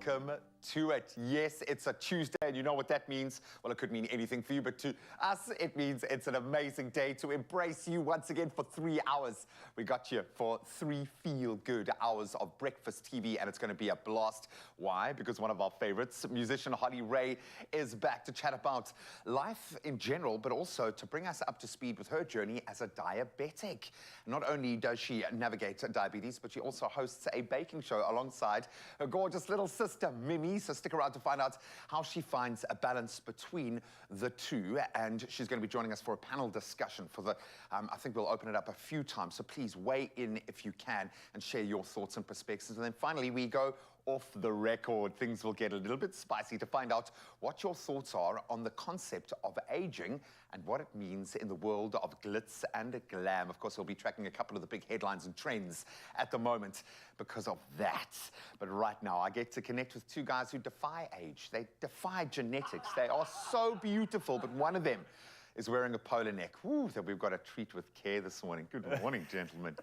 welcome to it. Yes, it's a Tuesday, and you know what that means. Well, it could mean anything for you, but to us, it means it's an amazing day to embrace you once again for 3 hours. We got you for 3 feel-good hours of breakfast TV, and it's going to be a blast. Why? Because one of our favorites, musician Holly Ray, is back to chat about life in general, but also to bring us up to speed with her journey as a diabetic. Not only does she navigate diabetes, but she also hosts a baking show alongside her gorgeous little sister, Mimi. So stick around to find out how she finds a balance between the two. And she's going to be joining us for a panel discussion for the, I think we'll open it up a few times. So please weigh in if you can and share your thoughts and perspectives. And then finally, we go off the record. Things will get a little bit spicy to find out what your thoughts are on the concept of aging and what it means in the world of glitz and glam. Of course, we'll be tracking a couple of the big headlines and trends at the moment because of that. But right now, I get to connect with two guys who defy age. They defy genetics. They are so beautiful, but one of them is wearing a polo neck. Woo, that we've got to treat with care this morning. Good morning, gentlemen.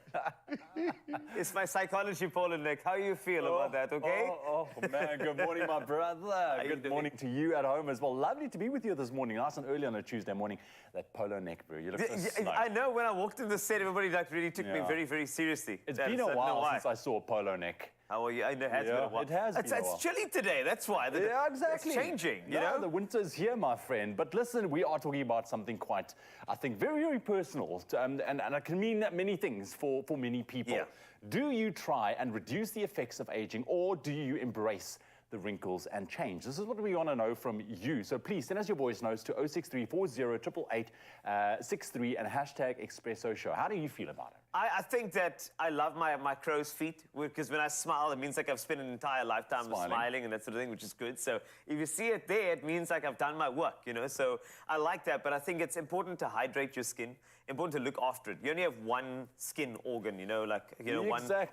It's my psychology polo neck. How you feel about that, okay? Oh, man, good morning, my brother. Good morning to you at home as well. Lovely to be with you this morning, nice and early on a Tuesday morning. That polo neck, bro, you look so snug. I know, when I walked in the set, everybody like really took me very, very seriously. It's been a while since I saw a polo neck. Oh, well, yeah, it has been a while. It has been a while. It's chilly today, that's why. Yeah, exactly. It's changing, you know? The winter's here, my friend. But listen, we are talking about something quite, I think, very, very personal. And it can mean many things for many people. Yeah. Do you try and reduce the effects of aging, or do you embrace the wrinkles and change? This is what we want to know from you. So please send us your voice notes to 063-40-888-63 and hashtag Expresso Show. How do you feel about it? I think that I love my crow's feet, because when I smile, it means like I've spent an entire lifetime smiling and that sort of thing, which is good. So if you see it there, it means like I've done my work, you know? So I like that, but I think it's important to hydrate your skin, important to look after it. You only have one skin organ, you know, like, you know, one per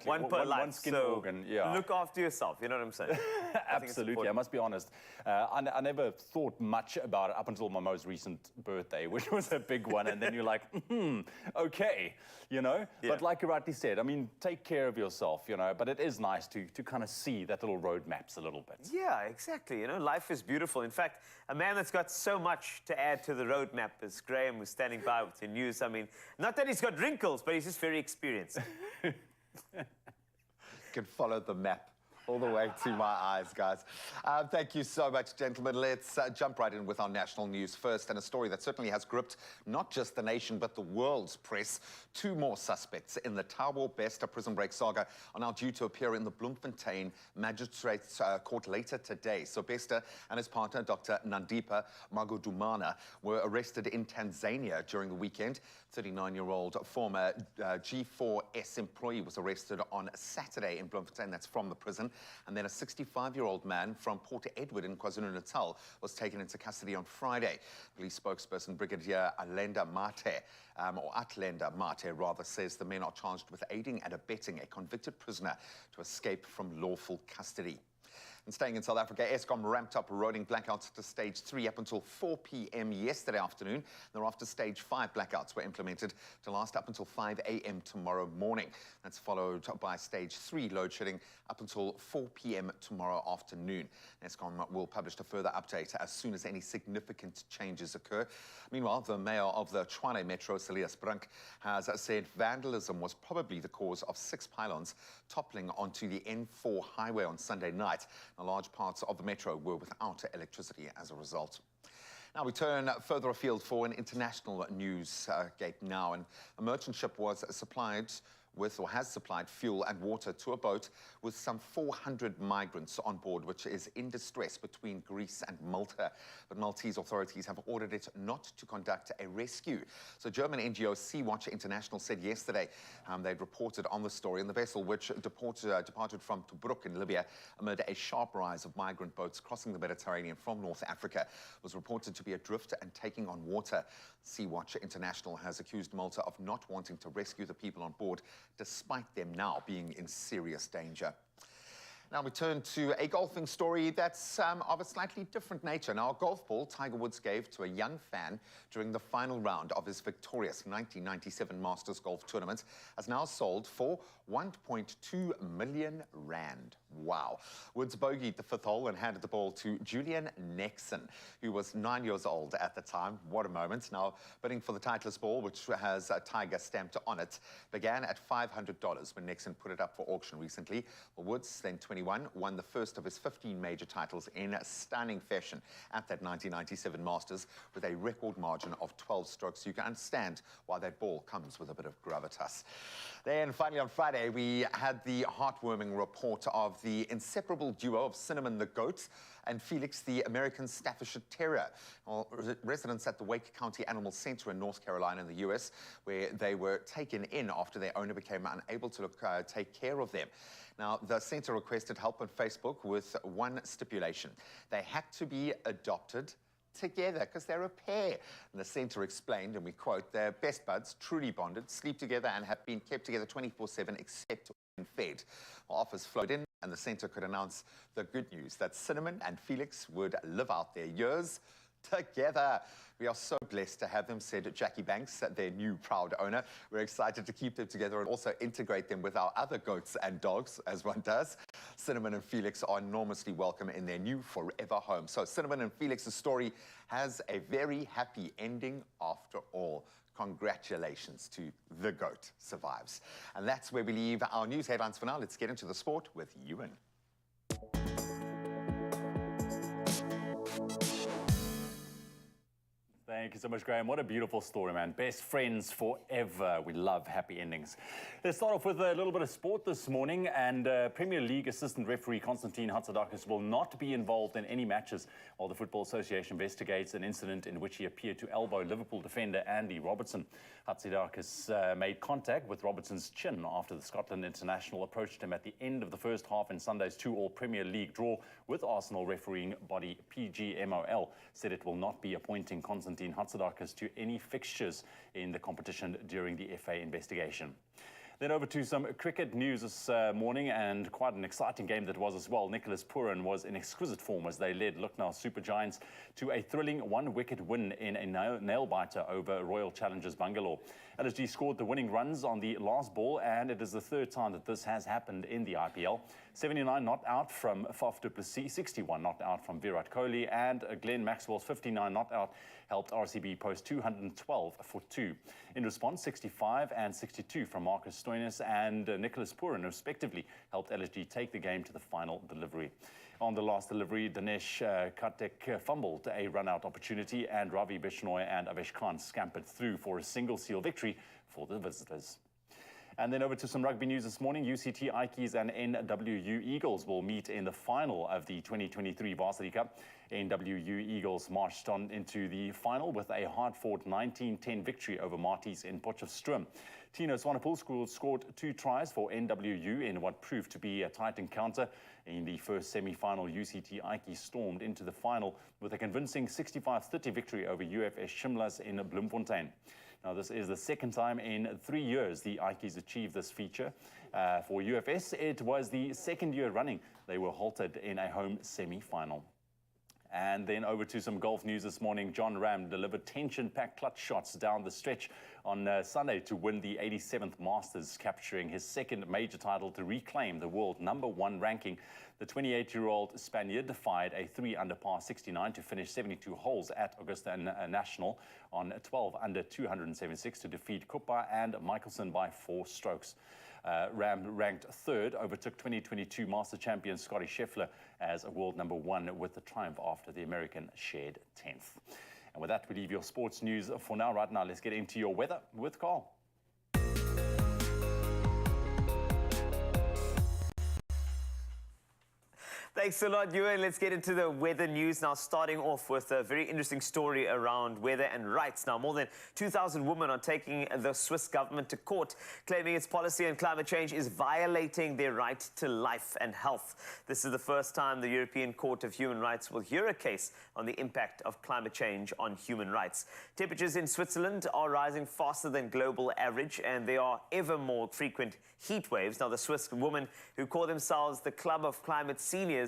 life. One skin organ, yeah. Look after yourself, you know what I'm saying? Absolutely, I must be honest. I never thought much about it up until my most recent birthday, which was a big one, and then you're like, okay, you know? Yeah. But like you rightly said, I mean, take care of yourself, you know, but it is nice to kind of see that little roadmaps a little bit. Yeah, exactly, you know, life is beautiful. In fact, a man that's got so much to add to the roadmap is Graham, who's standing by with the news. I mean, not that he's got wrinkles, but he's just very experienced. You can follow the map all the way to my eyes, guys. Thank you so much, gentlemen. Let's jump right in with our national news first, and a story that certainly has gripped not just the nation, but the world's press. 2 more suspects in the Thabo Bester prison break saga are now due to appear in the Bloemfontein Magistrates Court later today. So Bester and his partner, Dr. Nandipa Magudumana, were arrested in Tanzania during the weekend. 39-year-old former G4S employee was arrested on Saturday in Bloemfontein. That's from the prison. And then a 65-year-old man from Port Edward in KwaZulu-Natal was taken into custody on Friday. Police spokesperson Brigadier Atlenda Mate, says the men are charged with aiding and abetting a convicted prisoner to escape from lawful custody. And staying in South Africa, Eskom ramped up rolling blackouts to stage 3 up until 4 p.m. yesterday afternoon. Thereafter, stage 5 blackouts were implemented to last up until 5 a.m. tomorrow morning. That's followed by stage 3 load shedding up until 4 p.m. tomorrow afternoon. Eskom will publish a further update as soon as any significant changes occur. Meanwhile, the mayor of the Tshwane Metro, Celius Brink, has said vandalism was probably the cause of 6 pylons toppling onto the N4 highway on Sunday night. Now, large parts of the metro were without electricity as a result. Now we turn further afield for an international news gate now, and a merchant ship was supplied with, or has supplied, fuel and water to a boat with some 400 migrants on board, which is in distress between Greece and Malta. But Maltese authorities have ordered it not to conduct a rescue. So German NGO Sea-Watch International said yesterday they'd reported on the story, and the vessel, which departed from Tobruk in Libya amid a sharp rise of migrant boats crossing the Mediterranean from North Africa, was reported to be adrift and taking on water. Sea-Watch International has accused Malta of not wanting to rescue the people on board, despite them now being in serious danger. Now we turn to a golfing story that's of a slightly different nature. Now, a golf ball Tiger Woods gave to a young fan during the final round of his victorious 1997 Masters Golf Tournament has now sold for 1.2 million rand. Wow. Woods bogeyed the fifth hole and handed the ball to Julian Nixon, who was 9 years old at the time. What a moment. Now, bidding for the Titleist ball, which has a tiger stamped on it, began at $500 when Nixon put it up for auction recently. Well, Woods, then 21, won the first of his 15 major titles in stunning fashion at that 1997 Masters with a record margin of 12 strokes. You can understand why that ball comes with a bit of gravitas. Then finally on Friday, we had the heartwarming report of the inseparable duo of Cinnamon the Goat and Felix the American Staffordshire Terrier. Well, residents at the Wake County Animal Center in North Carolina in the US, where they were taken in after their owner became unable to take care of them. Now, the center requested help on Facebook with one stipulation. They had to be adopted together because they're a pair. And the centre explained, and we quote, they're best buds, truly bonded, sleep together and have been kept together 24/7 except when fed. Well, offers flowed in and the centre could announce the good news that Cinnamon and Felix would live out their years together. We are so blessed to have them, said Jackie Banks, their new proud owner. We're excited to keep them together and also integrate them with our other goats and dogs, as one does. Cinnamon and Felix are enormously welcome in their new forever home. So Cinnamon and Felix's story has a very happy ending after all. Congratulations to the goat survives. And that's where we leave our news headlines for now. Let's get into the sport with Ewan. Thank you so much, Graham. What a beautiful story, man. Best friends forever. We love happy endings. Let's start off with a little bit of sport this morning. And Premier League assistant referee Konstantin Hatzidakis will not be involved in any matches while the Football Association investigates an incident in which he appeared to elbow Liverpool defender Andy Robertson. Hatzidakis made contact with Robertson's chin after the Scotland international approached him at the end of the first half in Sunday's 2-2 Premier League draw with Arsenal refereeing body PGMOL. Said it will not be appointing Konstantin Hatzidakis to any fixtures in the competition during the FA investigation. Then over to some cricket news this morning, and quite an exciting game that was as well. Nicholas Pooran was in exquisite form as they led Lucknow Super Giants to a thrilling one-wicket win in a nail-biter over Royal Challengers Bangalore. LSG scored the winning runs on the last ball, and it is the third time that this has happened in the IPL. 79 not out from Faf du Plessis, 61 not out from Virat Kohli, and Glenn Maxwell's 59 not out helped RCB post 212 for 2. In response, 65 and 62 from Marcus Stoinis and Nicholas Pooran, respectively, helped LSG take the game to the final delivery. On the last delivery, Dinesh Karthik fumbled a run-out opportunity, and Ravi Bishnoi and Avesh Khan scampered through for a single-seal victory for the visitors. And then over to some rugby news this morning. UCT Ikes and NWU Eagles will meet in the final of the 2023 Varsity Cup. NWU Eagles marched on into the final with a hard-fought 19-10 victory over Marties in Potchefstroom. Tino Swanepoel scored 2 tries for NWU in what proved to be a tight encounter. In the first semi-final, UCT Ikes stormed into the final with a convincing 65-30 victory over UFS Shimlas in Bloemfontein. Now, this is the second time in 3 years the Ikes achieved this feature. For UFS, it was the second year running they were halted in a home semi-final. And then over to some golf news this morning. John Ram delivered tension-packed clutch shots down the stretch on Sunday to win the 87th Masters, capturing his second major title to reclaim the world #1 ranking. The 28-year-old Spaniard defied a 3-under par 69 to finish 72 holes at Augusta National on 12 under 276 to defeat Cooper and Michelson by 4 strokes. Ram, ranked 3rd, overtook 2022 Master champion Scotty Scheffler as a world #1 with the triumph after the American shared 10th. And with that, we leave your sports news for now. Right now, let's get into your weather with Carl. Thanks a lot, Ewan. Let's get into the weather news now, starting off with a very interesting story around weather and rights. Now, more than 2,000 women are taking the Swiss government to court, claiming its policy on climate change is violating their right to life and health. This is the first time the European Court of Human Rights will hear a case on the impact of climate change on human rights. Temperatures in Switzerland are rising faster than global average, and there are ever more frequent heat waves. Now, the Swiss women who call themselves the Club of Climate Seniors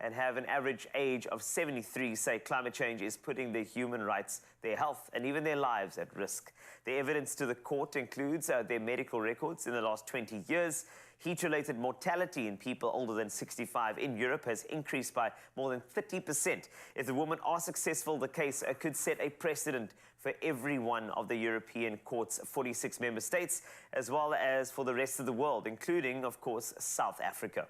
and have an average age of 73 say climate change is putting their human rights, their health, and even their lives at risk. The evidence to the court includes their medical records in the last 20 years. Heat-related mortality in people older than 65 in Europe has increased by more than 30%. If the women are successful, the case could set a precedent for every one of the European Court's 46 member states, as well as for the rest of the world, including, of course, South Africa.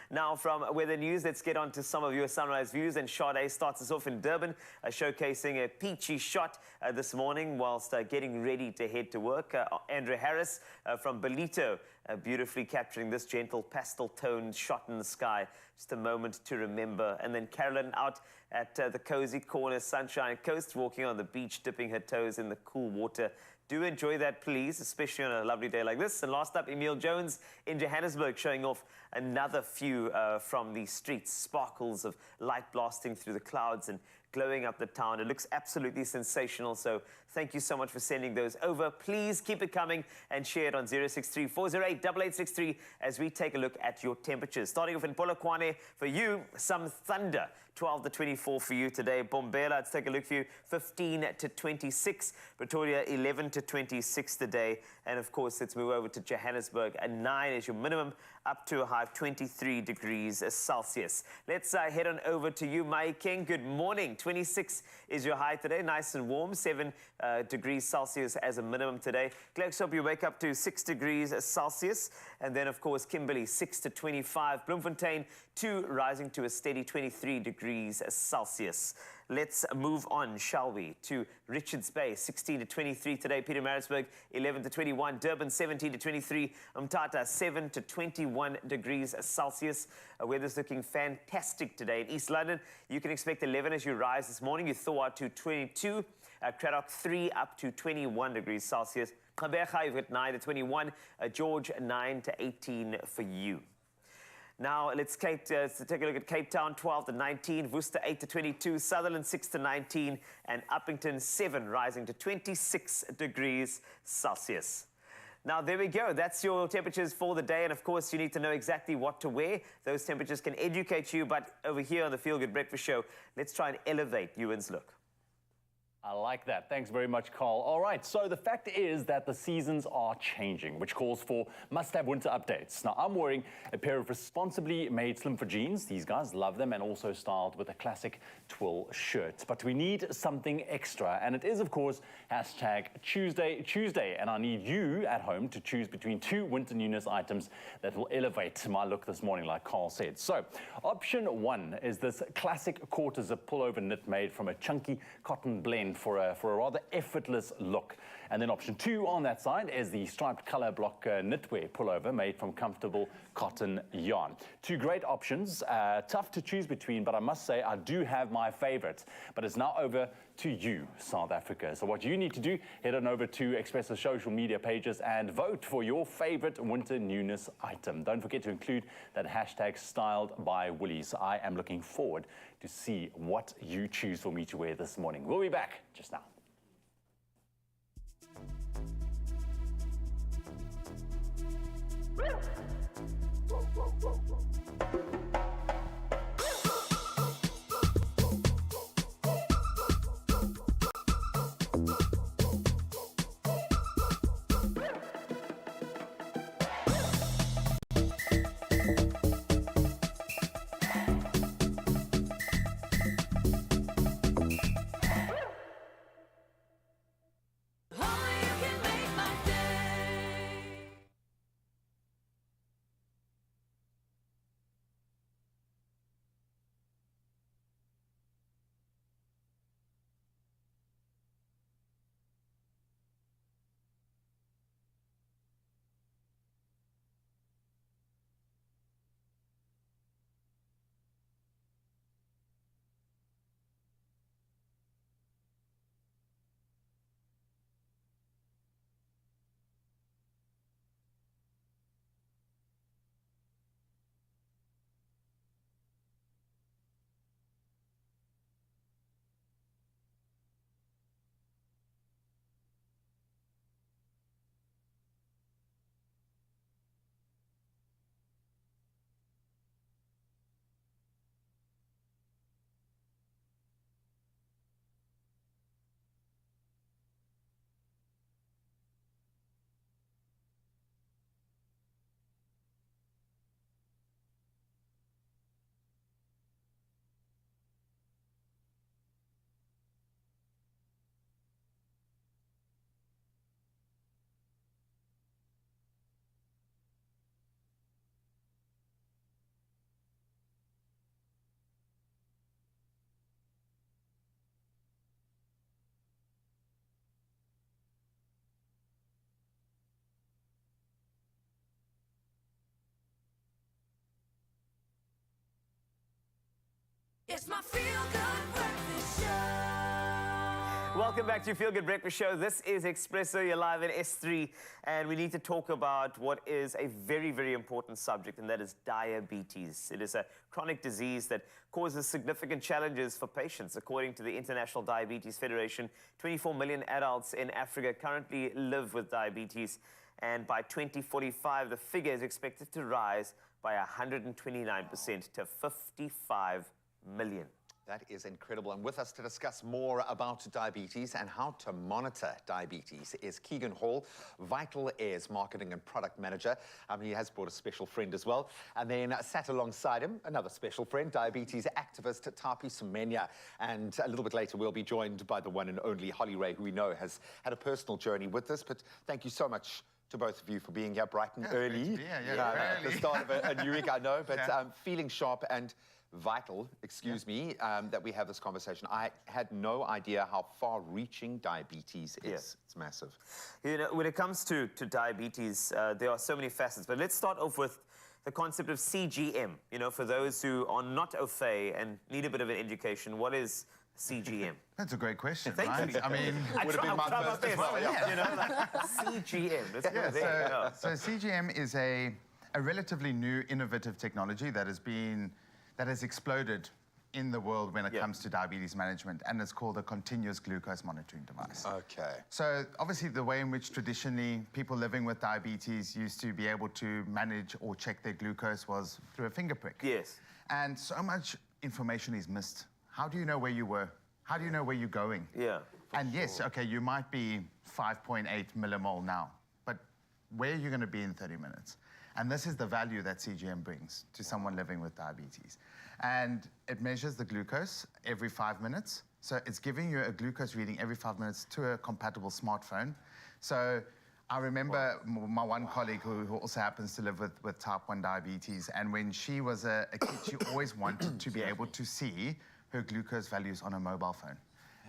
Now, from weather news, let's get on to some of your sunrise views. And Sade starts us off in Durban, showcasing a peachy shot this morning whilst getting ready to head to work. Andrew Harris from Belito, beautifully capturing this gentle pastel-toned shot in the sky. Just a moment to remember. And then Carolyn out at the cozy corner Sunshine Coast, walking on the beach, dipping her toes in the cool water. Do enjoy that, please, especially on a lovely day like this. And last up, Emile Jones in Johannesburg, showing off another view from the streets. Sparkles of light blasting through the clouds and glowing up the town. It looks absolutely sensational. So thank you so much for sending those over. Please keep it coming and share it on 063-408-8863 as we take a look at your temperatures. Starting off in Polokwane, for you, some thunder. 12 to 24 for you today. Bombela, let's take a look for you. 15 to 26. Pretoria, 11 to 26 today. And of course, let's move over to Johannesburg. A 9 is your minimum, up to a high of 23 degrees Celsius. Let's head on over to you, Mai King. Good morning. 26 is your high today. Nice and warm. 7 degrees Celsius as a minimum today. Klerksdorp, you wake up to 6 degrees Celsius. And then, of course, Kimberley, 6 to 25. Bloemfontein, 2 rising to a steady 23 degrees Celsius. Let's move on, shall we, to Richards Bay, 16 to 23 today. Pietermaritzburg, 11 to 21. Durban, 17 to 23. Umtata, 7 to 21 degrees Celsius. Weather's looking fantastic today. In East London, you can expect 11 as you rise this morning. Uthoa to 22. Cradock, 3 up to 21 degrees Celsius. Gqeberha, you've got 9 to 21. George, 9 to 18 for you. Now, let's take a look at Cape Town, 12 to 19, Worcester, 8 to 22, Sutherland, 6 to 19, and Uppington, 7, rising to 26 degrees Celsius. Now, there we go. That's your temperatures for the day. And, of course, you need to know exactly what to wear. Those temperatures can educate you. But over here on the Feel Good Breakfast Show, let's try and elevate Ewan's look. I like that. Thanks very much, Carl. All right, so the fact is that the seasons are changing, which calls for must-have winter updates. Now, I'm wearing a pair of responsibly made Slim for jeans. These guys love them, and also styled with a classic twill shirt. But we need something extra, and it is, of course, hashtag Tuesday. And I need you at home to choose between 2 winter newness items that will elevate my look this morning, like Carl said. So, option 1 is this classic quarter-zip pullover knit made from a chunky cotton blend for a rather effortless look. And then option 2 on that side is the striped color block knitwear pullover made from comfortable cotton yarn. 2 great options, tough to choose between, but I must say I do have my favorite. But it's now over to you, South Africa. So what you need to do, head on over to Expresso's social media pages and vote for your favorite winter newness item. Don't forget to include that hashtag styled by Woolies. I am looking forward to see what you choose for me to wear this morning. We'll be back just now. It's my feel-good breakfast show. Welcome back to Feel Good Breakfast Show. This is Expresso. You're live at S3, and we need to talk about what is a very, very important subject, and that is diabetes. It is a chronic disease that causes significant challenges for patients. According to the International Diabetes Federation, 24 million adults in Africa currently live with diabetes, and by 2045, the figure is expected to rise by 129% to 55 million. That is incredible. And with us to discuss more about diabetes and how to monitor diabetes is Keegan Hall, Vital Air's Marketing and Product Manager. He has brought a special friend as well. And then sat alongside him, another special friend, diabetes activist Tapi Sumenya. And a little bit later, we'll be joined by the one and only Holly Ray, who we know has had a personal journey with this. But thank you so much to both of you for being here bright and early. At the start of a new week, I know, but feeling sharp and vital, that we have this conversation. I had no idea how far-reaching diabetes is. It's massive. You know, when it comes to diabetes, there are so many facets, but let's start off with the concept of CGM. You know, for those who are not au fait and need a bit of an education, what is CGM? That's a great question, Thank right? you. I mean, would have been my first as well, you know, like CGM. Let's go there. So CGM is a relatively new, innovative technology that has exploded in the world when it comes to diabetes management, and it's called a continuous glucose monitoring device. Okay. So obviously the way in which traditionally people living with diabetes used to be able to manage or check their glucose was through a finger prick. Yes. And so much information is missed. How do you know where you were? How do you know where you're going? Yeah. And yes, okay, you might be 5.8 millimole now, but where are you going to be in 30 minutes? And this is the value that CGM brings to someone living with diabetes. And it measures the glucose every 5 minutes. So it's giving you a glucose reading every 5 minutes to a compatible smartphone. So I remember my one colleague who also happens to live with type 1 diabetes, and when she was a kid, she always wanted to be able to see her glucose values on a mobile phone.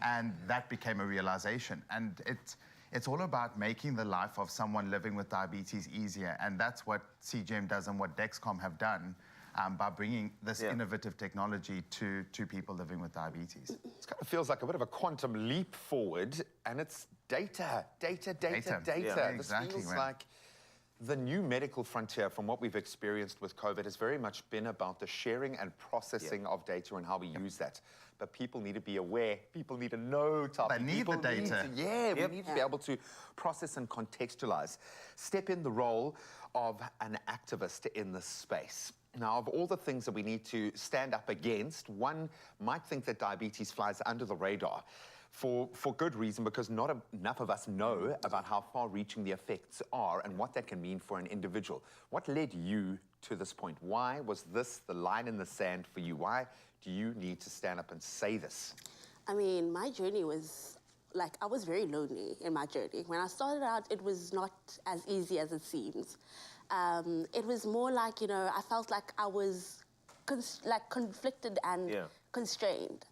And that became a realization. And it's all about making the life of someone living with diabetes easier. And that's what CGM does and what Dexcom have done by bringing this innovative technology to people living with diabetes. It kind of feels like a bit of a quantum leap forward, and it's data. Yeah, This exactly, feels like the new medical frontier from what we've experienced with COVID has very much been about the sharing and processing of data and how we use that. But people need to be aware. People need to know. They need the data. We need to be able to process and contextualize. Step in the role of an activist in this space. Now, of all the things that we need to stand up against, one might think that diabetes flies under the radar. For good reason, because not enough of us know about how far-reaching the effects are and what that can mean for an individual. What led you to this point? Why was this the line in the sand for you? Why do you need to stand up and say this? I mean, my journey was, like, I was very lonely in my journey. When I started out, it was not as easy as it seems. It was more like, you know, I felt like I was conflicted and constrained.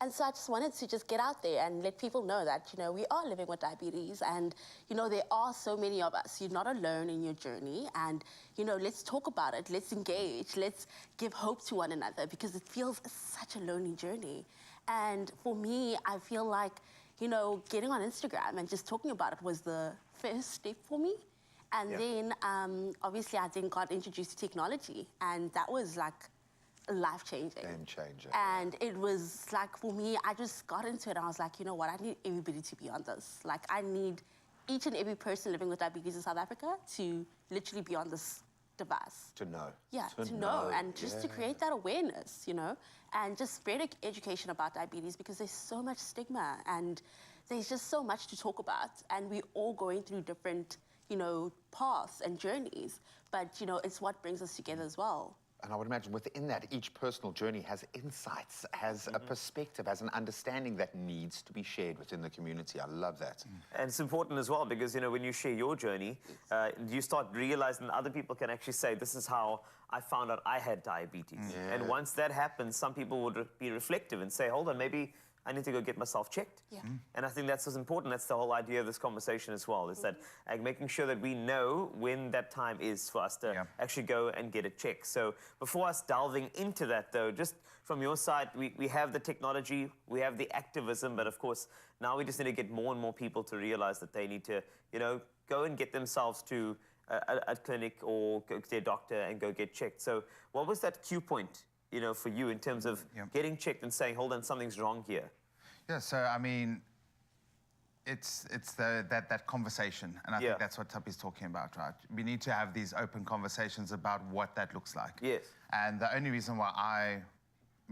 And so I just wanted to just get out there and let people know that, you know, we are living with diabetes, and, you know, there are so many of us. You're not alone in your journey, and, you know, let's talk about it. Let's engage. Let's give hope to one another, because it feels such a lonely journey. And for me, I feel like, you know, getting on Instagram and just talking about it was the first step for me. And then, obviously, I then got introduced to technology, and that was like life-changing. Game changer. And it was like, for me, I just got into it, and I was like, you know what, I need everybody to be on this. Like, I need each and every person living with diabetes in South Africa to literally be on this device. To know. Yeah, to know, and just to create that awareness, you know, and just spread education about diabetes, because there's so much stigma, and there's just so much to talk about, and we're all going through different, you know, paths and journeys, but, you know, it's what brings us together as well. And I would imagine within that, each personal journey has insights, has a perspective, has an understanding that needs to be shared within the community. I love that. And it's important as well, because, you know, when you share your journey, you start realizing that other people can actually say, this is how I found out I had diabetes. And once that happens, some people would be reflective and say, hold on, maybe I need to go get myself checked. Yeah. And I think that's what's important. That's the whole idea of this conversation as well, is that making sure that we know when that time is for us to actually go and get it checked. So before us delving into that, though, just from your side, we have the technology, we have the activism, but of course, now we just need to get more and more people to realize that they need to, you know, go and get themselves to a clinic or go to their doctor and go get checked. So what was that cue point, you know, for you in terms of getting checked and saying, hold on, something's wrong here? Yeah, so I mean, it's that conversation, and I think that's what Tuppy's talking about, right? We need to have these open conversations about what that looks like. Yes. And the only reason why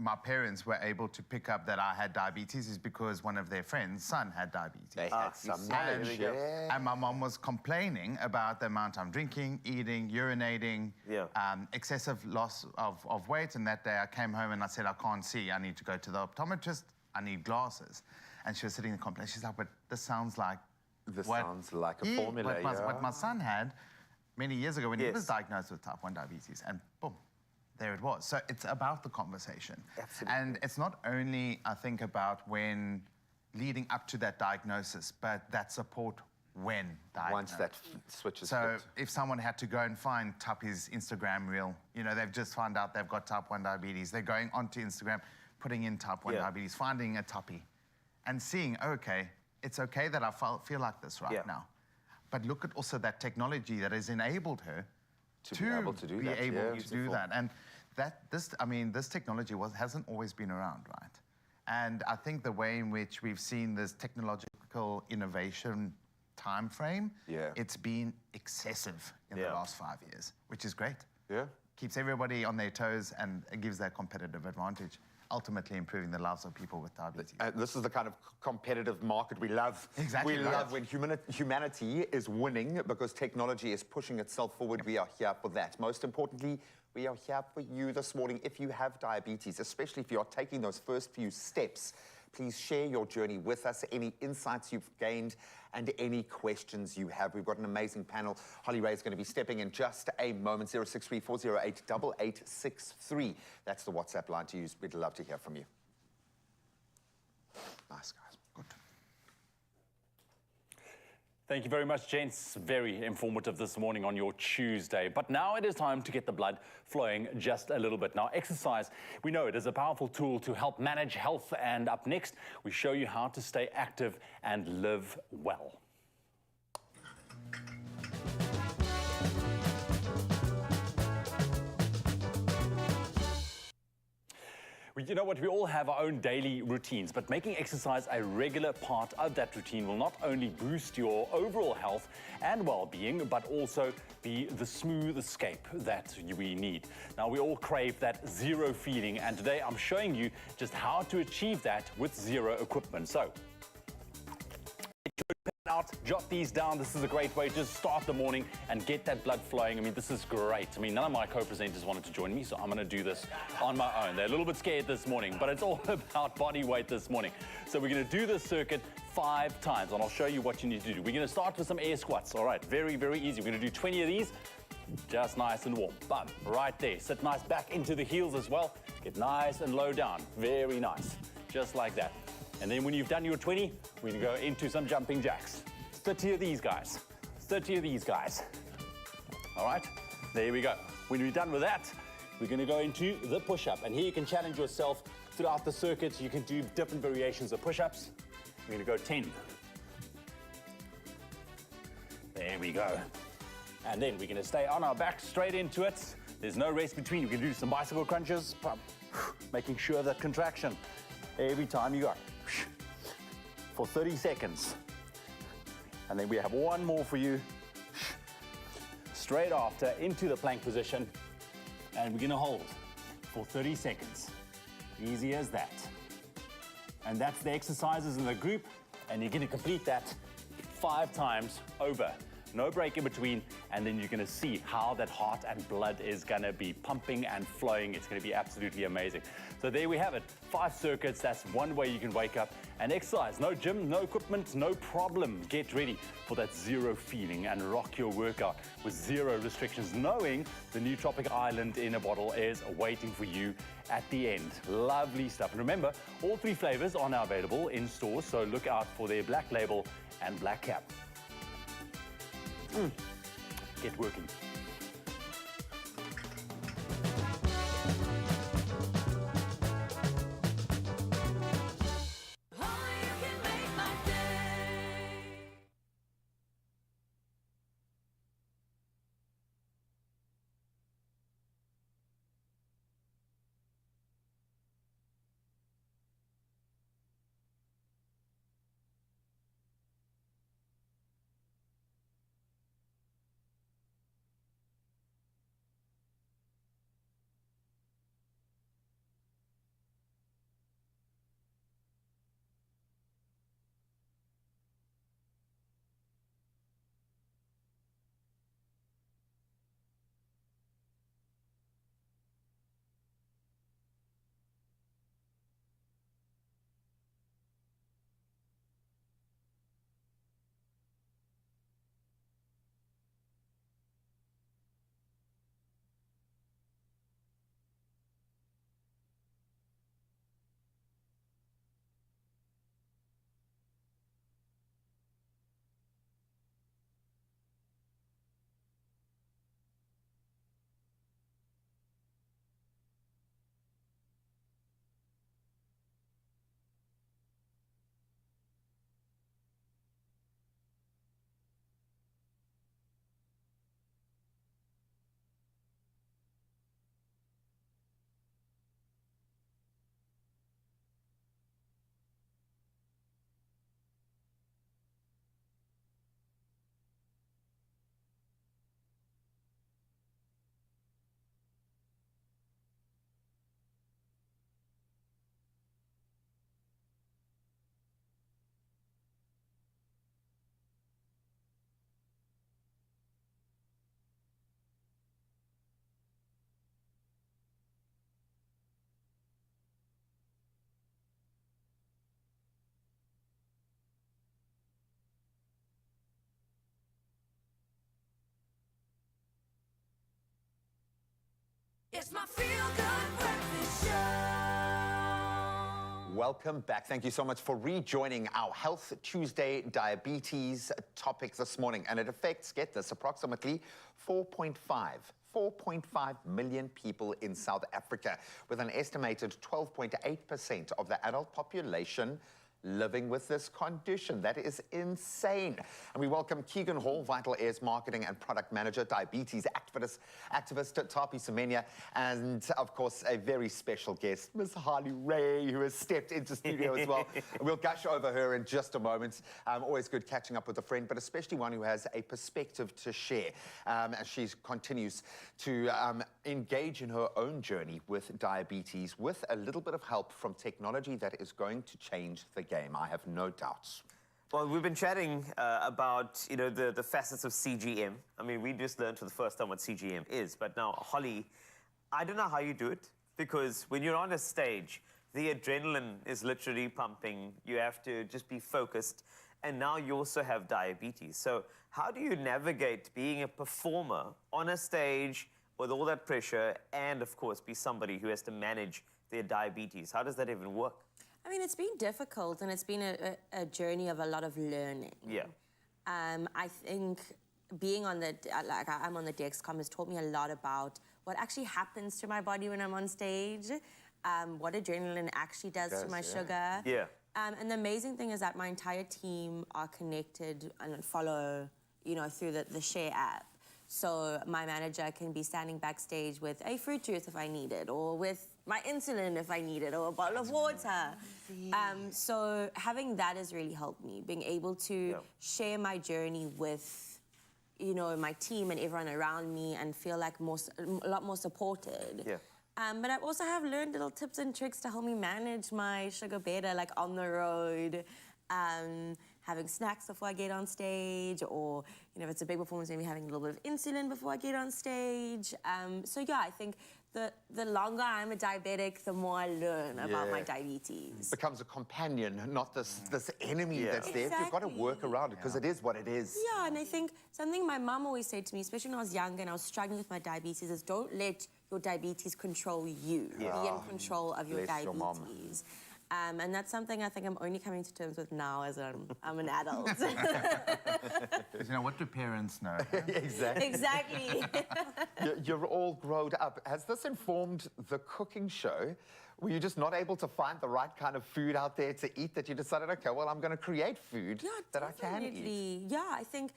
my parents were able to pick up that I had diabetes is because one of their friends' son had diabetes. They had some knowledge, And my mom was complaining about the amount I'm drinking, eating, urinating, excessive loss of weight. And that day I came home and I said, I can't see, I need to go to the optometrist, I need glasses. And she was sitting and complaining. She's like, but this sounds like a formula, what my son had many years ago when he was diagnosed with type 1 diabetes. And boom, there it was. So it's about the conversation. Absolutely. And it's not only, I think, about when leading up to that diagnosis, but that support when diagnosed. Once that switch is So flipped. if someone had to go and find Tuppy's Instagram reel, you know, they've just found out they've got type 1 diabetes. They're going onto Instagram, putting in type 1 diabetes, finding a Tuppy, and seeing, okay, it's okay that I feel like this right now. But look at also that technology that has enabled her to be able to do that. And this technology hasn't always been around, right? And I think the way in which we've seen this technological innovation time frame, it's been excessive in the last 5 years, which is great. Yeah. Keeps everybody on their toes and it gives that competitive advantage, ultimately improving the lives of people with diabetes. This is the kind of competitive market we love. Exactly. We love when humanity is winning because technology is pushing itself forward. We are here for that. Most importantly, we are here for you this morning. If you have diabetes, especially if you are taking those first few steps, please share your journey with us, any insights you've gained and any questions you have. We've got an amazing panel. Holly Ray is going to be stepping in just a moment. 063-408-8863. That's the WhatsApp line to use. We'd love to hear from you. Nice, guys. Good. Thank you very much, gents. Very informative this morning on your Tuesday. But now it is time to get the blood flowing just a little bit. Now, exercise, we know it is a powerful tool to help manage health. And up next, we show you how to stay active and live well. You know what, we all have our own daily routines, but making exercise a regular part of that routine will not only boost your overall health and well-being, but also be the smooth escape that we need. Now, we all crave that zero feeling, and today I'm showing you just how to achieve that with zero equipment. So, out, jot these down. This is a great way to start the morning and get that blood flowing. I mean, this is great. I mean, none of my co-presenters wanted to join me, so I'm going to do this on my own. They're a little bit scared this morning, but it's all about body weight this morning. So we're going to do this circuit 5 times, and I'll show you what you need to do. We're going to start with some air squats. All right, very, very easy. We're going to do 20 of these, just nice and warm. Bum, right there. Sit nice back into the heels as well. Get nice and low down. Very nice. Just like that. And then when you've done your 20, we're going to go into some jumping jacks. 30 of these guys. 30 of these guys. All right, there we go. When we're done with that, we're going to go into the push-up. And here you can challenge yourself throughout the circuit. You can do different variations of push-ups. We're going to go 10. There we go. And then we're going to stay on our back, straight into it. There's no rest between. We can do some bicycle crunches, making sure that contraction every time you go. For 30 seconds. And then we have one more for you. Straight after, into the plank position. And we're gonna hold for 30 seconds. Easy as that. And that's the exercises in the group. And you're gonna complete that 5 times over. no break in between, and then you're gonna see how that heart and blood is gonna be pumping and flowing. It's gonna be absolutely amazing. So there we have it, 5 circuits. That's one way you can wake up and exercise. No gym, no equipment, no problem. Get ready for that zero feeling and rock your workout with zero restrictions, knowing the new Tropica Island in a bottle is waiting for you at the end. Lovely stuff. And remember, all 3 flavors are now available in stores, so look out for their black label and black cap. Get working. Only you can make my day. It's my feel-good breakfast show. Welcome back. Thank you so much for rejoining our Health Tuesday diabetes topic this morning. And it affects, get this, approximately 4.5 million people in South Africa, with an estimated 12.8% of the adult population living with this condition. That is insane. And we welcome Keegan Hall, Vital Air's Marketing and Product Manager, diabetes activist Tapi Semenya, and of course, a very special guest, Miss Harley Ray, who has stepped into studio as well. We'll gush over her in just a moment. Always good catching up with a friend, but especially one who has a perspective to share as she continues to engage in her own journey with diabetes, with a little bit of help from technology that is going to change the game. I have no doubts. Well, we've been chatting about, the facets of CGM. I mean, we just learned for the first time what CGM is. But now, Holly, I don't know how you do it, because when you're on a stage, the adrenaline is literally pumping. You have to just be focused. And now you also have diabetes. So how do you navigate being a performer on a stage with all that pressure and, of course, be somebody who has to manage their diabetes? How does that even work? I mean, it's been difficult, and it's been a journey of a lot of learning. Yeah. I think being on the, I'm on the Dexcom has taught me a lot about what actually happens to my body when I'm on stage, what adrenaline actually does to my sugar. Yeah. And the amazing thing is that my entire team are connected and follow, through the Share app. So my manager can be standing backstage with a fruit juice if I need it, or with my insulin if I need it, or a bottle of water. So having that has really helped me, being able to share my journey with, my team and everyone around me, and feel like a lot more supported. Yeah. But I also have learned little tips and tricks to help me manage my sugar better, like on the road. having snacks before I get on stage, or if it's a big performance, maybe having a little bit of insulin before I get on stage. So yeah, I think the longer I'm a diabetic, the more I learn about my diabetes. Becomes a companion, not this enemy that's there. You've got to work around it because it is what it is. Yeah, and I think something my mum always said to me, especially when I was younger and I was struggling with my diabetes, is don't let your diabetes control you. Be in control of your Bless your mum. diabetes. And that's something I think I'm only coming to terms with now as I'm an adult. What do parents know? Exactly. Exactly. You're all grown up. Has this informed the cooking show? Were you just not able to find the right kind of food out there to eat that you decided, okay, well, I'm going to create food that I can eat? Yeah, I think,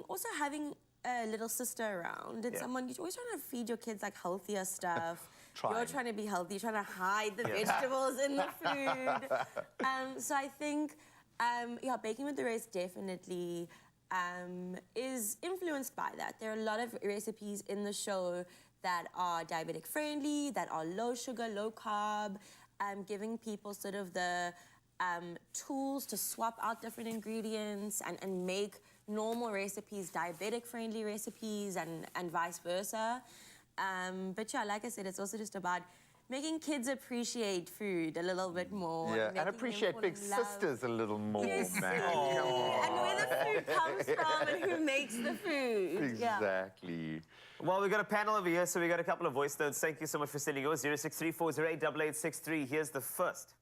also having a little sister around and someone, you're always trying to feed your kids like healthier stuff. You're trying to be healthy, you're trying to hide the vegetables in the food. So I think, Baking with the Race definitely is influenced by that. There are a lot of recipes in the show that are diabetic friendly, that are low sugar, low carb, giving people sort of the tools to swap out different ingredients and make normal recipes diabetic friendly recipes and vice versa. But yeah, like I said, it's also just about making kids appreciate food a little bit more. Yeah, and appreciate big sisters a little more, Yes. man. And where the food comes from and who makes the food. Exactly. Well, we've got a panel over here, so we got a couple of voice notes. Thank you so much for sending yours. 0634088863. Here's the first.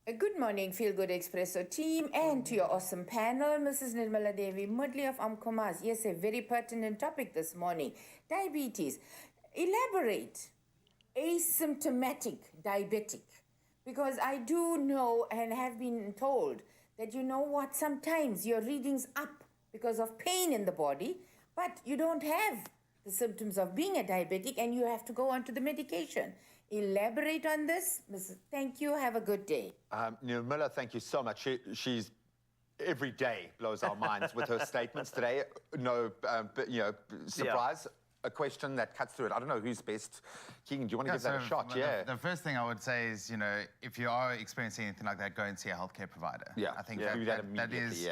Good morning, Feel Good Expresso team, and to your awesome panel, Mrs. Nirmala Devi Mudli of Amkomas. Yes, a very pertinent topic this morning. Diabetes. Elaborate. Asymptomatic diabetic. Because I do know and have been told that sometimes your reading's up because of pain in the body, but you don't have the symptoms of being a diabetic and you have to go on to the medication. Elaborate on this. Thank you. Have a good day. Nirmala, thank you so much. She's every day blows our minds with her statements today. No, surprise. A question that cuts through it. I don't know who's best. Keegan, do you want to give that a shot? The first thing I would say is, if you are experiencing anything like that, go and see a healthcare provider. Yeah, I think do that immediately. That is,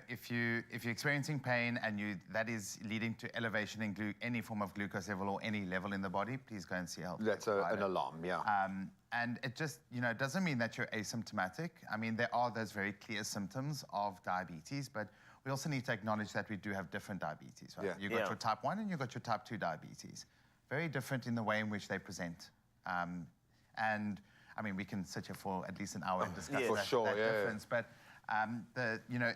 if you're experiencing pain and that is leading to elevation in any form of glucose level or any level in the body, please go and see a healthcare provider. That's an alarm, yeah. And it just, it doesn't mean that you're asymptomatic. I mean, there are those very clear symptoms of diabetes, but we also need to acknowledge that we do have different diabetes, right? You've got your type 1 and you've got your type 2 diabetes. Very different in the way in which they present. And, I mean, we can sit here for at least an hour and discuss that difference. But,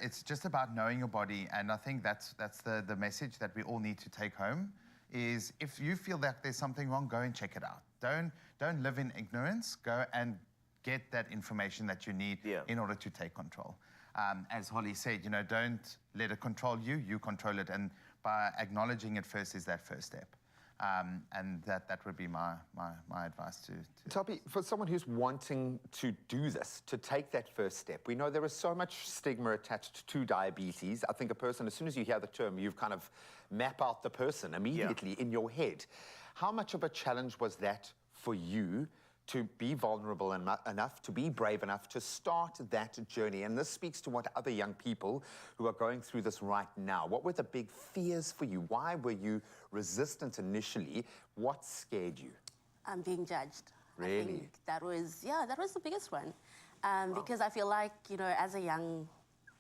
it's just about knowing your body. And I think that's the message that we all need to take home is if you feel that there's something wrong, go and check it out. Don't live in ignorance. Go and get that information that you need in order to take control. As Holly said, don't let it control you, you control it. And by acknowledging it first is that first step. And that would be my advice to... Topi, for someone who's wanting to do this, to take that first step, we know there is so much stigma attached to diabetes. I think a person, as soon as you hear the term, you've kind of map out the person immediately in your head. How much of a challenge was that for you to be vulnerable enough, to be brave enough to start that journey? And this speaks to what other young people who are going through this right now. What were the big fears for you? Why were you resistant initially? What scared you? Being judged. Really? I think that was the biggest one. Because I feel like, as a young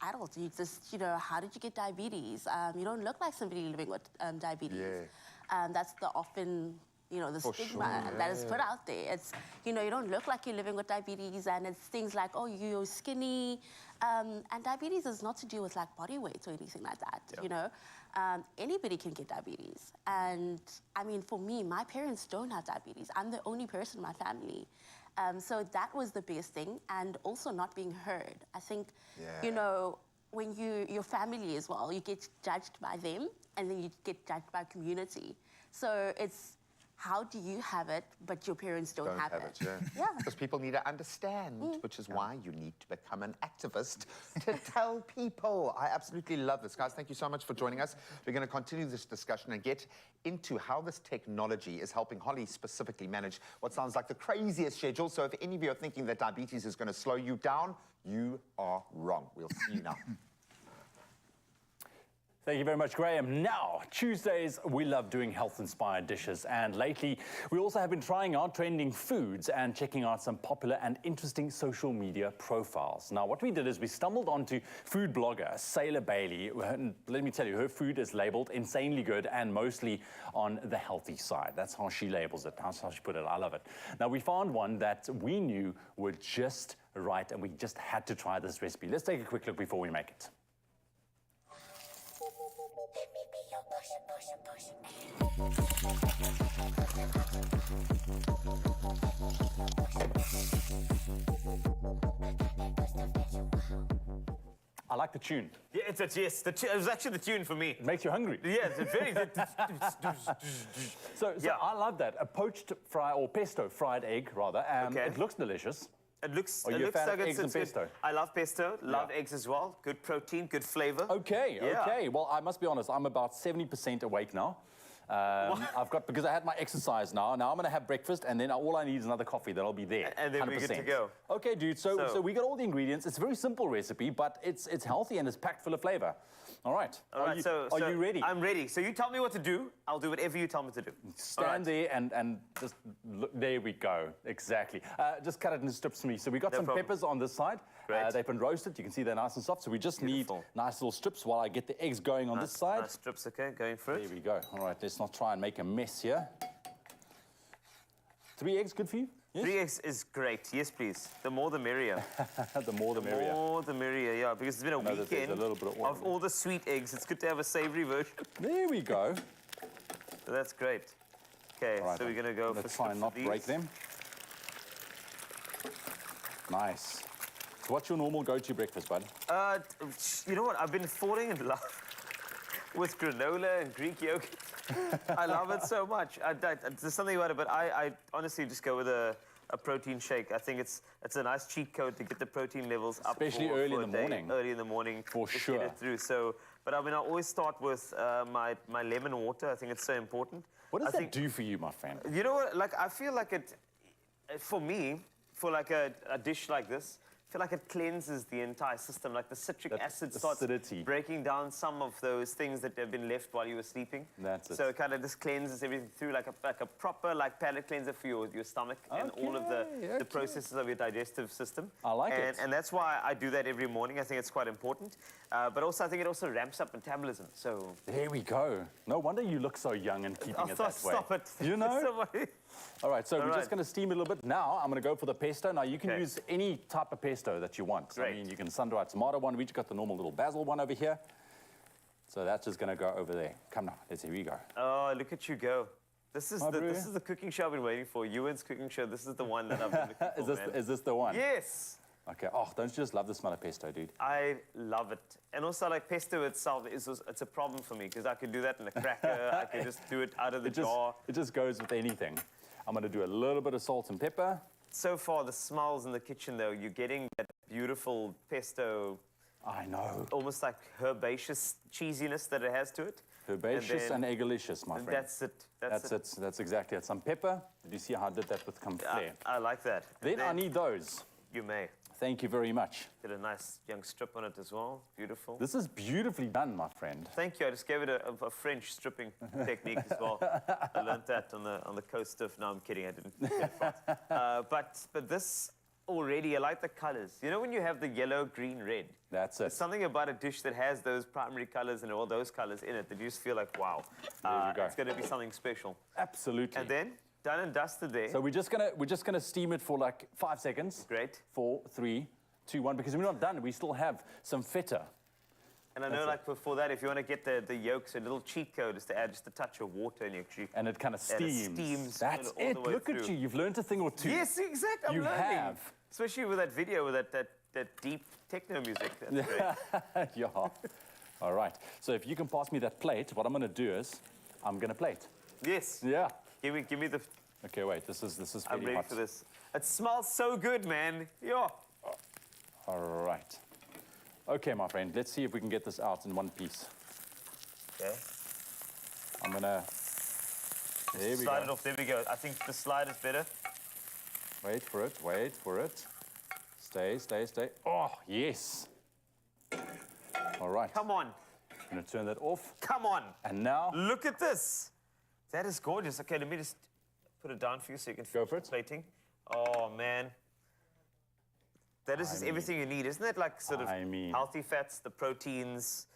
adult, you just, how did you get diabetes? You don't look like somebody living with diabetes. Yeah. That's the often... the stigma that is put out there. It's, you don't look like you're living with diabetes, and it's things like, oh, you're skinny. And diabetes is not to do with, like, body weight or anything like that, Anybody can get diabetes. And, I mean, for me, my parents don't have diabetes. I'm the only person in my family. So that was the biggest thing, and also not being heard. I think, when your family as well, you get judged by them, and then you get judged by community. So it's how do you have it, but your parents don't have it? Yeah. Yeah. Because people need to understand, which is why you need to become an activist to tell people. I absolutely love this. Guys, thank you so much for joining us. We're going to continue this discussion and get into how this technology is helping Holly specifically manage what sounds like the craziest schedule. So if any of you are thinking that diabetes is going to slow you down, you are wrong. We'll see you now. Thank you very much, Graham. Now, Tuesdays, we love doing health-inspired dishes. And lately, we also have been trying out trending foods and checking out some popular and interesting social media profiles. Now, what we did is we stumbled onto food blogger Sailor Bailey. And let me tell you, her food is labeled insanely good and mostly on the healthy side. That's how she labels it. That's how she put it. I love it. Now, we found one that we knew were just right, and we just had to try this recipe. Let's take a quick look before we make it. I like the tune. Yeah, it was actually the tune for me. It makes you hungry. Yeah, it's very. So Yeah. I love that. A poached or pesto fried egg, rather. Okay. It looks delicious. It looks. Are you a fan of eggs and good. pesto? I love pesto. Love Yeah. eggs as well. Good protein, good flavor. Okay, Yeah. okay. Well, I must be honest, I'm about 70% awake now. Because I had my exercise now. Now I'm going to have breakfast, and then all I need is another coffee. Then I'll be there. And then 100%. we're good to go. Okay, dude. So we got all the ingredients. It's a very simple recipe, but it's healthy and it's packed full of flavor. All right. All right, Are you ready? I'm ready. So you tell me what to do. I'll do whatever you tell me to do. Stand there and just look. There we go. Exactly. Just cut it into strips for me. So we got No some problem. peppers on this side. Great. They've been roasted. You can see they're nice and soft. So we just Beautiful. need nice little strips while I get the eggs going on this side. Nice strips, okay? Going for There it. we go. All right, let's not try and make a mess here. 3 eggs good for you? Yes? 3 eggs is great. Yes, please. The more the merrier. The more the merrier. More the merrier, yeah. Because it's been a know that there's weekend a little bit of oil. all the sweet eggs. It's good to have a savory version. There we go. So that's great. Okay, All right, so we're going to go for let's try and not strips of break these. them. Nice. So what's your normal go-to breakfast, bud? You know what? I've been falling in love with granola and Greek yogurt. I love it so much. There's something about it, but I honestly just go with a protein shake. I think it's a nice cheat code to get the protein levels up. Especially early for in a the day. morning. Early in the morning. For just sure. Get it through. So, but I mean, I always start with my lemon water. I think it's so important. What does I that do for you, my friend? You know what? Like, I feel like for me, for like a dish like this, I feel like it cleanses the entire system. Like the citric That acid starts acidity. breaking down some of those things that have been left while you were sleeping. That's it. So it kind of just cleanses everything through like a proper palate cleanser for your stomach and all of the Okay. processes of your digestive system. I like it. And that's why I do that every morning. I think it's quite important. But also, I think it also ramps up metabolism. So There we go. No wonder you look so young and keeping it that way. stop it. You know? Somebody- All right, so we're right. just going to steam it a little bit. Now I'm going to go for the pesto. Now you can Okay. use any type of pesto that you want. Great. I mean, you can sun-dried tomato one. We just got the normal little basil one over here. So that's just going to go over there. Come now, here we go. Oh, look at you go. This is Hi, the Bru. cooking show I've been waiting for. Ewan's cooking show. This is the one that I've been looking for, Is this the one? Yes. Okay. Oh, don't you just love the smell of pesto, dude? I love it. And also, like, pesto itself, it's a problem for me because I could do that in a cracker. I could just do it out of the jar. It just goes with anything. I'm going to do a little bit of salt and pepper. So far, the smells in the kitchen, though, you're getting that beautiful pesto, I know. almost like herbaceous cheesiness that it has to it. Herbaceous then- and eggalicious, my friend. That's it. That's it. That's exactly it. Some pepper. Did you see how I did that with some flair? I like that. Then I need those. You may. Thank you very much. Did a nice young strip on it as well. Beautiful. This is beautifully done, my friend. Thank you. I just gave it a French stripping technique as well. I learned that on the coast of. No, I'm kidding. I didn't. But this already, I like the colors. You know when you have the yellow, green, red. That's There's it. something about a dish that has those primary colors and all those colors in it that you just feel like, wow, There you go. it's going to be something special. Absolutely. And then done and dusted there. So we're just gonna steam it for like 5 seconds. Great. 4, 3, 2, 1. Because we're not done. We still have some feta. And I know, like before that, if you want to get the yolks, a little cheat code is to add just a touch of water in your cheek. And it kind of And it steams. steams That's all the it. way Look at through. you. You've learned a thing or two. Yes, exactly. I'm You learning. have. Especially with that video with that deep techno music. That's great. Yeah. All right. So if you can pass me that plate, what I'm going to do is I'm going to plate. Yes. Yeah. Give me the. Okay, wait. This is I'm pretty ready hot. for this. It smells so good, man. Yeah. All right. Okay, my friend. Let's see if we can get this out in one piece. Okay. I'm gonna. There we Slide it go. off. There we go. I think the slide is better. Wait for it. Wait for it. Stay, stay, stay. Oh, yes. All right. Come on. I'm gonna turn that off. Come on. And now, Look at this. That is gorgeous. Okay, let me just put it down for you so you can Go for it. plating. Oh, man. That is just everything you need. Isn't that like sort of healthy fats, the proteins?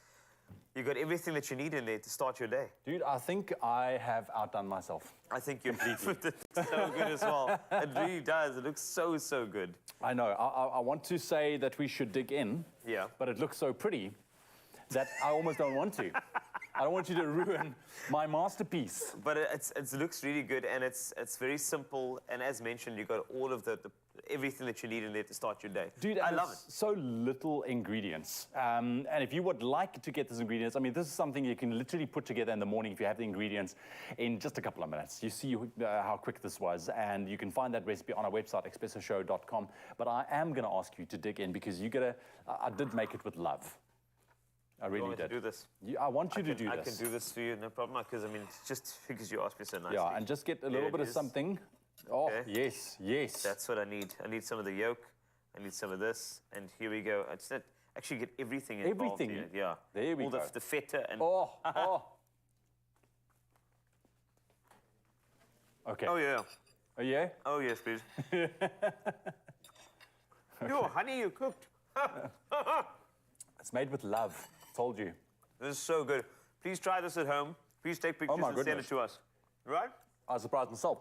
You got everything that you need in there to start your day. dude, I think I have outdone myself. I think you're completely so good as well. It really does. It looks so, so good. I know. I want to say that we should dig in. Yeah. But it looks so pretty that I almost don't want to. I don't want you to ruin my masterpiece. But it looks really good, and it's very simple. And as mentioned, you got all of the everything that you need in there to start your day. Dude, I love it. So little ingredients. And if you would like to get these ingredients, I mean, this is something you can literally put together in the morning if you have the ingredients in just a couple of minutes. You see how quick this was, and you can find that recipe on our website, expressoshow.com. But I am going to ask you to dig in because I did make it with love. I really You want me did. to do this? I want you to do I this. can do this for you, no problem. Because I mean, it's just because you asked me so nicely. Yeah, and just get a little it bit of is. something. Oh, Okay. yes, yes. That's what I need. I need some of the yolk. I need some of this. And here we go. I just actually get everything involved. Everything? Here. Yeah. There we all go. the feta and. Oh, oh. Okay. Oh yeah. Oh, yeah? Oh yes, please. Yo, honey, you cooked. It's made with love. Told you. This is so good. Please try this at home. Please take pictures my and send it goodness. to us. Right? I was surprised myself.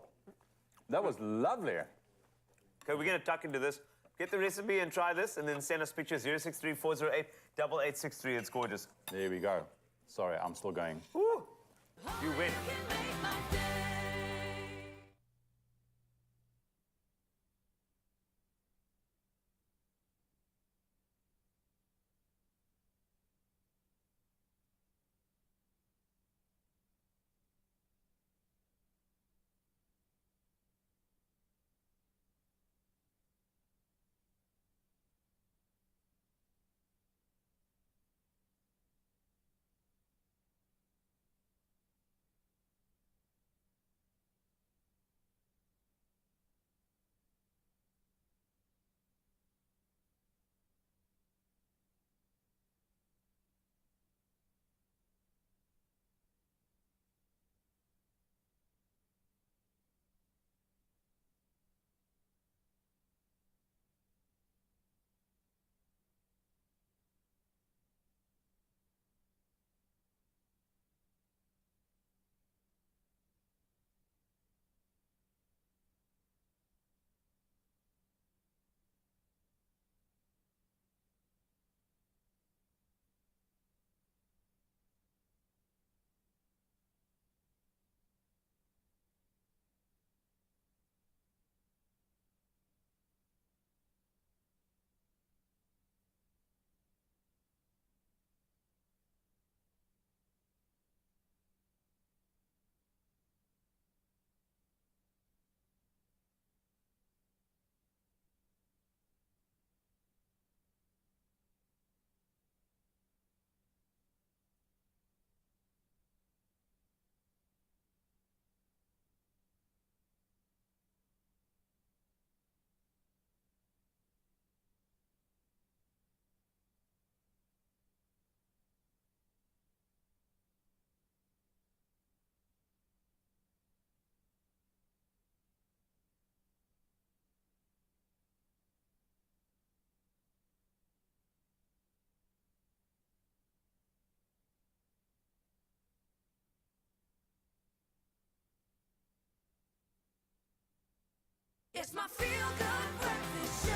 That was lovely. Okay, we're gonna tuck into this. Get the recipe and try this, and then send us pictures 063-408-8863. It's gorgeous. There we go. Sorry, I'm still going. Woo! You win. It's my feel-good breakfast show.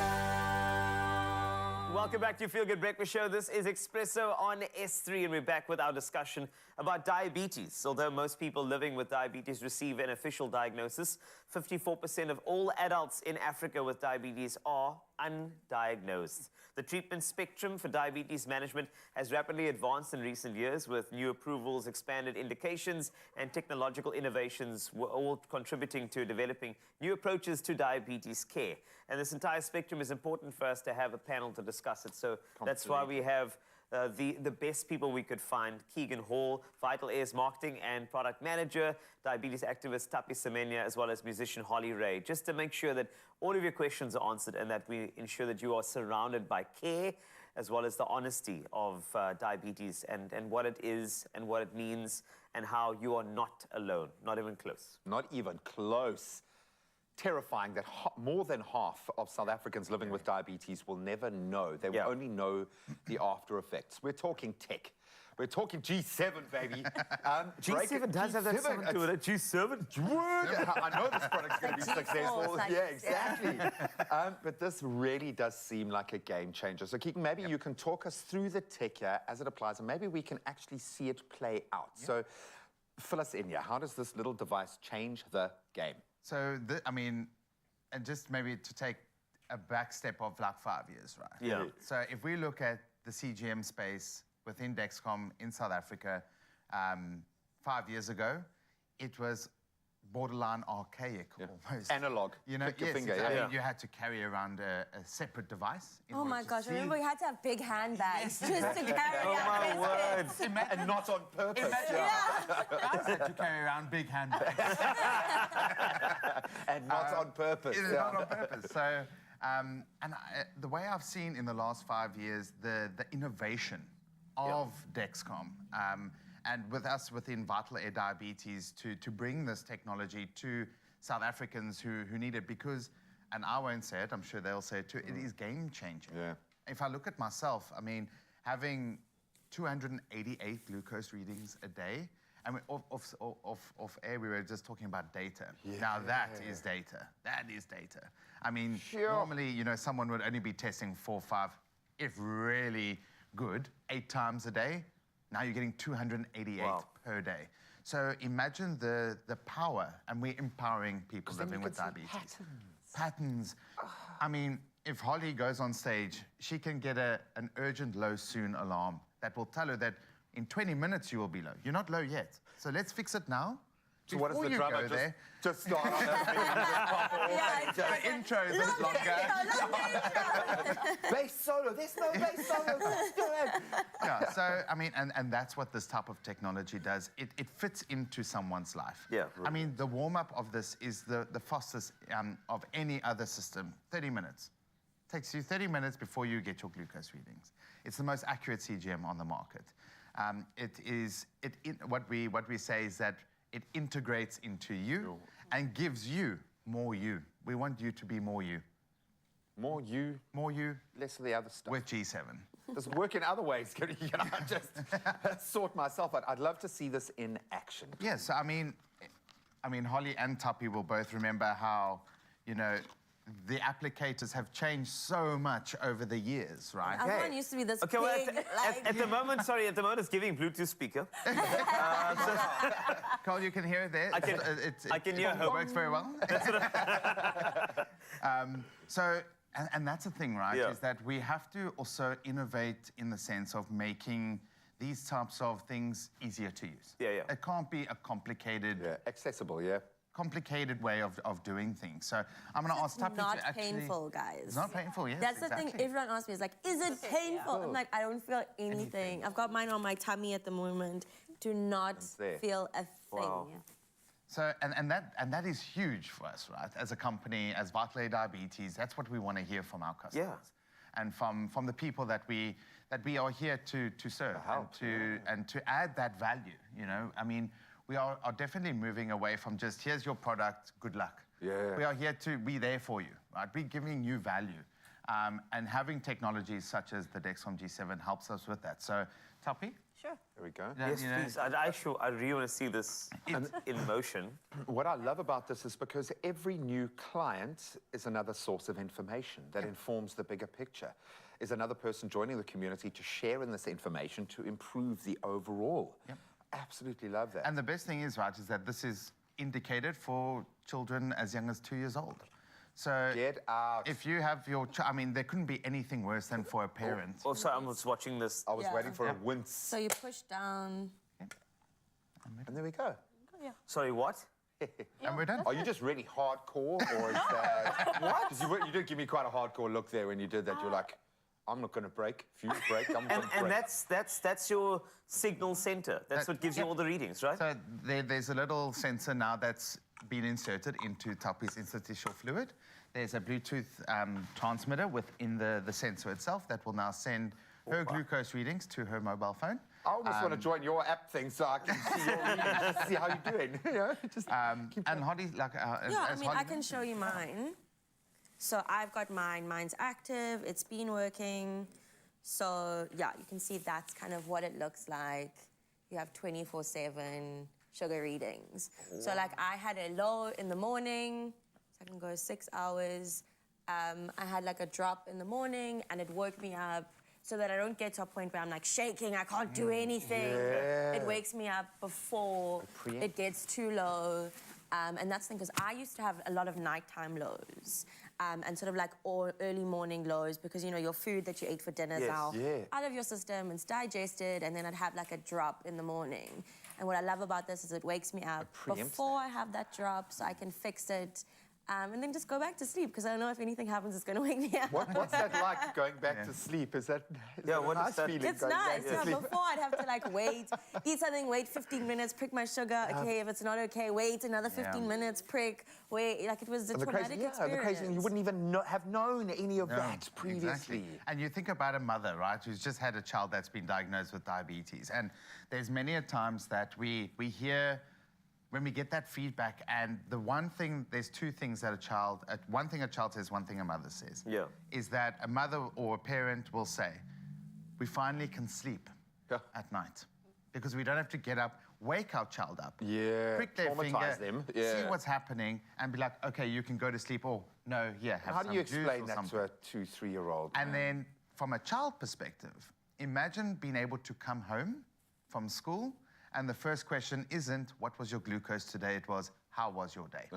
Welcome back to your Feel Good Breakfast Show. This is Expresso on S3, and we're back with our discussion about diabetes. Although most people living with diabetes receive an official diagnosis, 54% of all adults in Africa with diabetes are undiagnosed. The treatment spectrum for diabetes management has rapidly advanced in recent years with new approvals, expanded indications, and technological innovations were all contributing to developing new approaches to diabetes care. And this entire spectrum is important for us to have a panel to discuss it. So that's why we have the best people we could find: Keegan Hall, Vital Air's marketing and product manager, diabetes activist Tapi Semenya, as well as musician Holly Ray, just to make sure that all of your questions are answered and that we ensure that you are surrounded by care, as well as the honesty of diabetes and what it is and what it means and how you are not alone, not even close. Not even close. Terrifying that more than half of South Africans living with diabetes will never know. They will only know the after effects. We're talking tech. We're talking G7, baby. G7 does have that sound to it. G7? I know this product's going to be successful. like, Yeah, exactly. But this really does seem like a game changer. So, Keegan, maybe you can talk us through the tech here as it applies, and maybe we can actually see it play out. So, fill us in here. How does this little device change the game? So, I mean, and just maybe to take a back step of like 5 years, right? Yeah. So if we look at the CGM space within Dexcom in South Africa, 5 years ago, it was borderline archaic almost. Analog. You know, Pick your finger, exactly. yeah. I mean, you had to carry around a separate device. in Oh order my to gosh, see- remember we had to have big handbags just to carry Oh our my biscuits. word. And not on purpose. Guys had to carry around big handbags. And not on purpose. It is not on purpose. So, the way I've seen in the last 5 years the innovation of Dexcom, and with us within Vital Air Diabetes to bring this technology to South Africans who need it, because, and I won't say it, I'm sure they'll say it too, it is game changing. Yeah. If I look at myself, I mean, having 288 glucose readings a day, I mean, off air, we were just talking about data. Now that is data. That is data. I mean, normally, you know, someone would only be testing 4, 5, if really good, 8 times a day. Now you're getting 288 per day. So imagine the power, and we're empowering people living with diabetes. Patterns. I mean, if Holly goes on stage, she can get an urgent low soon alarm that will tell her that in 20 minutes you will be low. You're not low yet. So let's fix it now. So what does Before the you drummer go there, just start on that? the intro is a bit longer. Bass solo. There's no bass solo. Yeah, so, I mean, and that's what this type of technology does. It fits into someone's life. Yeah, I mean, the warm-up of this is the fastest of any other system, 30 minutes. Takes you 30 minutes before you get your glucose readings. It's the most accurate CGM on the market. What we say is that it integrates into you and gives you more you. We want you to be more you. More you, less of the other stuff. With G7. Does it work in other ways? Can I just sort myself out? I'd love to see this in action. Yes, I mean, Holly and Tapi will both remember how, you know, the applicators have changed so much over the years, right? Our one used to be this Okay, big, well, at the moment, it's giving Bluetooth speaker. Carl, you can hear it there. I can hear her. It works very well. And that's the thing, right? Yeah. Is that we have to also innovate in the sense of making these types of things easier to use. Yeah. It can't be a complicated, accessible, complicated way of doing things. So I'm going to ask Tapi to not actually... painful, guys. It's not painful, yes, That's the exactly. thing everyone asks me is like, is it painful? I'm like, I don't feel anything. I've got mine on my tummy at the moment. Do not feel a thing. Wow. So, and that is huge for us, right? As a company, as Vital Air Diabetes, that's what we want to hear from our customers. Yeah. And from the people that we are here to serve and to add that value, you know? I mean, we are definitely moving away from just, here's your product, good luck. Yeah. We are here to be there for you, right? We're giving you value. And having technologies such as the Dexcom G7 helps us with that. So, Tapi? Sure. There we go. Yes, please. I really want to see this in motion. What I love about this is because every new client is another source of information that informs the bigger picture, is another person joining the community to share in this information to improve the overall. Absolutely love that. And the best thing is, right, is that this is indicated for children as young as 2 years old. So Get out. if you have your I mean, there couldn't be anything worse than for a parent. Also, I was watching this. I was Yeah. waiting for a wince. So you push down. And there we go. Sorry, what? And we're done. Are you just really hardcore, or is that what? 'Cause you did give me quite a hardcore look there when you did that. You're like, I'm not going to break. Fuse break. I'm going to break. And that's your signal center. That's what gives you all the readings, right? So there's a little sensor now that's been inserted into Tapi's interstitial fluid. There's a Bluetooth transmitter within the sensor itself that will now send her glucose readings to her mobile phone. I almost want to join your app thing so I can see your readings, just see how you're doing. You know, just And Holly, like, Yeah, I as mean, Holly I can show you mine. So I've got mine. Mine's active. It's been working. So yeah, you can see that's kind of what it looks like. You have 24/7 sugar readings. So like I had a low in the morning, so I can go 6 hours. I had like a drop in the morning, and it woke me up so that I don't get to a point where I'm like shaking, I can't do anything. It wakes me up before it gets too low. And that's the thing, because I used to have a lot of nighttime lows and sort of like early morning lows, because, you know, your food that you ate for dinner is now out of your system, it's digested, and then I'd have like a drop in the morning. And what I love about this is it wakes me up before I have that drop, so I can fix it. And then just go back to sleep, because I don't know if anything happens, it's going to wake me up. what's that like, going back to sleep? Is that what a nice is that? feeling? It's going back nice. to Yeah, sleep? before I'd have to like wait, eat something, wait 15 minutes, prick my sugar. Okay, if it's not okay, wait another 15 minutes, prick, wait. Like it was a traumatic experience. The crazy thing, you wouldn't even have known any of that previously. Exactly. And you think about a mother, right, who's just had a child that's been diagnosed with diabetes. And there's many a times that we hear, when we get that feedback, and the one thing, there's two things that one thing a child says, one thing a mother says. Yeah. Is that a mother or a parent will say, we finally can sleep at night, because we don't have to get up, wake our child up, prick their traumatize finger, them, yeah. see what's happening, and be like, okay, you can go to sleep, or no, have How some do you juice explain or that something. to a 2-3-year-old? And then, from a child perspective, imagine being able to come home from school, and the first question isn't, what was your glucose today? It was, how was your day?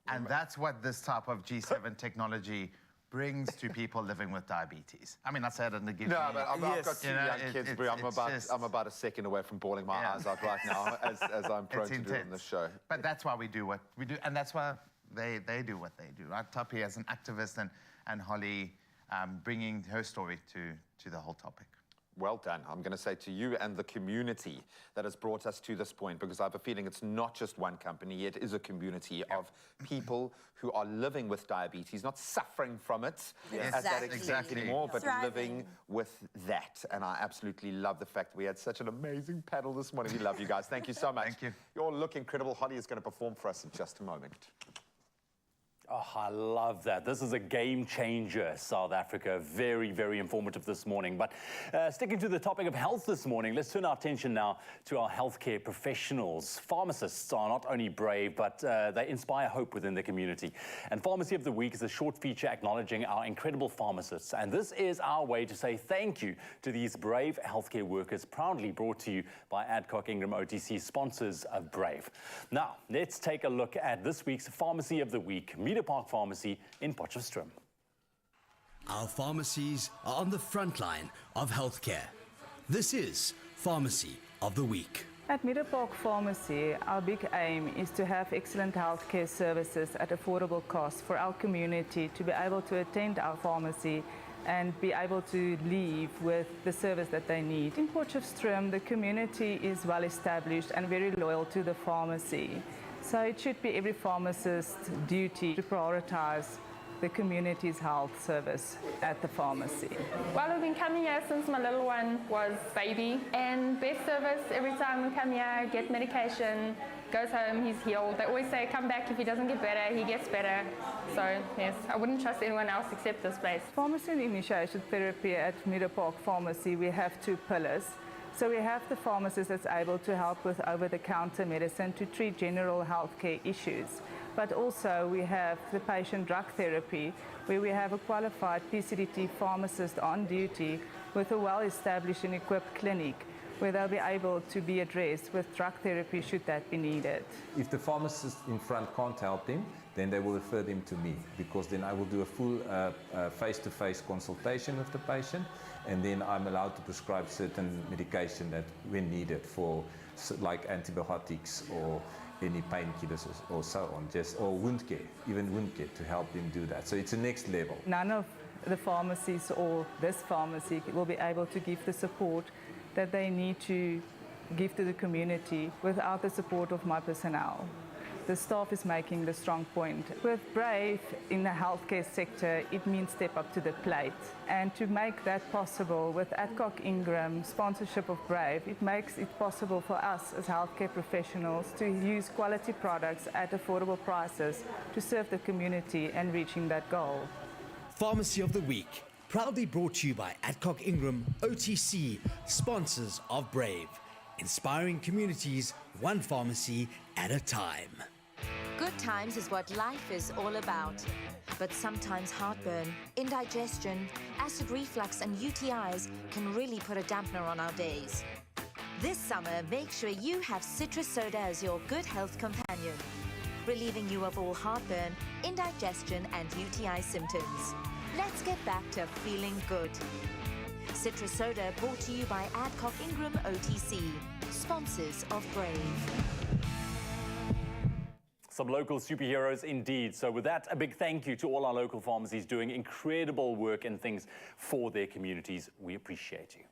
And that's what this type of G7 technology brings to people living with diabetes. I mean, I said it in the give No, but I've got two You know, young kids, Brie. I'm about a second away from bawling my eyes out right now, as I'm prone to do on the show. But that's why we do what we do, and that's why they do what they do, right? Tapi as an activist, and Holly bringing her story to the whole topic. Well done. I'm going to say to you and the community that has brought us to this point, because I have a feeling it's not just one company, it is a community of people who are living with diabetes, not suffering from it at that extent anymore, but living with that. And I absolutely love the fact we had such an amazing panel this morning. We love you guys. Thank you so much. Thank you. You all look incredible. Holly is going to perform for us in just a moment. Oh, I love that. This is a game changer, South Africa. Very, very informative this morning. But sticking to the topic of health this morning, let's turn our attention now to our healthcare professionals. Pharmacists are not only brave, but they inspire hope within the community. And Pharmacy of the Week is a short feature acknowledging our incredible pharmacists. And this is our way to say thank you to these brave healthcare workers, proudly brought to you by Adcock Ingram OTC, sponsors of Brave. Now, let's take a look at this week's Pharmacy of the Week. Park Pharmacy in Potchefstroom. Our pharmacies are on the front line of healthcare. This is Pharmacy of the Week. At Meadow Park Pharmacy, our big aim is to have excellent healthcare services at affordable cost for our community to be able to attend our pharmacy and be able to leave with the service that they need. In Potchefstroom, the community is well established and very loyal to the pharmacy. So it should be every pharmacist's duty to prioritize the community's health service at the pharmacy. Well, we've been coming here since my little one was baby, and best service every time we come here, get medication, goes home, he's healed. They always say, come back if he doesn't get better, he gets better. So yes, I wouldn't trust anyone else except this place. Pharmacy and initiation therapy at Meadow Park Pharmacy, we have two pillars. So we have the pharmacist that's able to help with over-the-counter medicine to treat general healthcare issues. But also we have the patient drug therapy, where we have a qualified PCDT pharmacist on duty with a well-established and equipped clinic, where they'll be able to be addressed with drug therapy should that be needed. If the pharmacist in front can't help them, then they will refer them to me, because then I will do a full face-to-face consultation with the patient, and then I'm allowed to prescribe certain medication that when needed for like antibiotics or any painkillers or so on, or wound care, even wound care, to help them do that. So it's the next level. None of the pharmacies or this pharmacy will be able to give the support that they need to give to the community without the support of my personnel. The staff is making the strong point. With Brave in the healthcare sector, it means step up to the plate. And to make that possible with Adcock Ingram sponsorship of Brave, it makes it possible for us as healthcare professionals to use quality products at affordable prices to serve the community and reaching that goal. Pharmacy of the Week, proudly brought to you by Adcock Ingram, OTC, sponsors of Brave. Inspiring communities, one pharmacy at a time. Good times is what life is all about. But sometimes heartburn, indigestion, acid reflux and UTIs can really put a dampener on our days. This summer, make sure you have citrus soda as your good health companion, relieving you of all heartburn, indigestion and UTI symptoms. Let's get back to feeling good. Citrus soda brought to you by Adcock Ingram OTC, sponsors of Brave. Some local superheroes indeed. So with that, a big thank you to all our local pharmacies doing incredible work and things for their communities. We appreciate you.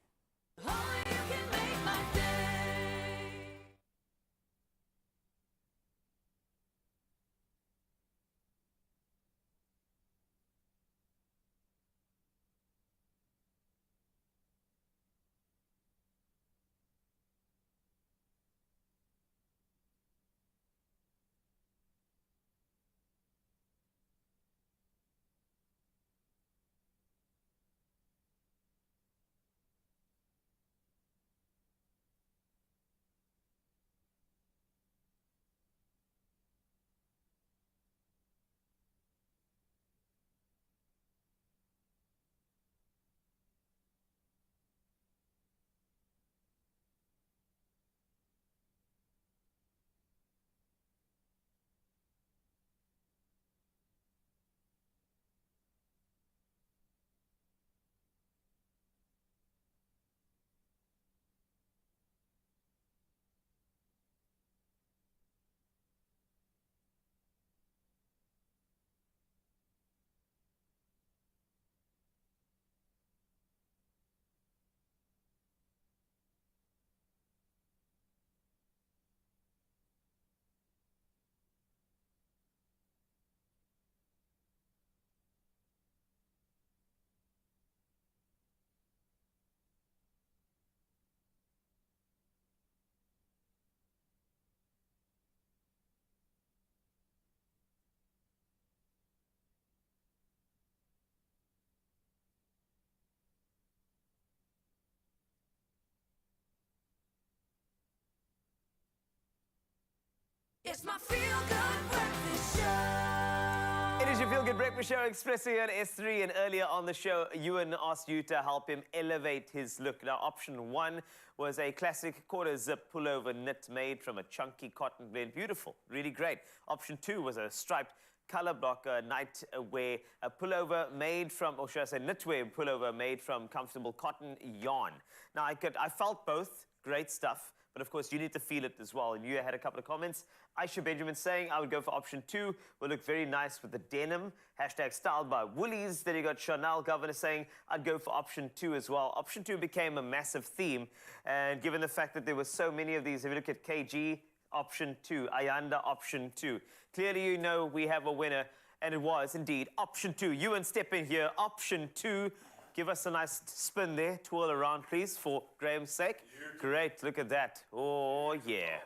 It's my feel-good breakfast show. It is your feel-good breakfast show, Expresso here at S3. And earlier on the show, Ewan asked you to help him elevate his look. Now, option one was a classic quarter-zip pullover knit made from a chunky cotton blend. Beautiful, really great. Option two was a striped color blocker nightwear pullover made from, or should I say knitwear pullover made from comfortable cotton yarn. Now, I felt both, great stuff. But of course, you need to feel it as well. And you had a couple of comments. Aisha Benjamin saying, I would go for option two. Will look very nice with the denim. Hashtag styled by Woolies. Then you got Chanel Governor saying, I'd go for option two as well. Option two became a massive theme. And given the fact that there were so many of these, if you look at KG, option two. Ayanda, option two. Clearly, you know we have a winner. And it was indeed option two. Ewan, step in here. Option two. Give us a nice spin there. Twirl around, please, for Graham's sake. Great, look at that. Oh, yeah.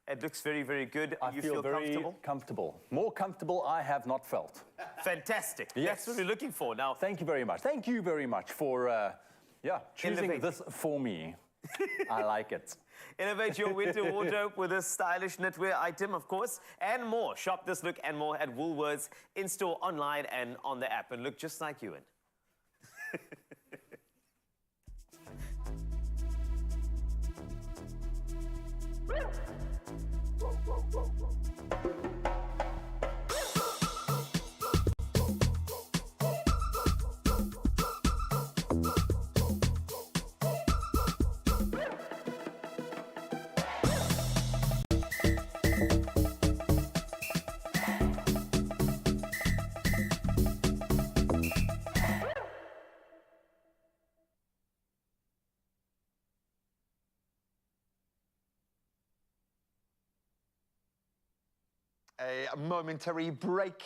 It looks very, very good. I feel very comfortable. More comfortable I have not felt. Fantastic. Yes. That's what we're looking for now. Thank you very much. Thank you very much for choosing this for me. I like it. Elevate your winter wardrobe with a stylish knitwear item, of course, and more. Shop this look and more at Woolworths, in-store, online, and on the app. And look just like Ewan. A momentary break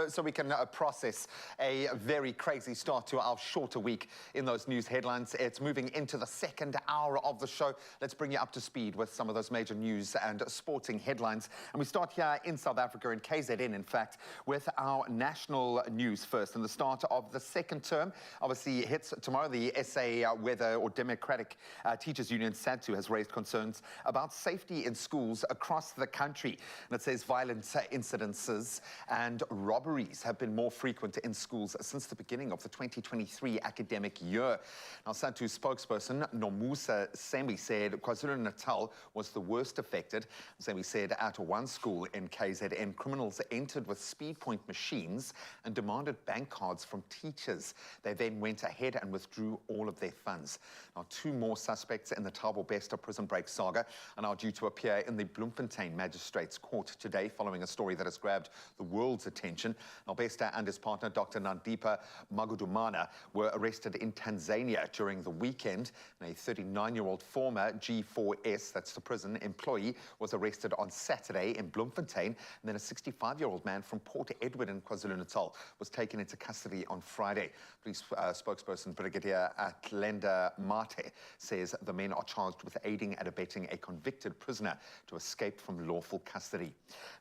so we can process a very crazy start to our shorter week in those news headlines. It's moving into the second hour of the show. Let's bring you up to speed with some of those major news and sporting headlines. And we start here in South Africa, in KZN, in fact, with our national news first. And the start of the second term obviously hits tomorrow. The SA Weather or Democratic Teachers Union, SADTU, has raised concerns about safety in schools across the country. And it says violent incidences and robberies have been more frequent in schools since the beginning of the 2023 academic year. Now, SADTU spokesperson Nomusa Sembi said KwaZulu-Natal was the worst affected. Sembi said at one school in KZN, criminals entered with speed point machines and demanded bank cards from teachers. They then went ahead and withdrew all of their funds. Now, two more suspects in the Pesto prison break saga are now due to appear in the Bloemfontein Magistrates Court today, following a story that has grabbed the world's attention. Now, Pesto and his partner, Dr. Nandipa Magudumana, were arrested in Tanzania during the weekend. And a 39-year-old former G4S, that's the prison employee, was arrested on Saturday in Bloemfontein. And then a 65-year-old man from Port Edward in KwaZulu-Natal was taken into custody on Friday. Police spokesperson Brigadier Atlenda Mate says the men are charged with aiding and abetting a convicted prisoner to escape from lawful custody.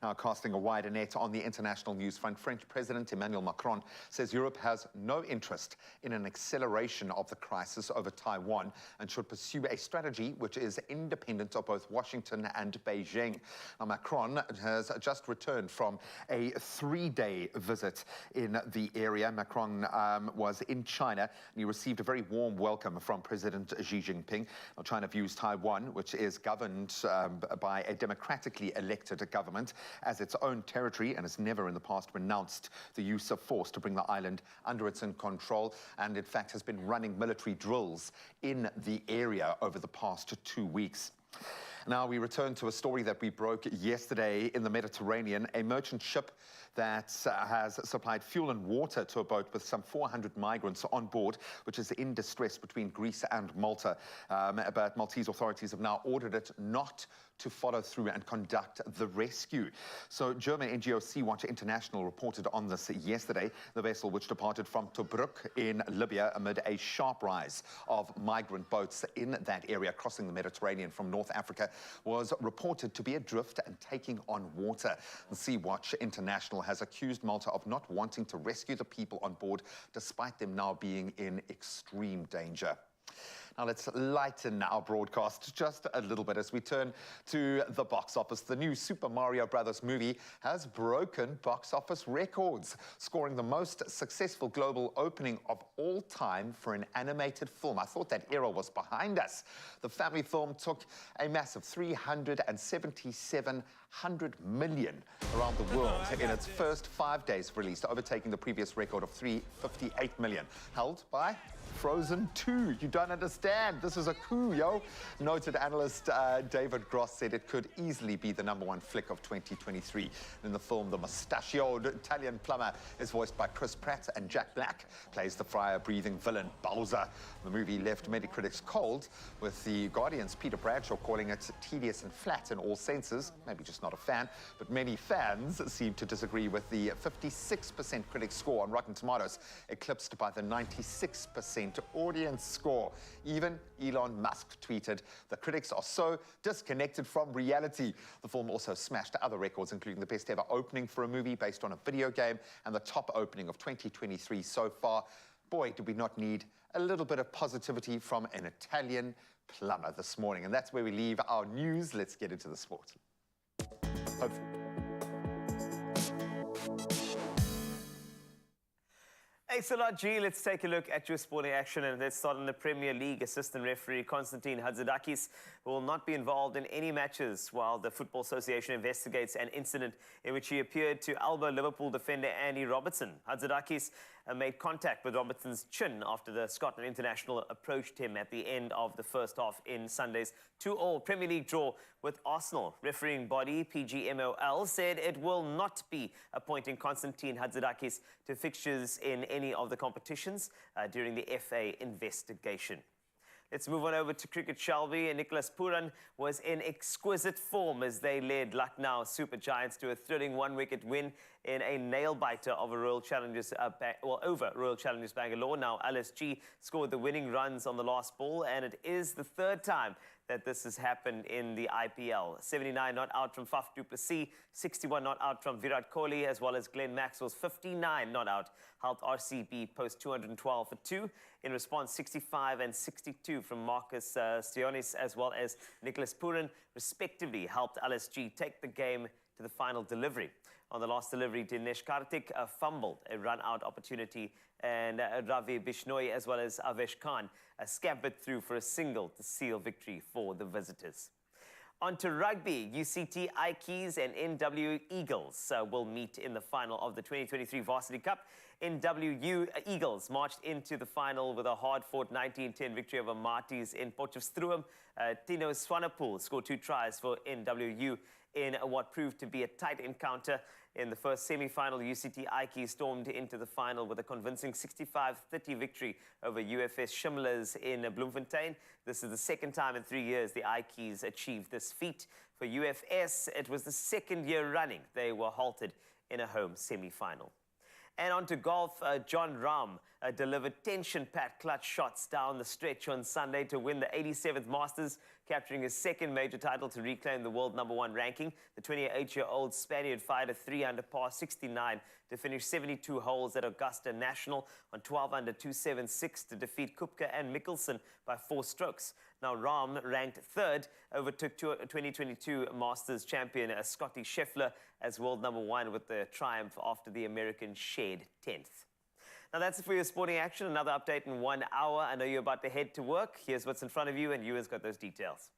Now, casting a wider net on the international news front, French President Emmanuel Macron says Europe has no interest in an acceleration of the crisis over Taiwan and should pursue a strategy which is independent of both Washington and Beijing. Now, Macron has just returned from a 3-day visit in the area. Macron was in China, and he received a very warm welcome from President Xi Jinping. Now, China views Taiwan, which is governed by a democratically elected government, as its own territory, and has never in the past renounced the use of force to bring the island under its own control, and in fact has been running military drills in the area over the past 2 weeks. Now we return to a story that we broke yesterday in the Mediterranean. A merchant ship that has supplied fuel and water to a boat with some 400 migrants on board, which is in distress between Greece and Malta. But Maltese authorities have now ordered it not to follow through and conduct the rescue. So German NGO Sea-Watch International reported on this yesterday. The vessel, which departed from Tobruk in Libya amid a sharp rise of migrant boats in that area crossing the Mediterranean from North Africa, was reported to be adrift and taking on water. Sea-Watch International has accused Malta of not wanting to rescue the people on board, despite them now being in extreme danger. Now let's lighten our broadcast just a little bit as we turn to the box office. The new Super Mario Brothers movie has broken box office records, scoring the most successful global opening of all time for an animated film. I thought that era was behind us. The family film took a massive $377 million around the world in its first 5 days of release, overtaking the previous record of $358 million, held by Frozen 2. You don't understand. This is a coup, yo. Noted analyst David Gross said it could easily be the #1 flick of 2023. In the film, the mustachioed Italian plumber is voiced by Chris Pratt, and Jack Black plays the fire-breathing villain Bowser. The movie left many critics cold, with The Guardian's Peter Bradshaw calling it tedious and flat in all senses. Maybe just not a fan, but many fans seem to disagree, with the 56% critic score on Rotten Tomatoes eclipsed by the 96% audience score. Even Elon Musk tweeted, "The critics are so disconnected from reality." The film also smashed other records, including the best ever opening for a movie based on a video game and the top opening of 2023 so far. Boy, do we not need a little bit of positivity from an Italian plumber this morning. And that's where we leave our news. Let's get into the sport. Thanks a lot, G. Let's take a look at your sporting action, and let's start in the Premier League. Assistant referee Konstantin Hadzidakis will not be involved in any matches while the Football Association investigates an incident in which he appeared to elbow Liverpool defender Andy Robertson. Hadzidakis made contact with Robertson's chin after the Scotland international approached him at the end of the first half in Sunday's 2-2 Premier League draw with Arsenal. Refereeing body PGMOL said it will not be appointing Konstantin Hadzidakis to fixtures in any of the competitions during the FA investigation. Let's move on over to cricket, shall we? And Nicholas Pooran was in exquisite form as they led Lucknow Super Giants to a thrilling one-wicket win in a nail-biter of a Royal Challengers over Royal Challengers Bangalore. Now LSG scored the winning runs on the last ball, and it is the third time that this has happened in the IPL. 79 not out from Faf du Plessis, 61 not out from Virat Kohli, as well as Glenn Maxwell's 59 not out helped RCB post 212 for 2. In response, 65 and 62 from Marcus Stoinis as well as Nicholas Pooran respectively helped LSG take the game to the final delivery. On the last delivery, Dinesh Karthik fumbled a run-out opportunity, and Ravi Bishnoi as well as Avesh Khan scampered through for a single to seal victory for the visitors. On to rugby, UCT Ikes and NW Eagles will meet in the final of the 2023 Varsity Cup. NWU Eagles marched into the final with a hard-fought 19-10 victory over Marties in Potchefstroom. Tino Swanepoel scored 2 tries for NWU in what proved to be a tight encounter. In the first semi-final, UCT Ikes stormed into the final with a convincing 65-30 victory over UFS Shimlers in Bloemfontein. This is the second time in 3 years the Ikes achieved this feat. For UFS, it was the second year running they were halted in a home semi-final. And on to golf, John Rahm delivered tension-packed clutch shots down the stretch on Sunday to win the 87th Masters, capturing his second major title to reclaim the world #1 ranking. The 28-year-old Spaniard fired a 3-under par 69 to finish 72 holes at Augusta National on 12-under 276 to defeat Kupka and Mickelson by 4 strokes. Now, Rahm, ranked 3rd, overtook 2022 Masters champion Scotty Scheffler as world #1 with the triumph after the American shared 10th. Now, that's it for your sporting action. Another update in 1 hour. I know you're about to head to work. Here's what's in front of you, and Ewan's got those details.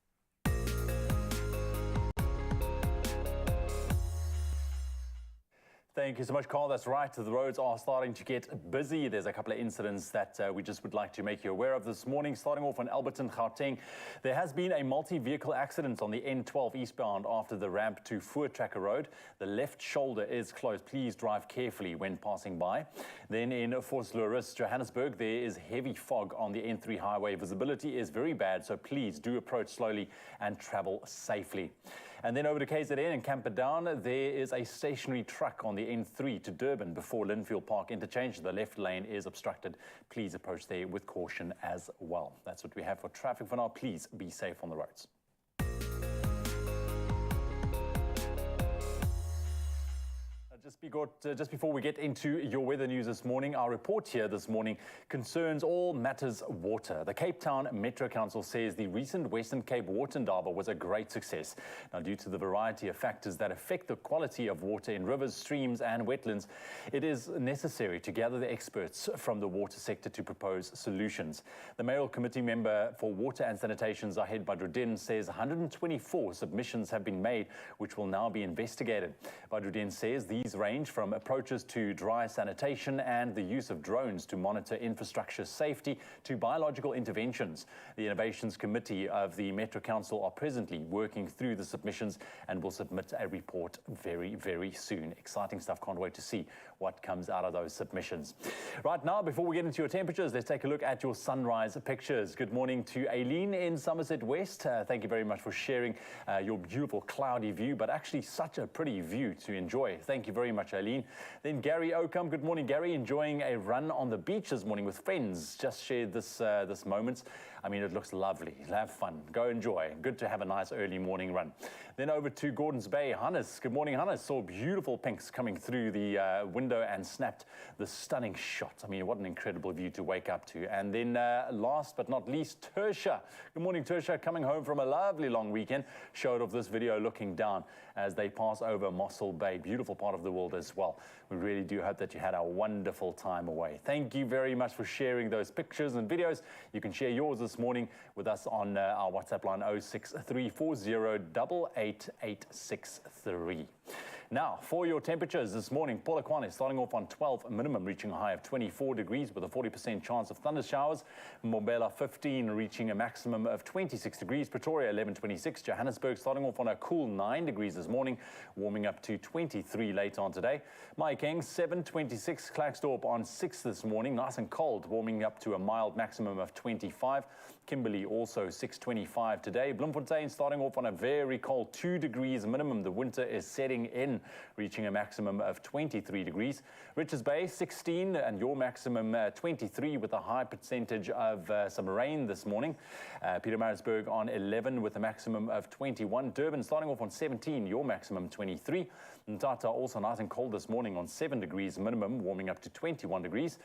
Thank you so much, Carl. That's right. The roads are starting to get busy. There's a couple of incidents that we just would like to make you aware of this morning. Starting off on Alberton, Gauteng, there has been a multi-vehicle accident on the N12 eastbound after the ramp to Voortrekker Road. The left shoulder is closed. Please drive carefully when passing by. Then in Vosloorus, Johannesburg, there is heavy fog on the N3 highway. Visibility is very bad, so please do approach slowly and travel safely. And then over to KZN in Camperdown, there is a stationary truck on the N3 to Durban before Linfield Park interchange. The left lane is obstructed. Please approach there with caution as well. That's what we have for traffic for now. Please be safe on the roads. Just before we get into your weather news this morning, our report here this morning concerns all matters water. The Cape Town Metro Council says the recent Western Cape Water Indaba was a great success. Now, due to the variety of factors that affect the quality of water in rivers, streams and wetlands, it is necessary to gather the experts from the water sector to propose solutions. The mayoral committee member for water and sanitation, Zahid Badruddin, says 124 submissions have been made, which will now be investigated. Badruddin says these range from approaches to dry sanitation and the use of drones to monitor infrastructure safety to biological interventions. The Innovations Committee of the Metro Council are presently working through the submissions and will submit a report very, very soon. Exciting stuff. Can't wait to see what comes out of those submissions. Right now, before we get into your temperatures, let's take a look at your sunrise pictures. Good morning to Aileen in Somerset West. Thank you very much for sharing your beautiful cloudy view, but actually such a pretty view to enjoy. Thank you very much, Aileen. Then Gary Oakham. Good morning, Gary. Enjoying a run on the beach this morning with friends. Just shared this moment. I mean, it looks lovely. Have fun. Go enjoy. Good to have a nice early morning run. Then over to Gordons Bay. Hannes. Good morning, Hannes. Saw beautiful pinks coming through the window and snapped the stunning shot. I mean, what an incredible view to wake up to. And then last but not least, Tersha. Good morning, Tersha. Coming home from a lovely long weekend. Showed off this video looking down as they pass over Mossel Bay. Beautiful part of the world as well. We really do hope that you had a wonderful time away. Thank you very much for sharing those pictures and videos. You can share yours this morning with us on our WhatsApp line 0634088863. Now, for your temperatures this morning, Polokwane starting off on 12 minimum, reaching a high of 24 degrees with a 40% chance of thunder showers. Mbombela 15, reaching a maximum of 26 degrees. Pretoria 11.26. Johannesburg starting off on a cool 9 degrees this morning, warming up to 23 later on today. Mahikeng 7.26. Klerksdorp on 6 this morning, nice and cold, warming up to a mild maximum of 25. Kimberley also 6.25 today. Bloemfontein starting off on a very cold 2 degrees minimum. The winter is setting in, reaching a maximum of 23 degrees. Richards Bay 16 and your maximum 23 with a high percentage of some rain this morning. Pietermaritzburg on 11 with a maximum of 21. Durban starting off on 17, your maximum 23. Mthatha also nice and cold this morning on 7 degrees minimum, warming up to 21 degrees.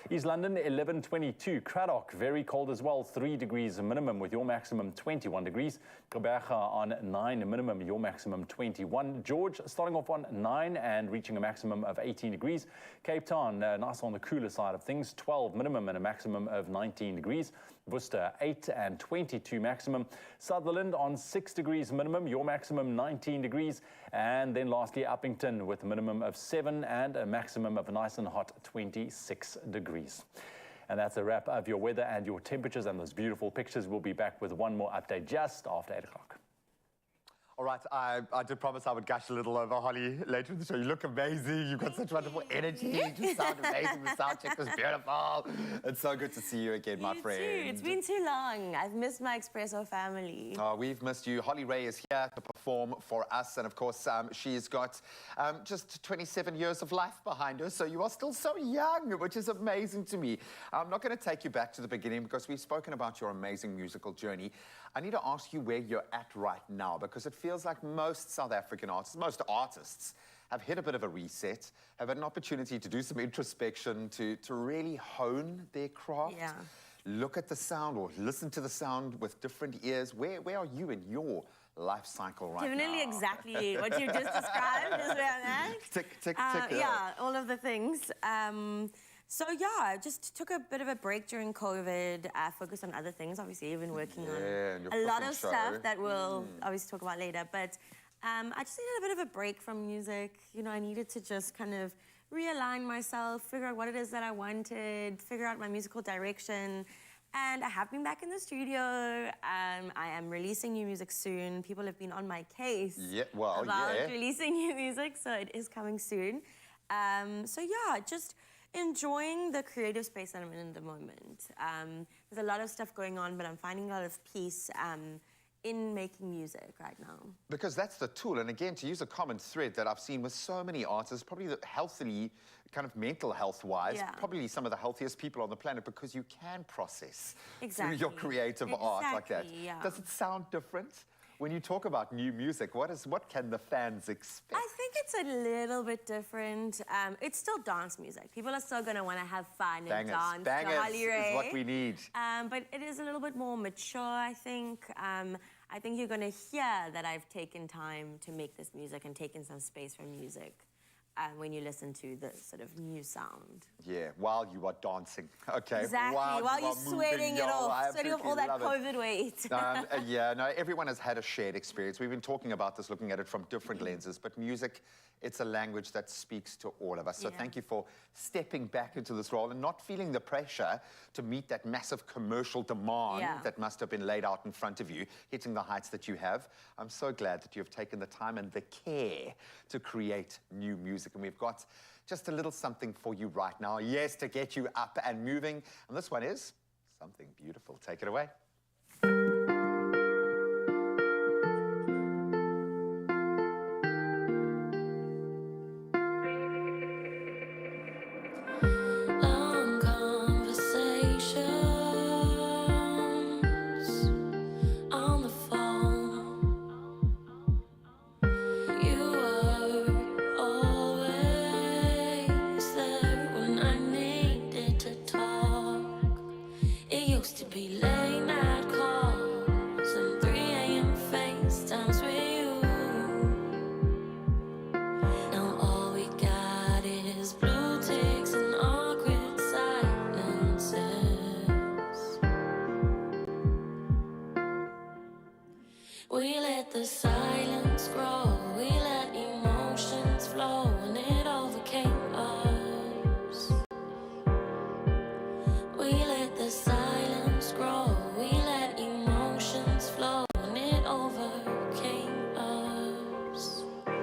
East London 11.22. Cradock very cold as well, 3 degrees minimum with your maximum 21 degrees. Gqeberha on 9 minimum, your maximum 21. George starting off on 9 and reaching a maximum of 18 degrees. Cape Town nice on the cooler side of things, 12 minimum and a maximum of 19 degrees. Worcester 8 and 22 maximum. Sutherland on 6 degrees minimum, your maximum 19 degrees. And then lastly Uppington with a minimum of 7 and a maximum of a nice and hot 26 degrees. And that's a wrap of your weather and your temperatures and those beautiful pictures. We'll be back with one more update just after 8 o'clock. All right, I did promise I would gush a little over Holly later in the show. You look amazing. You've got such wonderful energy. You just sound amazing. The sound check was beautiful. It's so good to see you again, my friend. You too. It's been too long. I've missed my Expresso family. Oh, we've missed you. Holly Ray is here to perform for us. And of course, she's got just 27 years of life behind her. So you are still so young, which is amazing to me. I'm not going to take you back to the beginning because we've spoken about your amazing musical journey. I need to ask you where you're at right now, because it feels like most South African artists, most artists, have hit a bit of a reset, have had an opportunity to do some introspection, to really hone their craft. Yeah. Look at the sound or listen to the sound with different ears. Where are you in your life cycle right now? Definitely exactly what you just described is where I'm at. Tick, tick, tick. Yeah, all of the things. So yeah, I just took a bit of a break during COVID, focused on other things, obviously, even working on a lot of stuff that we'll obviously talk about later. But I just needed a bit of a break from music. You know, I needed to just kind of realign myself, figure out what it is that I wanted, figure out my musical direction. And I have been back in the studio. I am releasing new music soon. People have been on my case about releasing new music, so it is coming soon. So yeah, just enjoying the creative space that I'm in the moment. There's a lot of stuff going on, but I'm finding a lot of peace in making music right now. Because that's the tool, and again, to use a common thread that I've seen with so many artists, probably healthily, kind of mental health-wise, probably some of the healthiest people on the planet, because you can process through your creative art like that. Yeah. Does it sound different? When you talk about new music, what can the fans expect? I think it's a little bit different. It's still dance music. People are still going to want to have fun and dance to Holly Ray. Is what we need. But it is a little bit more mature, I think. I think you're going to hear that I've taken time to make this music and taken some space from music when you listen to the sort of new sound. Yeah, while you are dancing, okay? Exactly, while you're sweating it off, sweating off all that COVID weight. Yeah, no, everyone has had a shared experience. We've been talking about this, looking at it from different lenses, but music, it's a language that speaks to all of us. So thank you for stepping back into this role and not feeling the pressure to meet that massive commercial demand that must have been laid out in front of you, hitting the heights that you have. I'm so glad that you've taken the time and the care to create new music. And we've got just a little something for you right now. Yes, to get you up and moving. And this one is something beautiful. Take it away. It used to be late night. We let the silence grow, we let emotions flow, and it overcame us. We let the silence grow, we let emotions flow, and it overcame us. We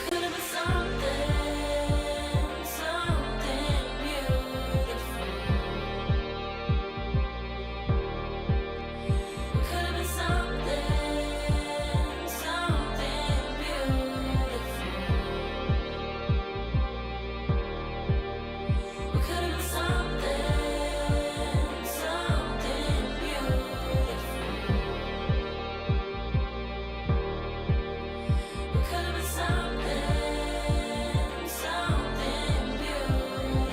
could have been something beautiful. We could have been something beautiful. We could have been something beautiful. We could have been something beautiful.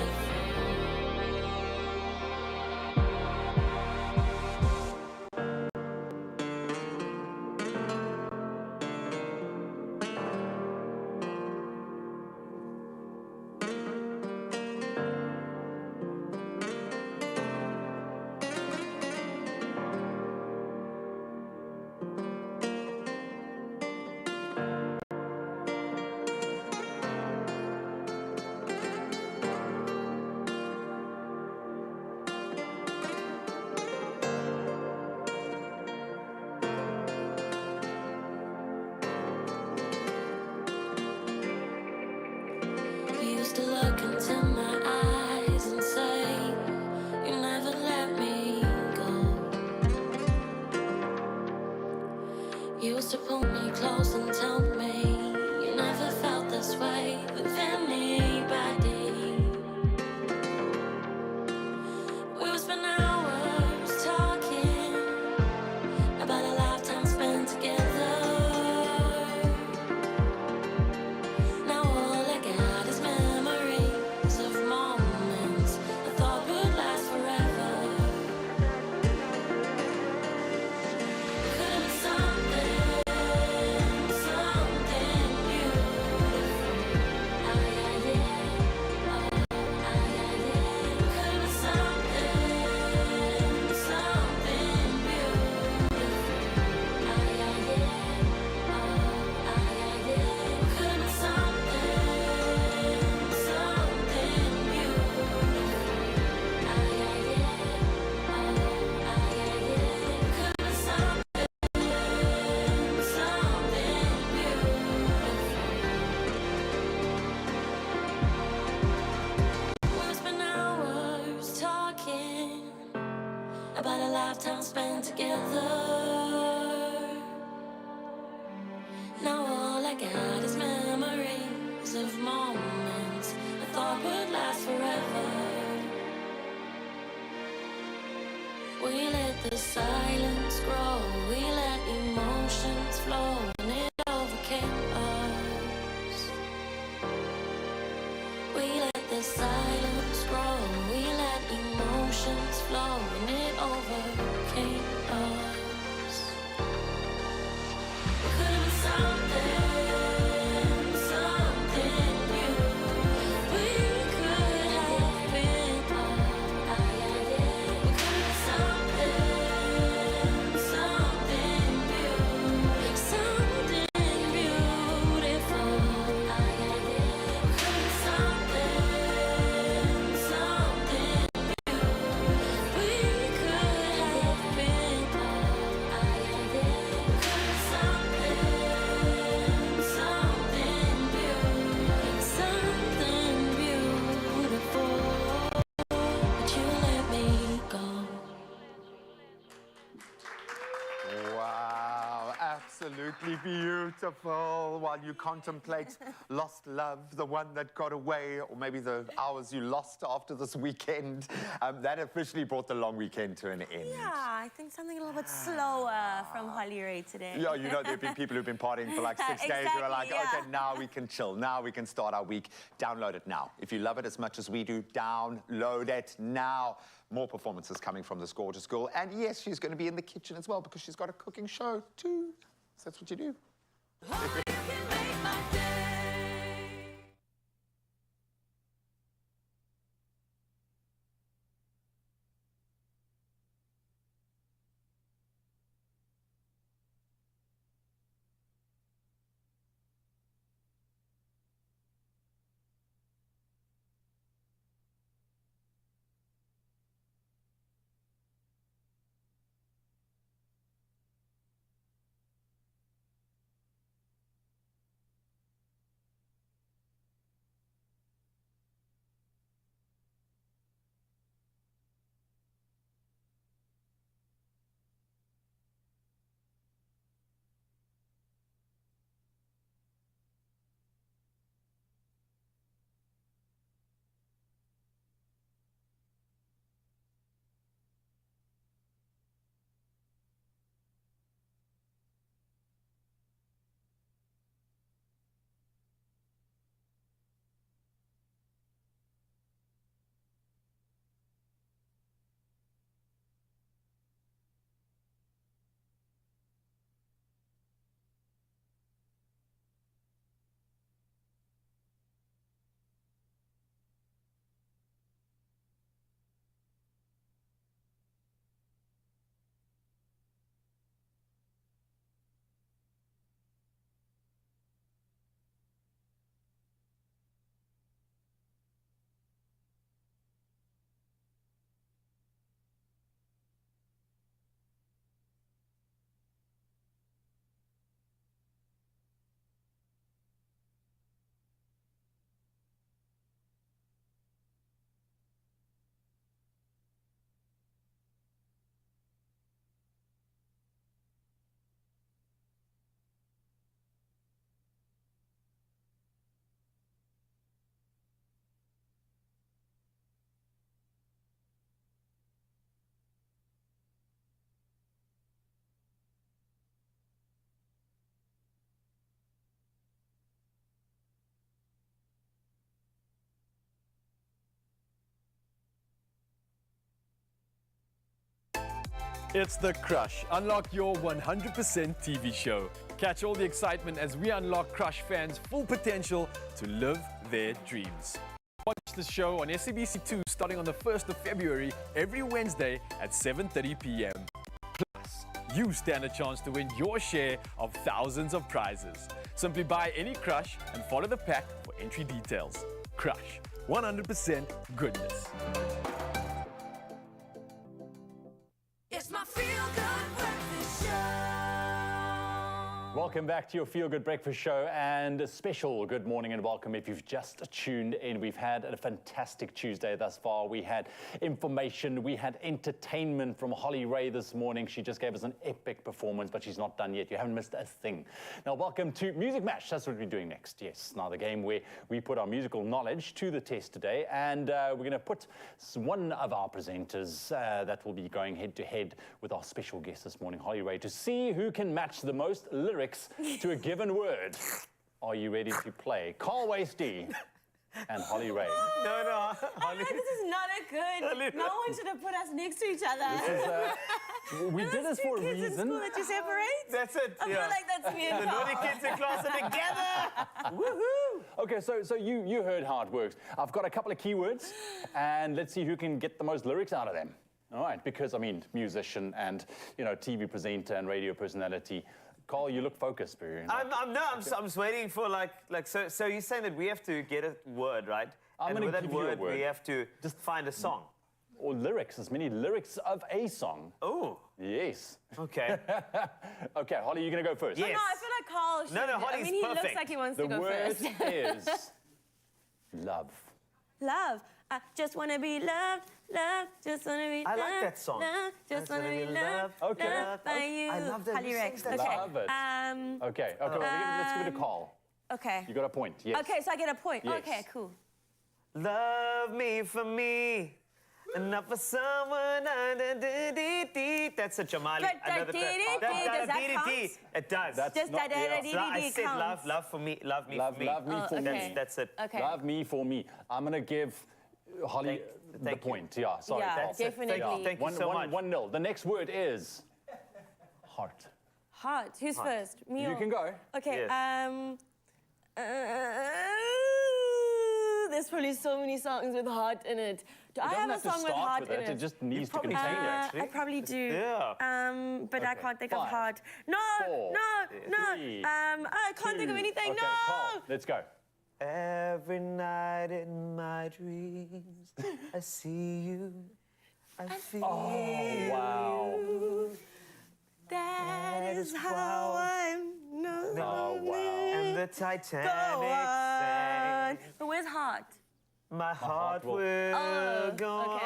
You used to look into my eyes and say, you never let me go. You used to pull me close and tell me you never felt this way with anybody. We would spend hours talking about a lifetime spent together. Now all I got is memories of moments I thought would last forever. We could have been something beautiful. We could have been something beautiful. About a lifetime spent together. Now all I got is memories of moments I thought would last forever. We let the silence grow, we let emotions flow, and it overcame us. We let the silence grow, we let emotions flow, and it overcame us. We could have been something beautiful. We could have been, we could have been something beautiful, something beautiful. We could have been something we could have been. Something beautiful. But you let me go. Wow, absolutely beautiful. While you contemplate lost love, the one that got away, or maybe the hours you lost after this weekend, that officially brought the long weekend to an end. Yeah, I think something a little bit slower from Holly Ray today. Yeah, you know, there have been people who've been partying for like 6 days who are like, Exactly, okay, now we can chill. Now we can start our week. Download it now. If you love it as much as we do, download it now. More performances coming from this gorgeous girl. And yes, she's going to be in the kitchen as well because she's got a cooking show too. So that's what you do. You can make my day. It's The Crush. Unlock your 100% TV show. Catch all the excitement as we unlock Crush fans' full potential to live their dreams. Watch the show on SABC2 starting on the 1st of February every Wednesday at 7:30 p.m. Plus, you stand a chance to win your share of thousands of prizes. Simply buy any Crush and follow the pack for entry details. Crush. 100% goodness. It's my feel-good breakfast show. Welcome back to your Feel Good Breakfast Show, and a special good morning and welcome if you've just tuned in. We've had a fantastic Tuesday thus far. We had information, we had entertainment from Holly Ray this morning. She just gave us an epic performance, but she's not done yet. You haven't missed a thing. Now, welcome to Music Mash. That's what we're doing next. Yes, now the game where we put our musical knowledge to the test today, and we're going to put one of our presenters that will be going head-to-head with our special guest this morning, Holly Ray, to see who can match the most lyrics to a given word. Are you ready to play? Carl Wasty and Holly Ray. No. Holly. This is not a good. No one should have put us next to each other. This is, we did this for a kids reason. in school that you separate? That's it. I feel like that's me and The Carl. naughty kids in class are together. Woohoo! Okay, so you heard how it works. I've got a couple of keywords, and let's see who can get the most lyrics out of them. All right, because, I mean, musician and, you know, TV presenter and radio personality. Carl, you look focused, Barry. I'm just waiting for so you're saying that we have to get a word, right? I'm and gonna with that give you a word, word. we have to just find a song. Or lyrics, as many lyrics of a song. Oh. Yes. Okay. Okay, Holly, you're going to go first. Yes. No, I feel like Carl should. No, Holly's I mean, he perfect. looks like he wants The to go word first. is love. Love. I just want to be loved, loved, just want to be I loved. like that song. Loved, just want to be loved, Okay. loved by you. I love that Holly you Ray. sing that Okay. Love it. Okay, well, let's give it a call. Okay. You got a point, yes. Okay, so I get a point. Yes. Okay, cool. Love me for me, and not for someone. That's a Jamali. Does that count? It does. That's Just not- yeah. So I said counts. love for me, love me Love, for me. love me for okay. me. That's it. Okay. Love me for me. I'm going to give Holly the thank you. point. Yeah, sorry. Yeah, Carl. That's it. definitely. Thank you so much. 1-0. The next word is heart. Heart. Who's first? Me You or? can go. Okay. Yes. There's probably so many songs with heart in it. Do I have a song with heart in It it? just needs to probably contain can, it. actually. I probably do. Yeah. But I can't think of 5, heart. No, 4, no. 3, I can't think of 2. anything. Okay, No. Carl, let's go. Every night in my dreams, I see you. I feel Oh, wow. That is how I know. Oh, wow. And the Titanic Go on. sang. But where's heart? My heart will- will go okay.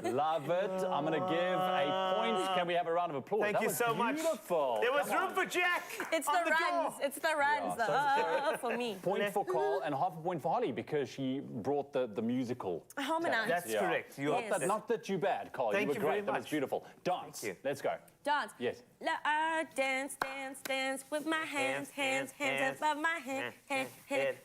on. Love it. I'm going to give a point. Can we have a round of applause? Thank That you was so much. beautiful. There was Come room on. for Jack. It's on the runs. door. It's the runs. Yeah, For me. Point for Carl and half a point for Holly because she brought the musical. Harmonize. That's Yeah. correct. You Yes. Not that you bad, Carl. Thank you were you great. very That was much. beautiful. Dance. Thank you. Let's go. Dance. Yes. I dance, dance, dance with my hands above my head,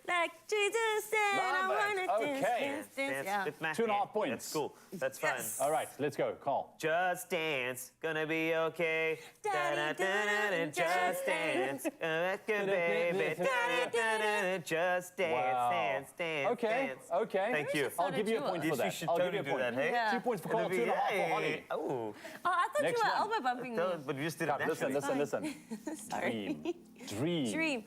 like Jesus said. Love I it. wanna dance, Okay. dance, dance. Dance Yeah. with my 2.5 hand. points. That's cool. That's fine. Yes. All right, let's go. Carl. Just dance, gonna be okay. Da-da-da-da-da, just dance, baby. Da-da-da-da-da, just dance, Wow. dance, dance, Okay, dance. okay. Thank you. I'll give you a point for You that. should I'll give totally you a point. do that, hey? Yeah. 2 points for Carl, Gonna be- 2.5 for hey. Holly. Oh, Oh, I thought Next you were one. elbow bumping me. but we just did it Come, listen, naturally. listen. Sorry. Dream. Dream.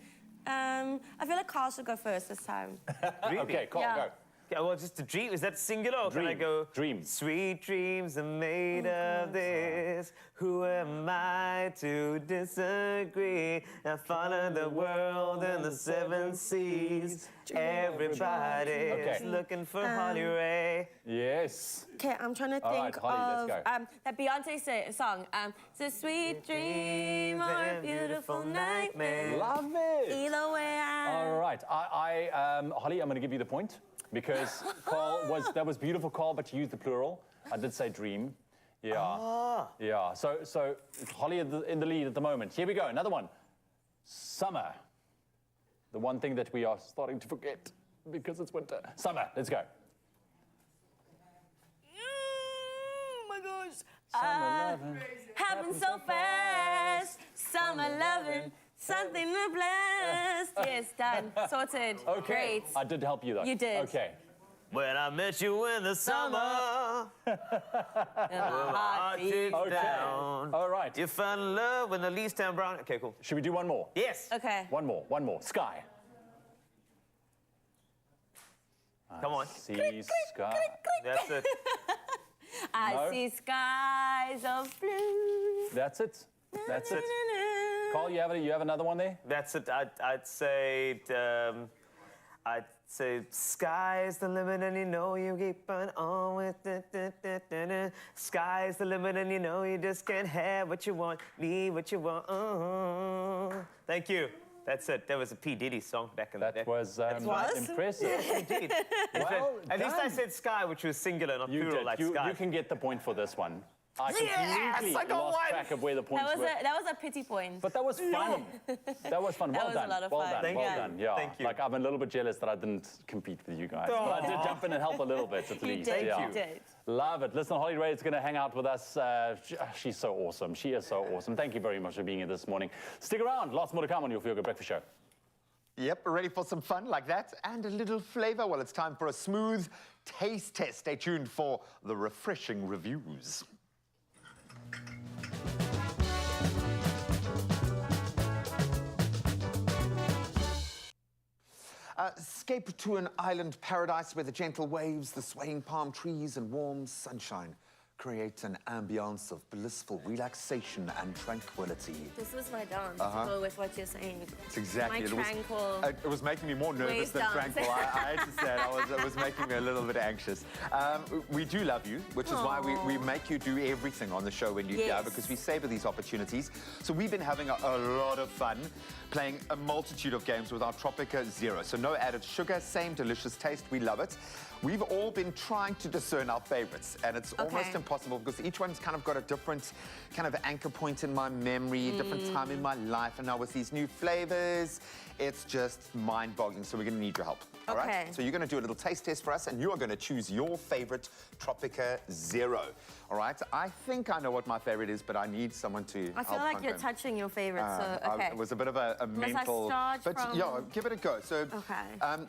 I feel like Carl should go first this time. Really? Okay, Carl, Yeah. go. Okay, well, just a dream. Is that singular or can I Dream. go? Dream. Sweet dreams are made of this. Who am I to disagree? I follow the world and the 7 seas. Everybody's looking for Holly Ray. Yes. Okay, I'm trying to All think right, Holly, of let's go. that Beyonce song. It's a sweet dream or a beautiful nightmare. Love it. Either way, All right. Holly, I'm going to give you the point because that was beautiful, Carl, but you used the plural. I did say dream. Yeah. Yeah. So Holly in the lead at the moment. Here we go. Another one. Summer. The one thing that we are starting to forget because it's winter. Summer. Let's go. Oh my gosh. Summer loving happens so fast. Summer loving, something to blast. Yes, done. Sorted. Okay. Great. I did help you though. You did. Okay. When I met you in the summer, And my heart beats down. All right. You fell in love with the least town brown. Okay, cool. Should we do one more? Yes. Okay. One more. Sky. Come on. See sky. That's it. I see skies of blue. That's it. Carl, you have another one there? That's it. I'd say sky's the limit and you know you keep on with it. Sky's the limit and you know you just can't have what you want, need what you want. Thank you. That's it. That was a P. Diddy song back in the day. That was impressive. Yes, indeed. Well At least I done. said sky, which was singular, not You plural, did. like You sky. can get the point for this one. I Yes, completely I got lost one. track of where the points were. That was a pity point. But that was fun. That was fun. That Well was a done. lot of well fun. done. Thank well you. done. Yeah. Thank you. Like I'm a little bit jealous that I didn't compete with you guys. But I did jump in and help a little bit at least. did, yeah. you did. Love it. Listen, Holly Ray is going to hang out with us. She's so awesome. She is so awesome. Thank you very much for being here this morning. Stick around. Lots more to come on your Feel Good Breakfast Show. Yep, ready for some fun like that and a little flavor? Well, it's time for a smooth taste test. Stay tuned for the refreshing reviews. Escape to an island paradise where the gentle waves, the swaying palm trees and warm sunshine create an ambience of blissful relaxation and tranquility. This was my dance to go with what you're saying. It's exactly. My tranquil. It was making me more nervous wave than dance. tranquil. I had to say it was making me a little bit anxious. We do love you, which is why we make you do everything on the show when you're here, because we savor these opportunities. So we've been having a lot of fun playing a multitude of games with our Tropica Zero. So no added sugar, same delicious taste. We love it. We've all been trying to discern our favorites, and it's almost impossible because each one's kind of got a different kind of anchor point in my memory, different time in my life, and now with these new flavors, it's just mind-boggling. So we're going to need your help. All right? So you're going to do a little taste test for us, and you are going to choose your favorite Tropica Zero. All right? I think I know what my favorite is, but I need someone to I feel like you're touching your favorite, so okay. It was a bit of a mental... I start from... yeah, give it a go. So,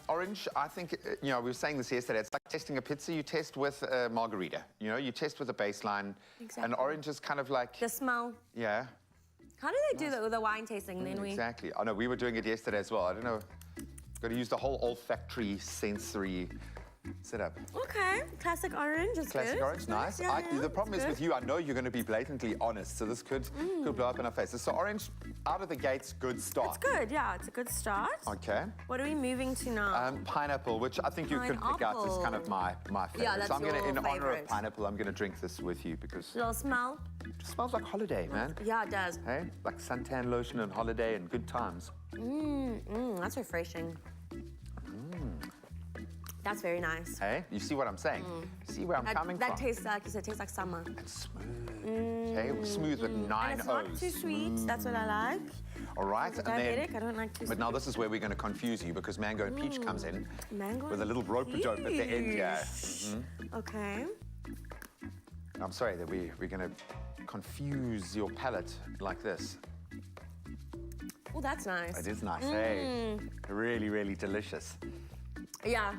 orange, I think, you know, we were saying this yesterday, it's like testing a pizza. You test with a margarita. You know, you test with a baseline. Exactly. And orange is kind of like... The smell. Yeah. How do they do that with the wine tasting? Then Exactly. I know, we were doing it yesterday as well. I don't know. Got to use the whole olfactory, sensory setup. Okay, classic orange is Classic good. orange, nice. Yeah, The problem is with you, I know you're going to be blatantly honest, so this could blow up in our faces. So orange, out of the gates, good start. It's good, yeah, it's a good start. Okay. What are we moving to now? Pineapple, which I think you could pick out as kind of my favorite. Yeah, that's so I'm going to, in honor of favorite. pineapple, I'm going to drink this with you because Little smell? it just smells like holiday, man. Yeah, it does. Hey, like suntan lotion and holiday and good times. That's refreshing. That's very nice. Hey, you see what I'm saying? See where I'm coming from? That tastes like, you said, tastes like summer. And smooth. Okay, smooth with 9 And it's O's. not too sweet, that's what I like. All right, I'm diabetic, I don't like too but sweet. now this is where we're going to confuse you because mango and peach comes in Mango with a and little rope-a-dope at the end. Yeah. Okay. I'm sorry that we're going to confuse your palate like this. Oh, that's nice. It is nice, hey? Really, really delicious. Yeah.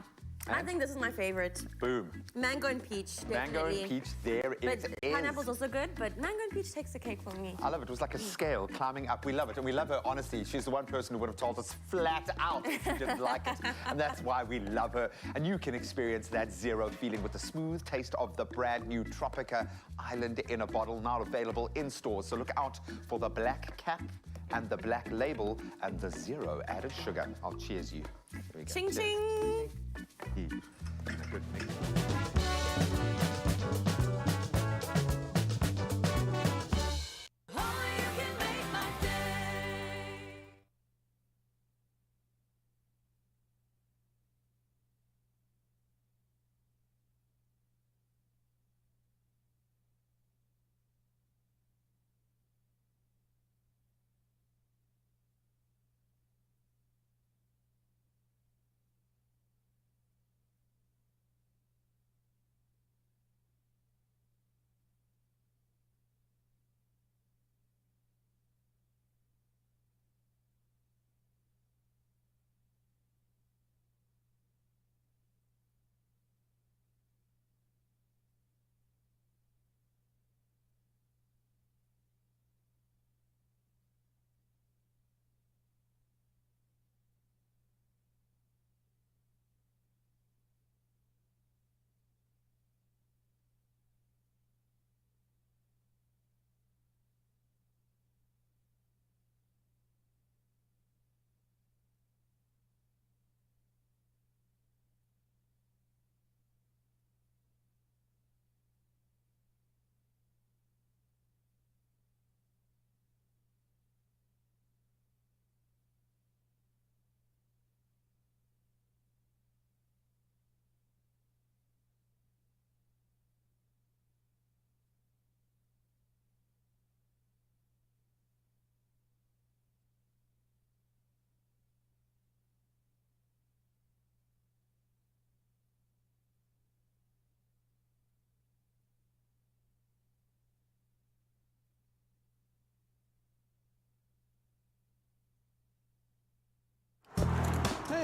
I And- think this is my favorite. Boom. Mango and peach, definitely. Mango and peach, there But it is. pineapple's also good, but mango and peach takes the cake for me. I love it. It was like a scale climbing up. We love it. And we love her honesty. She's the one person who would have told us flat out if she didn't like it. And that's why we love her. And you can experience that zero feeling with the smooth taste of the brand new Tropica Island in a bottle, now available in stores. So look out for the black cap and the black label and the zero added sugar. I'll cheers you. There we go. Ching, Cheers. ching. Good mix.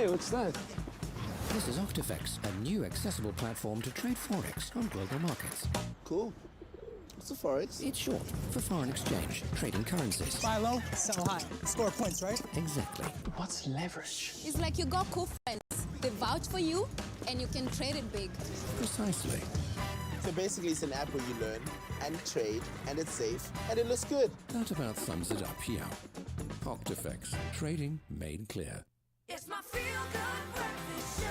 Hey, what's that? This is Octifex, a new accessible platform to trade Forex on global markets. Cool. What's the Forex? It's short for foreign exchange, trading currencies. Buy low, sell high. Score points, right? Exactly. What's leverage? It's like you got cool friends. They vouch for you, and you can trade it big. Precisely. So basically, it's an app where you learn and trade, and it's safe, and it looks good. That about sums it up here. Octifex, trading made clear. It's my feel-good breakfast show.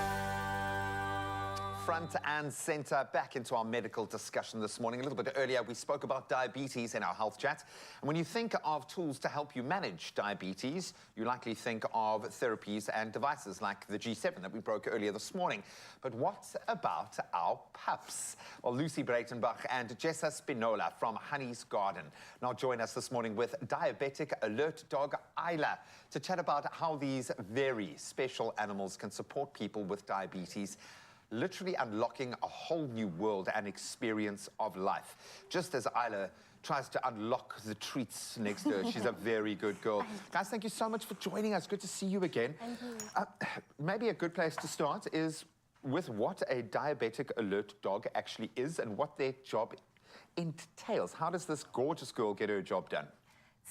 Front and centre, back into our medical discussion this morning. A little bit earlier, we spoke about diabetes in our health chat. And when you think of tools to help you manage diabetes, you likely think of therapies and devices like the G7 that we broke earlier this morning. But what about our pups? Well, Lucy Breitenbach and Jessa Spinola from Honey's Garden now join us this morning with diabetic alert dog Isla to chat about how these very special animals can support people with diabetes, literally unlocking a whole new world and experience of life. Just as Isla tries to unlock the treats next to her, she's a very good girl. Guys, thank you so much for joining us. Good to see you again. Thank you. Maybe a good place to start is with what a diabetic alert dog actually is and what their job entails. How does this gorgeous girl get her job done?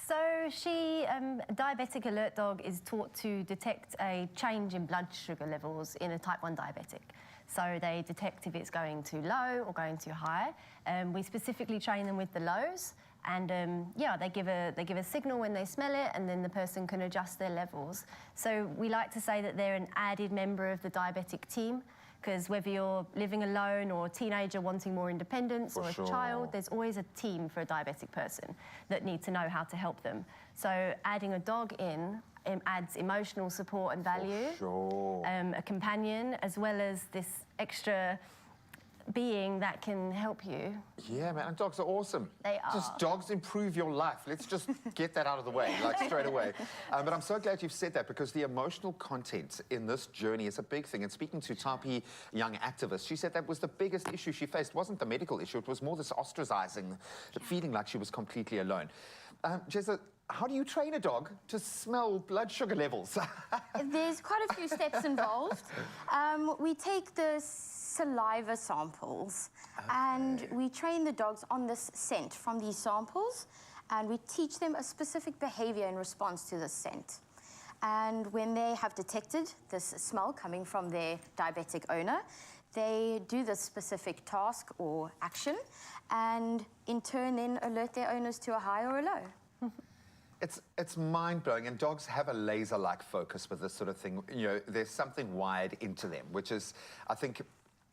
So a diabetic alert dog is taught to detect a change in blood sugar levels in a type 1 diabetic. So they detect if it's going too low or going too high. We specifically train them with the lows, and yeah, they give a signal when they smell it, and then the person can adjust their levels. So we like to say that they're an added member of the diabetic team, because whether you're living alone or a teenager wanting more independence or a child, there's always a team for a diabetic person that need to know how to help them. So adding a dog in adds emotional support and value, a companion, as well as this extra being that can help you. Yeah, man, and dogs are awesome. They are. Just dogs improve your life. Let's just get that out of the way, like straight away. But I'm so glad you've said that, because the emotional content in this journey is a big thing. And speaking to Tapi, young activist, she said that was the biggest issue she faced. It wasn't the medical issue, it was more this ostracizing, the feeling like she was completely alone. Jessa, how do you train a dog to smell blood sugar levels? There's quite a few steps involved. We take the saliva samples and we train the dogs on this scent from these samples, and we teach them a specific behavior in response to this scent. And when they have detected this smell coming from their diabetic owner, they do this specific task or action, and in turn then alert their owners to a high or a low. It's mind-blowing, and dogs have a laser-like focus with this sort of thing. You know, there's something wired into them, which is, I think,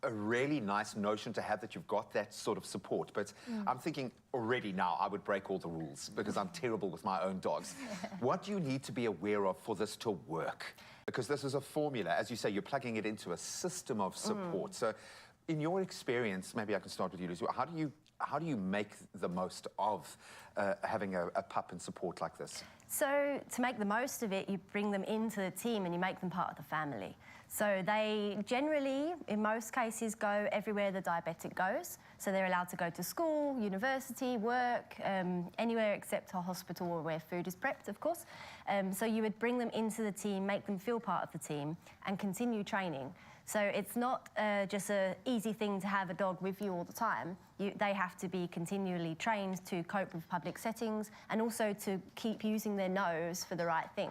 a really nice notion to have, that you've got that sort of support. But I'm thinking already now I would break all the rules, because I'm terrible with my own dogs. What do you need to be aware of for this to work? Because this is a formula. As you say, you're plugging it into a system of support. So in your experience, maybe I can start with you, Lucy. How do you make the most of having a pup and support like this? So to make the most of it, you bring them into the team and you make them part of the family. So they generally, in most cases, go everywhere the diabetic goes. So they're allowed to go to school, university, work, anywhere except a hospital or where food is prepped, of course. So you would bring them into the team, make them feel part of the team, and continue training. So it's not just an easy thing to have a dog with you all the time. They have to be continually trained to cope with public settings, and also to keep using their nose for the right thing.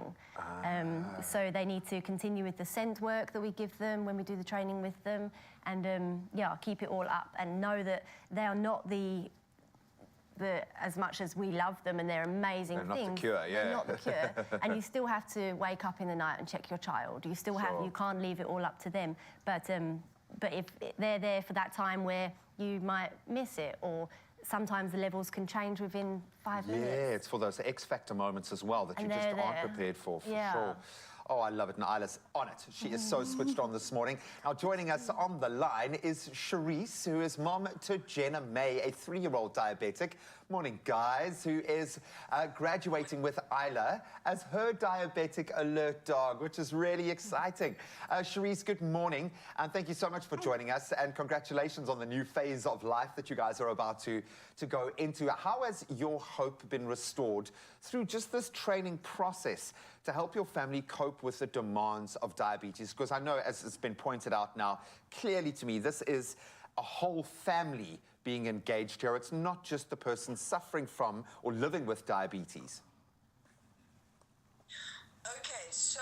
So they need to continue with the scent work that we give them when we do the training with them, and yeah, keep it all up, and know that they are not as much as we love them and they're amazing things. Not the cure, yeah. They're not the cure. And you still have to wake up in the night and check your child. You still have, you can't leave it all up to them. But if they're there for that time where you might miss it, or sometimes the levels can change within 5 minutes. Yeah, it's for those X-factor moments as well that you just aren't prepared for sure. Oh, I love it, and Isla's on it. She is so switched on this morning. Now, joining us on the line is Cherise, who is mom to Jenna May, a 3-year-old diabetic. Morning, guys, who is graduating with Isla as her diabetic alert dog, which is really exciting. Cherise, good morning, and thank you so much for joining us, and congratulations on the new phase of life that you guys are about to go into. How has your hope been restored through just this training process to help your family cope with the demands of diabetes? Because I know, as it's been pointed out now, clearly to me, this is a whole family being engaged here. It's not just the person suffering from or living with diabetes. Okay, so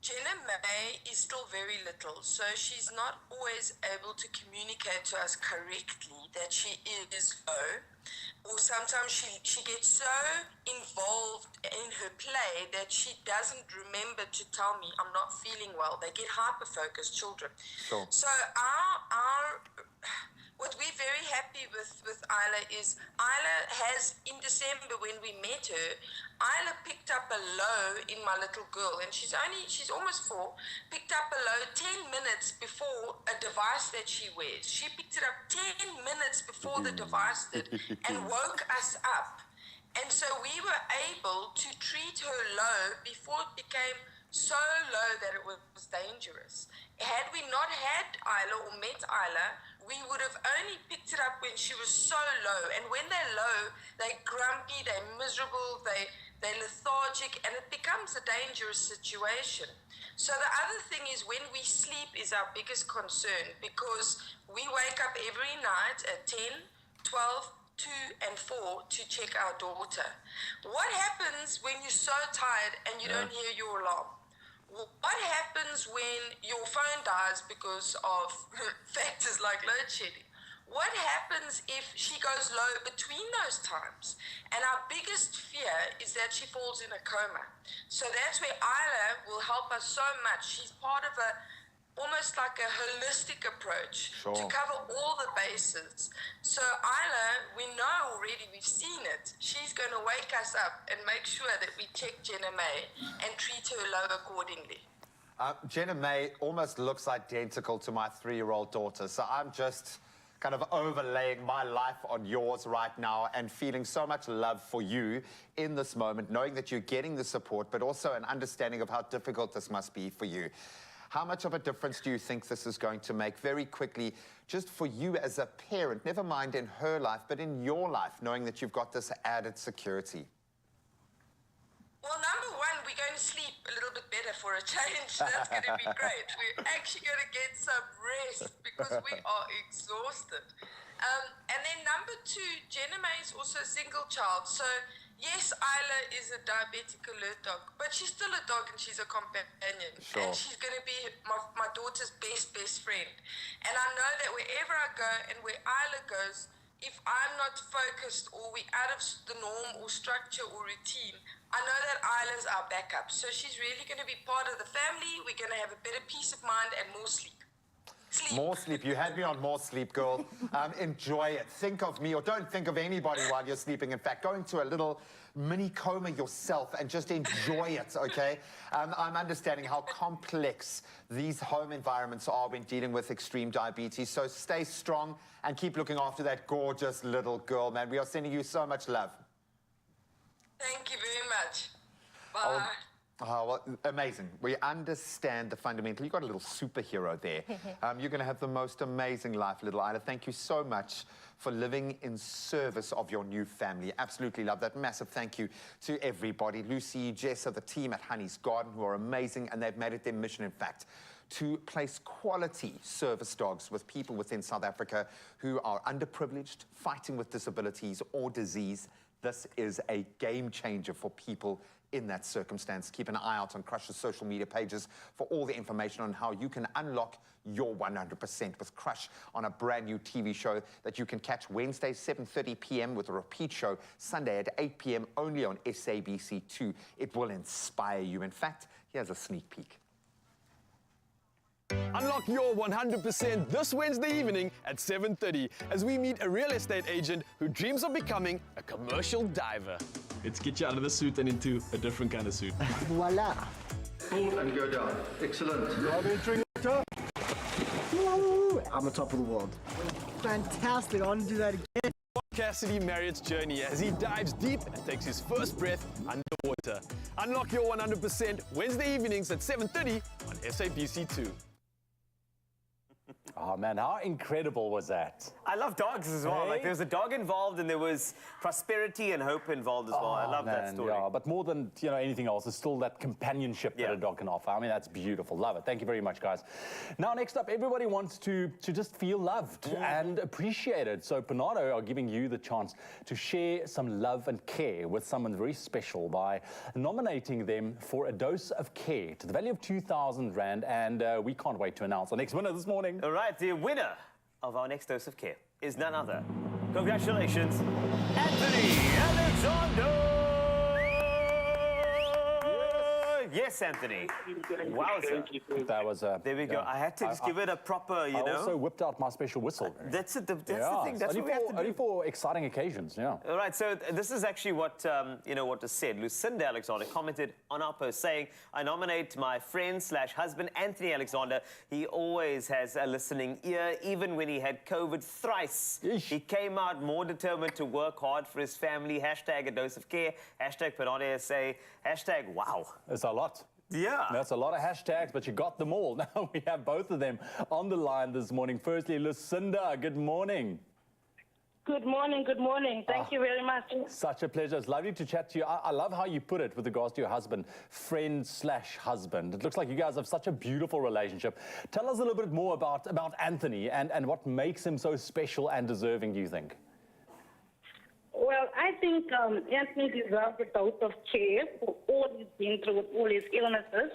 Jenna May is still very little, so she's not always able to communicate to us correctly that she is low, or sometimes she gets so involved in her play that she doesn't remember to tell me, I'm not feeling well. They get hyper-focused, children. Sure. So what we're very happy with Isla is Isla has, in December when we met her, Isla picked up a low in my little girl, and she's almost 4, picked up a low 10 minutes before a device that she wears. She picked it up 10 minutes before the device did and woke us up. And so we were able to treat her low before it became so low that it was dangerous. Had we not had Isla or met Isla, we would have only picked it up when she was so low. And when they're low, they're grumpy, they're miserable, they're lethargic, and it becomes a dangerous situation. So the other thing is when we sleep is our biggest concern, because we wake up every night at 10, 12, 2 and 4 to check our daughter. What happens when you're so tired and you don't hear your alarm? What happens when your phone dies because of factors like load shedding? What happens if she goes low between those times? And our biggest fear is that she falls in a coma. So that's where Isla will help us so much. She's part of almost like a holistic approach to cover all the bases. So Isla, we know already, we've seen it. She's going to wake us up and make sure that we check Jenna May and treat her low accordingly. Jenna May almost looks identical to my 3-year-old daughter, so I'm just kind of overlaying my life on yours right now and feeling so much love for you in this moment, knowing that you're getting the support, but also an understanding of how difficult this must be for you. How much of a difference do you think this is going to make, very quickly, just for you as a parent, never mind in her life, but in your life, knowing that you've got this added security? Well, number one, we're going to sleep a little bit better for a change. That's going to be great. We're actually going to get some rest because we are exhausted. And then number 2, Jenna May is also a single child. So yes, Isla is a diabetic alert dog, but she's still a dog and she's a companion. Sure. And she's going to be my daughter's best friend. And I know that wherever I go and where Isla goes, if I'm not focused or we're out of the norm or structure or routine, I know that Isla's our backup. So she's really going to be part of the family. We're going to have a better peace of mind and more sleep. More sleep. You had me on more sleep, girl. Enjoy it. Think of me, or don't think of anybody while you're sleeping. In fact, go into a little mini coma yourself and just enjoy it, okay? I'm understanding how complex these home environments are when dealing with extreme diabetes. So stay strong and keep looking after that gorgeous little girl, man. We are sending you so much love. Thank you very much. Bye. Oh, well, amazing. We understand the fundamental. You've got a little superhero there. You're going to have the most amazing life, little Isla. Thank you so much for living in service of your new family. Absolutely love that. Massive thank you to everybody. Lucy, Jessa, the team at Honey's Garden, who are amazing, and they've made it their mission, in fact, to place quality service dogs with people within South Africa who are underprivileged, fighting with disabilities or disease. This is a game changer for people in that circumstance. Keep an eye out on Crush's social media pages for all the information on how you can unlock your 100% with Crush on a brand new TV show that you can catch Wednesday, 7:30 p.m. with a repeat show Sunday at 8 p.m. only on SABC2. It will inspire you. In fact, here's a sneak peek. Unlock your 100% this Wednesday evening at 7:30 as we meet a real estate agent who dreams of becoming a commercial diver. Let's get you out of the suit and into a different kind of suit. Voila. Pull and go down. Excellent. I'm on top of the world. Fantastic. I want to do that again. Cassidy Marriott's journey as he dives deep and takes his first breath underwater. Unlock your 100% Wednesday evenings at 7:30 on SABC2. Oh, man, how incredible was that? I love dogs as well. Hey? Like, there was a dog involved, and there was prosperity and hope involved as well. I love that story. Yeah, but more than anything else, it's still that companionship that a dog can offer. I mean, that's beautiful. Love it. Thank you very much, guys. Now, next up, everybody wants to just feel loved and appreciated. So Panado are giving you the chance to share some love and care with someone very special by nominating them for a dose of care to the value of 2,000 Rand. And we can't wait to announce our next winner this morning. All right, the winner of our next dose of care is none other. Congratulations, Anthony Alexander! Yes, Anthony. Wowza. That was there we go. I had to just give it a proper, you know. I also whipped out my special whistle. That's the thing. That's what we have to do. Only for exciting occasions, yeah. All right, so this is actually what, what was said. Lucinda Alexander commented on our post saying, I nominate my friend/husband, Anthony Alexander. He always has a listening ear, even when he had COVID thrice. Eesh. He came out more determined to work hard for his family. Hashtag a dose of care. Hashtag Panade SA. Hashtag wow. It's a lot. Yeah. That's a lot of hashtags, but you got them all. Now we have both of them on the line this morning. Firstly, Lucinda, good morning. Good morning, good morning. Thank you very much. Such a pleasure. It's lovely to chat to you. I love how you put it with regards to your husband, friend/husband. It looks like you guys have such a beautiful relationship. Tell us a little bit more about Anthony and what makes him so special and deserving, do you think? Well, I think Anthony deserves a dose of care for all he's been through with all his illnesses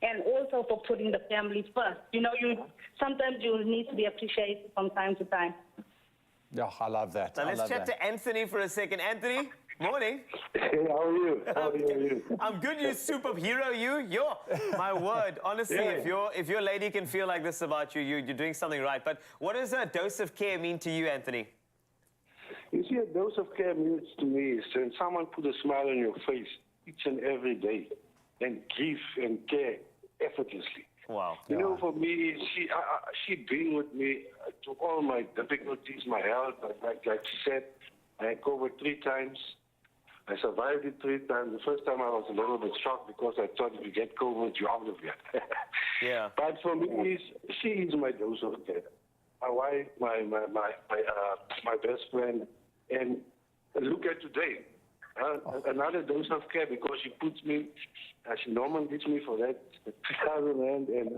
and also for putting the family first. You know, sometimes you need to be appreciated from time to time. Yeah, I love that. Now let's chat to Anthony for a second. Anthony, morning. Hey, how are you? How are you? I'm good, you superhero, you. My word, honestly, if your lady can feel like this about you, you're doing something right. But what does a dose of care mean to you, Anthony? You see, a dose of care means to me is when someone put a smile on your face each and every day and give and care effortlessly. Wow. You know, for me, she been with me to all my difficulties, my health. Like she said, I had COVID 3 times. I survived it 3 times. The first time I was a little bit shocked because I thought if you get COVID, you're out of it. Yeah. But for me, she is my dose of care. My wife, my best friend, and look at today. Another dose of care because she puts me, she nominates me for that 3,000 Rand, and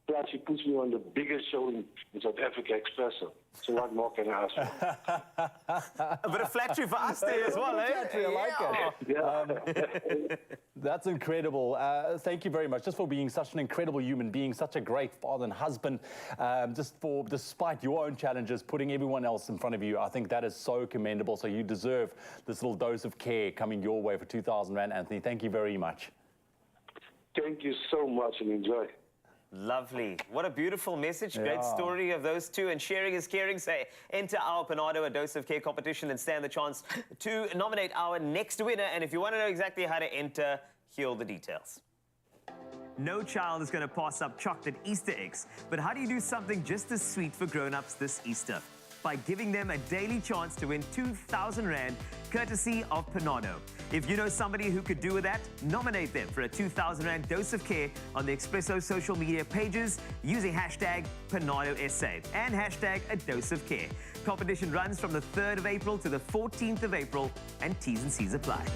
plus she puts me on the biggest show in South Africa, Expresso. So what more can I ask for? A bit of flattery for us there as well, eh? Flattery, I like it. Yeah. That's incredible. Thank you very much, just for being such an incredible human being, such a great father and husband, despite your own challenges, putting everyone else in front of you. I think that is so commendable. So you deserve this little dose of care coming your way for 2,000 Rand, Anthony. Thank you very much. Thank you so much and enjoy. Lovely. What a beautiful message. Great story of those two. And sharing is caring. Say, enter our Panado A Dose of Care competition and stand the chance to nominate our next winner. And if you want to know exactly how to enter, here are the details. No child is going to pass up chocolate Easter eggs. But how do you do something just as sweet for grown-ups this Easter? By giving them a daily chance to win 2,000 Rand, courtesy of Panado. If you know somebody who could do with that, nominate them for a 2,000 Rand dose of care on the Expresso social media pages using hashtag PanadoSA and hashtag a dose of care. Competition runs from the 3rd of April to the 14th of April, and T's and C's apply.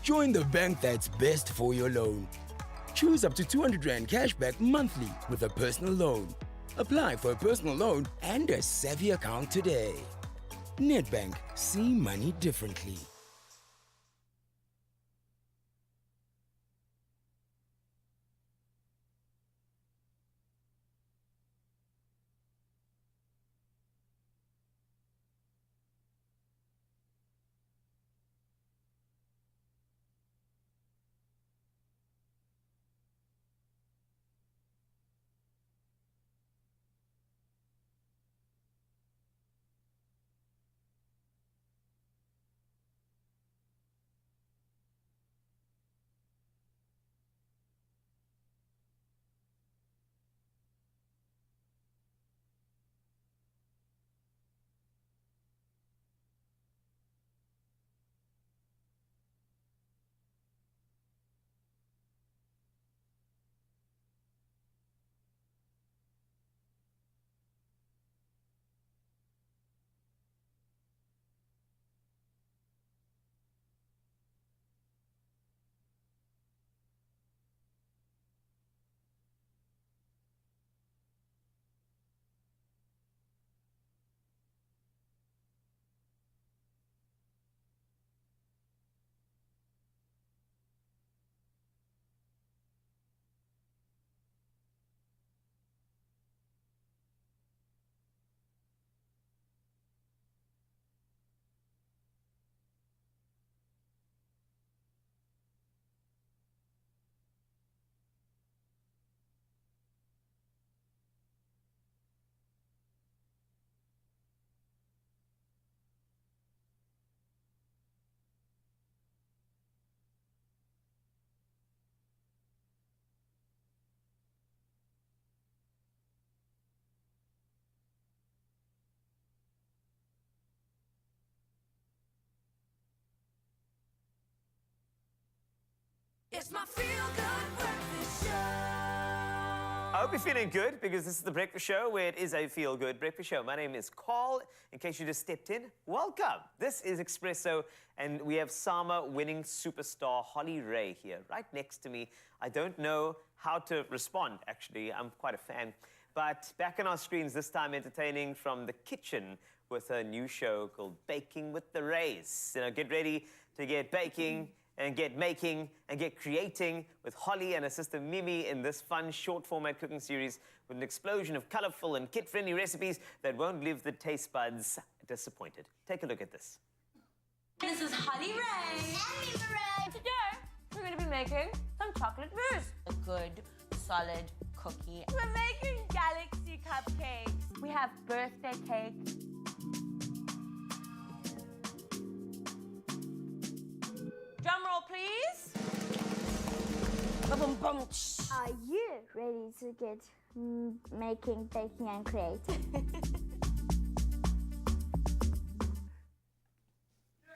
Join the bank that's best for your loan. Choose up to 200 Rand cashback monthly with a personal loan. Apply for a personal loan and a savvy account today. Nedbank, see money differently. It's my feel-good breakfast show. I hope you're feeling good because this is the breakfast show where it is a feel-good breakfast show. My name is Carl. In case you just stepped in, welcome. This is Expresso, and we have Sama winning superstar Holly Ray here right next to me. I don't know how to respond, actually. I'm quite a fan. But back on our screens, this time entertaining from the kitchen with a new show called Baking with the Rays. You know, get ready to get baking and get making and get creating with Holly and her sister Mimi in this fun short-format cooking series with an explosion of colorful and kid-friendly recipes that won't leave the taste buds disappointed. Take a look at this. This is Holly Ray. And Mimi Ray. Today, we're going to be making some chocolate mousse. A good, solid cookie. We're making galaxy cupcakes. We have birthday cake. Drum roll, please. Boom, boom. Are you ready to get making, baking, and creating?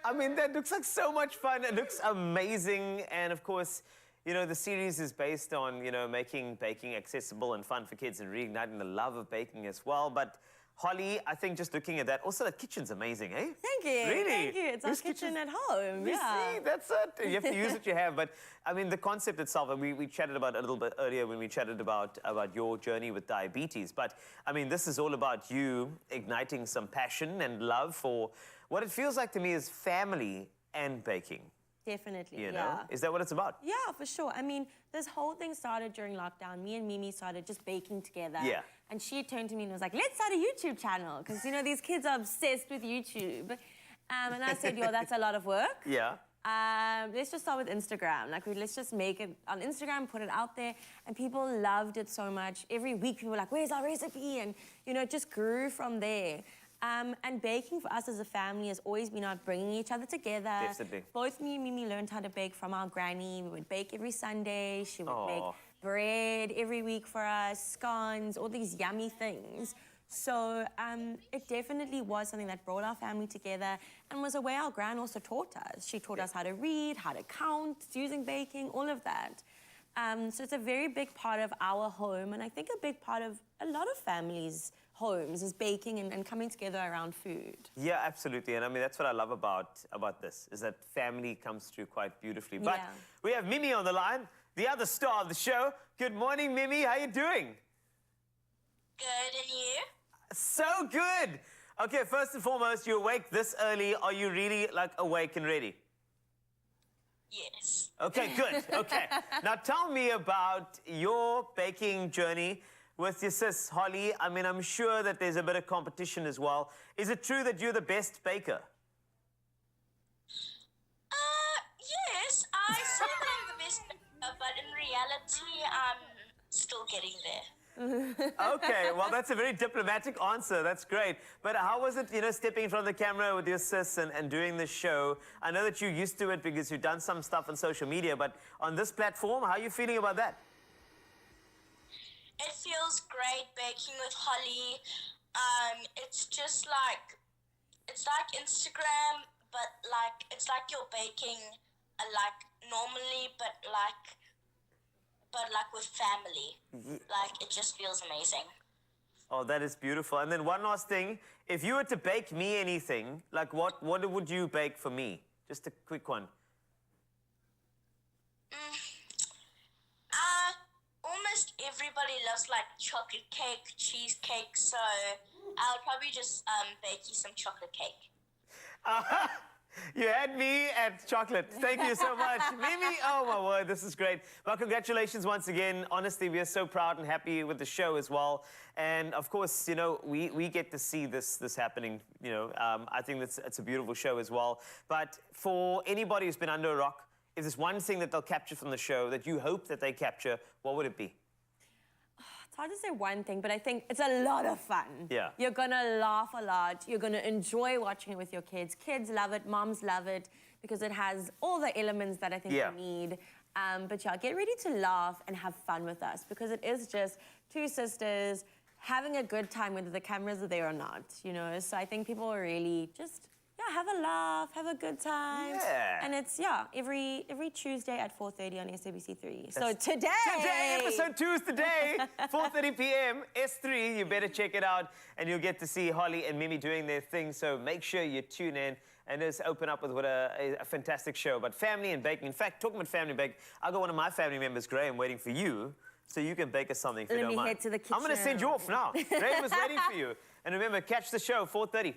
I mean, that looks like so much fun. It looks amazing. And of course, you know, the series is based on, you know, making baking accessible and fun for kids and reigniting the love of baking as well. But Holly, I think just looking at that, also the kitchen's amazing, eh? Thank you. Really? Thank you. It's our kitchen at home. You see, that's it. You have to use what you have. But I mean, the concept itself, and we chatted about it a little bit earlier when we chatted about your journey with diabetes. But I mean, this is all about you igniting some passion and love for what it feels like to me is family and baking. Definitely, You know? yeah. Is that what it's about? Yeah, for sure. I mean, this whole thing started during lockdown. Me and Mimi started just baking together. Yeah. And she turned to me and was like, let's start a YouTube channel. Because, you know, these kids are obsessed with YouTube. And I said, yo, that's a lot of work. Yeah. Let's just start with Instagram. Like, let's just make it on Instagram, put it out there. And people loved it so much. Every week, people were like, where's our recipe? And, you know, it just grew from there. And baking for us as a family has always been about bringing each other together. Definitely. Both me and Mimi learned how to bake from our granny. We would bake every Sunday. She would make Aw. bread every week for us, scones, all these yummy things. So it definitely was something that brought our family together and was a way our gran also taught us. She taught us how to read, how to count, using baking, all of that. So it's a very big part of our home, and I think a big part of a lot of families' homes is baking and coming together around food. Yeah, absolutely. And I mean, that's what I love about this, is that family comes through quite beautifully. But Yeah. we have Mimi on the line, the other star of the show. Good morning, Mimi. How you doing? Good, and you? So good. Okay, first and foremost, you're awake this early. Are you really, like, awake and ready? Yes. Okay, good. Okay. Now tell me about your baking journey with your sis, Holly. I mean, I'm sure that there's a bit of competition as well. Is it true that you're the best baker? Yes, I say that I'm the best baker, but in reality, I'm still getting there. Okay, well, that's a very diplomatic answer. That's great. But how was it, you know, stepping in front of the camera with your sis and doing this show? I know that you're used to it because you've done some stuff on social media, but on this platform, how are you feeling about that? It feels great baking with Holly. It's just like, it's like Instagram, but like, it's like you're baking like normally, but like with family. Like, it just feels amazing. Oh, that is beautiful. And then one last thing. If you were to bake me anything, like what would you bake for me? Just a quick one. Almost everybody loves like chocolate cake, cheesecake, so I'll probably just bake you some chocolate cake. You had me at chocolate. Thank you so much. Mimi, oh my word, this is great. Well, congratulations once again. Honestly, we are so proud and happy with the show as well. And of course, you know, we get to see this happening. You know, I think it's a beautiful show as well. But for anybody who's been under a rock, if there's one thing that they'll capture from the show that you hope that they capture, what would it be? It's hard to say one thing, but I think it's a lot of fun. Yeah. You're gonna laugh a lot. You're gonna enjoy watching it with your kids. Kids love it, moms love it, because it has all the elements that I think you need. But yeah, get ready to laugh and have fun with us, because it is just two sisters having a good time whether the cameras are there or not, you know? So I think people will really just have a laugh, have a good time. Yeah. And it's, every Tuesday at 4:30 on SABC3. So today... Today, episode 2 is today, 4:30 p.m, S3. You better check it out, and you'll get to see Holly and Mimi doing their thing. So make sure you tune in and just open up with what a fantastic show. But family and baking. In fact, talking about family and baking, I've got one of my family members, Graham, waiting for you. So you can bake us something if you don't mind. Let me head to the kitchen. I'm going to send you off now. Graham is waiting for you. And remember, catch the show, 4:30.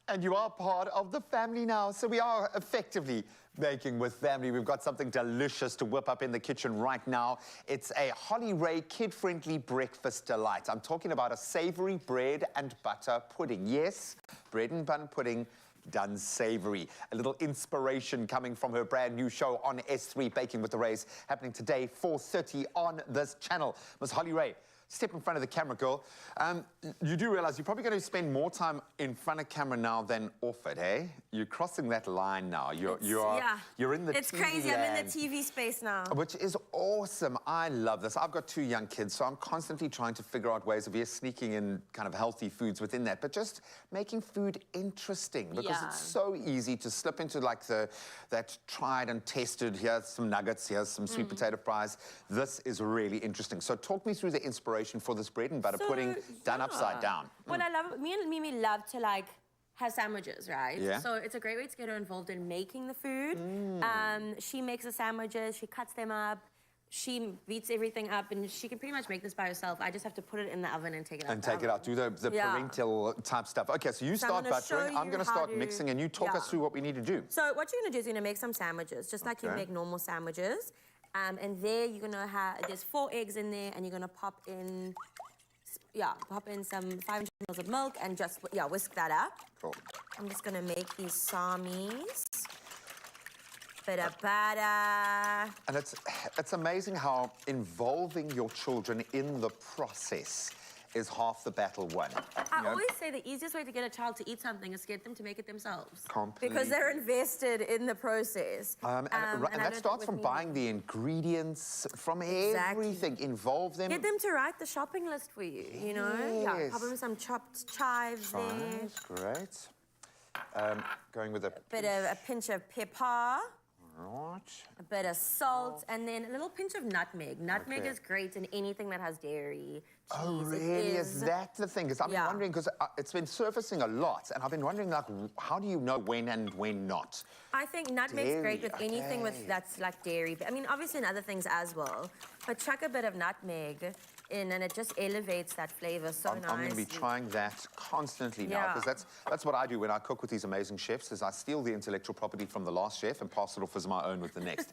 And you are part of the family now, so we are effectively baking with family. We've got something delicious to whip up in the kitchen right now. It's a Holly Ray kid-friendly breakfast delight. I'm talking about a savory bread and butter pudding. Yes, bread and bun pudding done savory. A little inspiration coming from her brand new show on S3, Baking with the Rays, happening today, 4:30 on this channel. Miss Holly Ray, step in front of the camera, girl. You do realize you're probably going to spend more time in front of camera now than off it, eh? You're crossing that line now. You're in the It's TV crazy. land, I'm in the TV space now. which is awesome. I love this. I've got 2 young kids, so I'm constantly trying to figure out ways of sneaking in kind of healthy foods within that, but just making food interesting, because it's so easy to slip into like that tried and tested, here's some nuggets, here's some sweet potato fries. This is really interesting. So talk me through the inspiration for this bread and butter pudding done upside down. What I love, me and Mimi love to like have sandwiches, right? Yeah. So it's a great way to get her involved in making the food. She makes the sandwiches, she cuts them up, she beats everything up, and she can pretty much make this by herself. I just have to put it in the oven and take it out. And take it out, do the parental type stuff. Okay, so you start buttering, I'm gonna start mixing, and you talk us through what we need to do. So what you're gonna do is you're gonna make some sandwiches, just like you make normal sandwiches. And there you're gonna have, there's 4 eggs in there, and you're gonna pop in some 500 ml of milk and just, whisk that up. Cool. I'm just gonna make these sarmies. Bit of butter. And it's amazing how involving your children in the process is half the battle won. I always say the easiest way to get a child to eat something is to get them to make it themselves. Completely. Because they're invested in the process. And that starts from buying the ingredients, from everything. Involve them. Get them to write the shopping list for you, you know? Yeah, pop them some chopped chives there. Great. Going with a pinch of pepper. Right. A bit of salt, and then a little pinch of nutmeg. Nutmeg is great in anything that has dairy, cheese. Oh, really? Is that the thing? Because I've been wondering, because it's been surfacing a lot, and I've been wondering, like, how do you know when and when not? I think nutmeg's great with anything that's like dairy. I mean, obviously in other things as well. But chuck a bit of nutmeg in, and it just elevates that flavor so nice. I'm going to be trying that constantly now, because that's what I do when I cook with these amazing chefs, is I steal the intellectual property from the last chef and pass it off as my own with the next.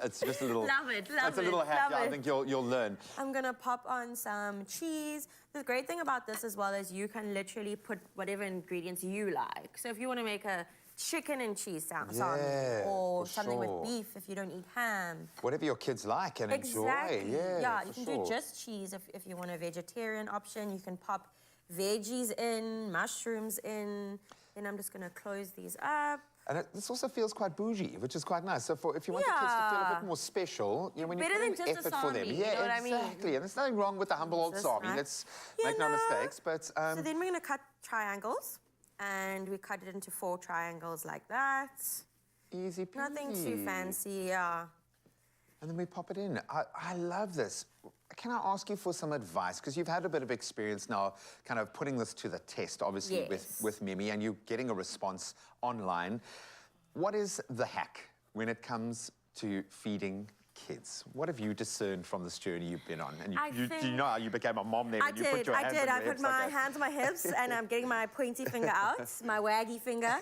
It's just a little... Love it. It's a little hack. I think you'll learn. I'm going to pop on some cheese. The great thing about this as well is you can literally put whatever ingredients you like. So if you want to make a chicken and cheese salad, or something with beef if you don't eat ham. Whatever your kids like and enjoy. Yeah, you can do just cheese if you want a vegetarian option. You can pop veggies in, mushrooms in. Then I'm just going to close these up. And this also feels quite bougie, which is quite nice. So if you want the kids to feel a bit more special, you know, when you put in effort for them. You know what I mean? Exactly. And there's nothing wrong with the humble old sarmy. Let's make no mistakes. But so then we're going to cut triangles. And we cut it into 4 triangles like that. Easy peasy. Nothing too fancy, yeah. And then we pop it in. I love this. Can I ask you for some advice? Because you've had a bit of experience now kind of putting this to the test, obviously, with Mimi, and you're getting a response online. What is the hack when it comes to feeding kids? What have you discerned from this journey you've been on? And do you know how you became a mom there? I did. I put my hands on my hips and I'm getting my pointy finger out, my waggy finger.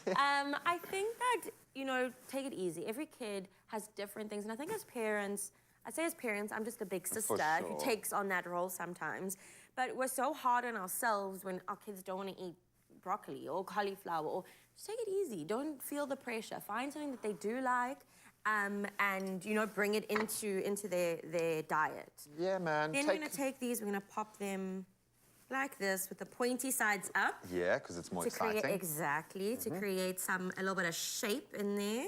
I think that, you know, take it easy. Every kid has different things. And I think as parents, I'm just a big sister who takes on that role sometimes. But we're so hard on ourselves when our kids don't want to eat broccoli or cauliflower. Or just take it easy. Don't feel the pressure. Find something that they do like. And, you know, bring it into their diet. Yeah, man. Then we're going to take these, we're going to pop them like this with the pointy sides up. Yeah, because it's more exciting. To create a little bit of shape in there.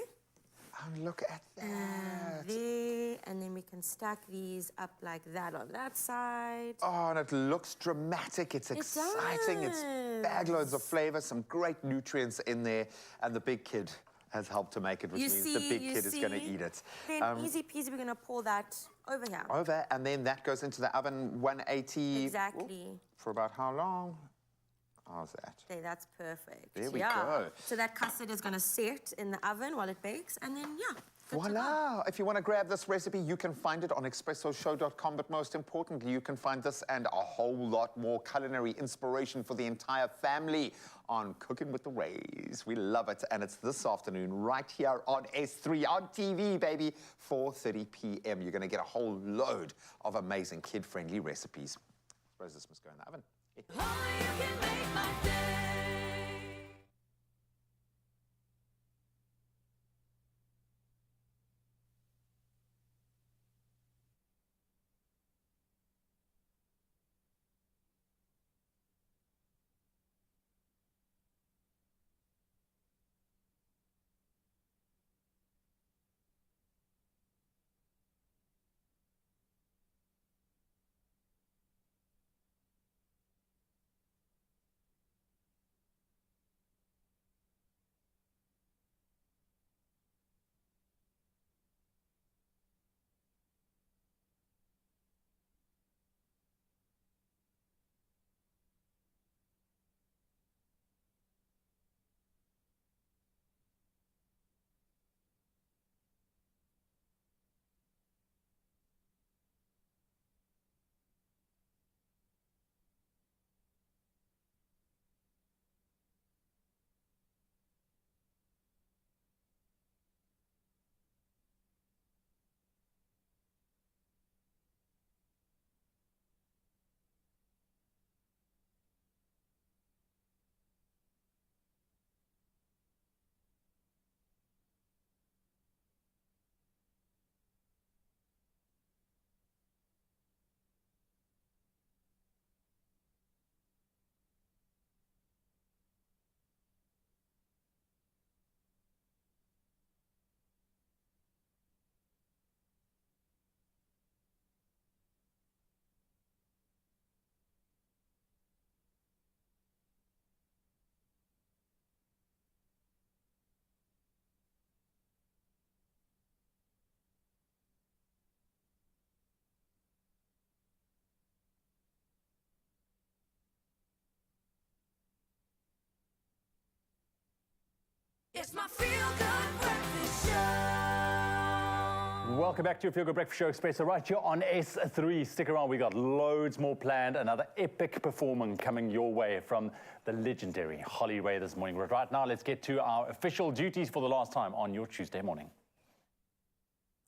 Oh, look at that. There, and then we can stack these up like that on that side. Oh, and it looks dramatic. It's exciting. It's bag loads of flavor, some great nutrients in there, and the big kid has helped to make it, which means the big kid is going to eat it. Then easy peasy, we're going to pour that over here. Over, and then that goes into the oven, 180. Exactly. For about how long? How's that? Okay, that's perfect. There we go. So that custard is going to sit in the oven while it bakes, and then, yeah. Voila! If you want to grab this recipe, you can find it on expressoshow.com, but most importantly, you can find this and a whole lot more culinary inspiration for the entire family on Cooking with the Rays. We love it, and it's this afternoon right here on S3, on TV, baby, 4:30 p.m. You're going to get a whole load of amazing kid-friendly recipes. I suppose this must go in the oven. It's my feel-good breakfast show. Welcome back to your Feel Good Breakfast Show, Expresso, right here on S3. Stick around, we got loads more planned. Another epic performance coming your way from the legendary Holly Ray this morning. But right now, let's get to our official duties for the last time on your Tuesday morning.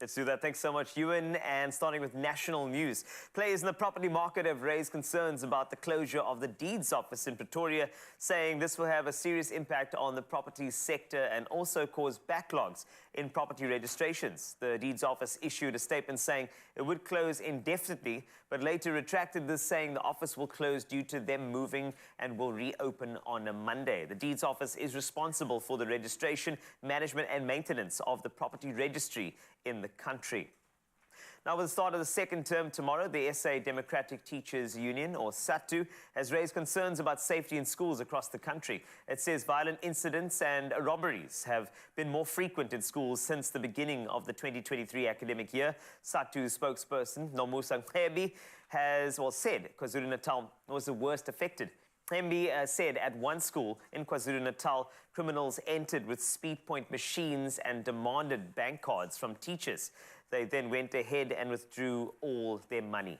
Let's do that. Thanks so much, Ewan. And starting with national news. Players in the property market have raised concerns about the closure of the deeds office in Pretoria, saying this will have a serious impact on the property sector and also cause backlogs in property registrations. The deeds office issued a statement saying it would close indefinitely, but later retracted this, saying the office will close due to them moving and will reopen on a Monday. The deeds office is responsible for the registration, management and maintenance of the property registry in the country. Now, with the start of the second term tomorrow, the SA Democratic Teachers Union, or SATU, has raised concerns about safety in schools across the country. It says violent incidents and robberies have been more frequent in schools since the beginning of the 2023 academic year. SATU spokesperson Nomusa Mkhebi said KwaZulu-Natal was the worst affected. Mkhebi said at one school in KwaZulu-Natal, criminals entered with speed point machines and demanded bank cards from teachers. They then went ahead and withdrew all their money.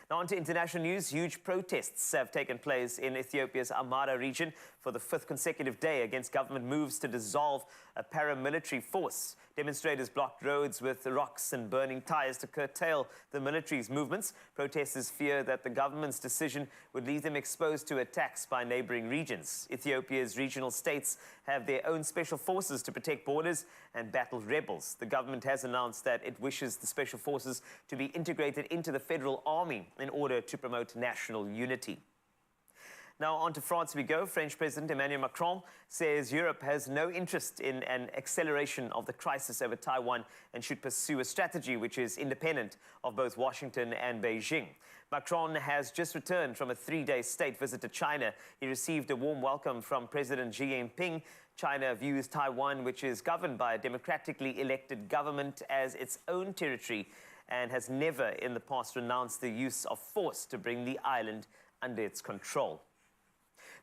Now on to international news. Huge protests have taken place in Ethiopia's Amhara region for the 5th consecutive day against government moves to dissolve a paramilitary force. Demonstrators blocked roads with rocks and burning tires to curtail the military's movements. Protesters fear that the government's decision would leave them exposed to attacks by neighboring regions. Ethiopia's regional states have their own special forces to protect borders and battle rebels. The government has announced that it wishes the special forces to be integrated into the federal army in order to promote national unity. Now, on to France we go. French President Emmanuel Macron says Europe has no interest in an acceleration of the crisis over Taiwan and should pursue a strategy which is independent of both Washington and Beijing. Macron has just returned from a 3-day state visit to China. He received a warm welcome from President Xi Jinping. China views Taiwan, which is governed by a democratically elected government, as its own territory and has never in the past renounced the use of force to bring the island under its control.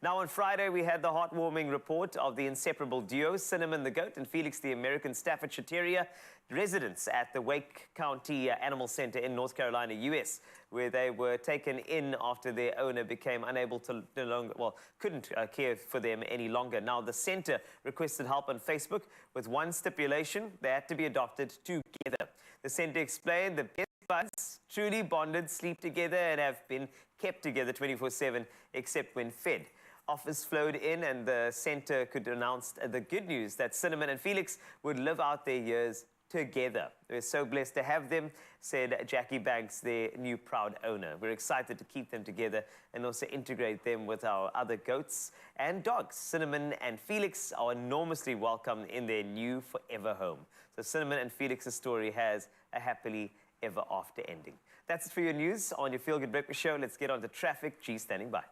Now, on Friday, we had the heartwarming report of the inseparable duo, Cinnamon the Goat and Felix the American Staffordshire Terrier, residents at the Wake County Animal Center in North Carolina, US, where they were taken in after their owner became unable to no longer, well, couldn't care for them any longer. Now, the center requested help on Facebook with one stipulation: they had to be adopted together. The center explained the best buds truly bonded, sleep together, and have been kept together 24/7, except when fed. Offers flowed in, and the center could announce the good news that Cinnamon and Felix would live out their years together. We're so blessed to have them, said Jackie Banks, their new proud owner. We're excited to keep them together and also integrate them with our other goats and dogs. Cinnamon and Felix are enormously welcome in their new forever home. So Cinnamon and Felix's story has a happily ever after ending. That's it for your news on your Feel Good Breakfast Show. Let's get on to traffic. G standing by.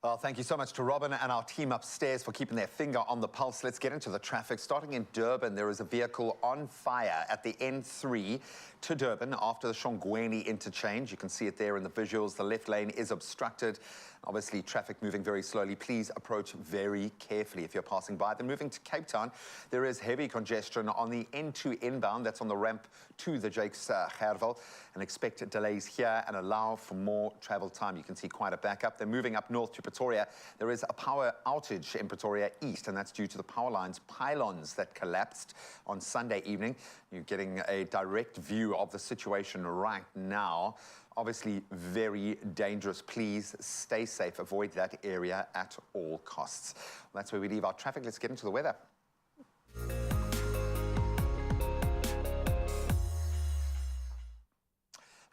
Well, thank you so much to Robin and our team upstairs for keeping their finger on the pulse. Let's get into the traffic. Starting in Durban, there is a vehicle on fire at the N3 to Durban after the Shongweni interchange. You can see it there in the visuals. The left lane is obstructed. Obviously, traffic moving very slowly. Please approach very carefully if you're passing by. Then moving to Cape Town, there is heavy congestion on the N2 inbound. That's on the ramp to the Jakes Gerwel. And expect delays here and allow for more travel time. You can see quite a backup. Then moving up north to Pretoria, there is a power outage in Pretoria East, and that's due to the power lines pylons that collapsed on Sunday evening. You're getting a direct view of the situation right now. Obviously, very dangerous. Please stay safe. Avoid that area at all costs. Well, that's where we leave our traffic. Let's get into the weather.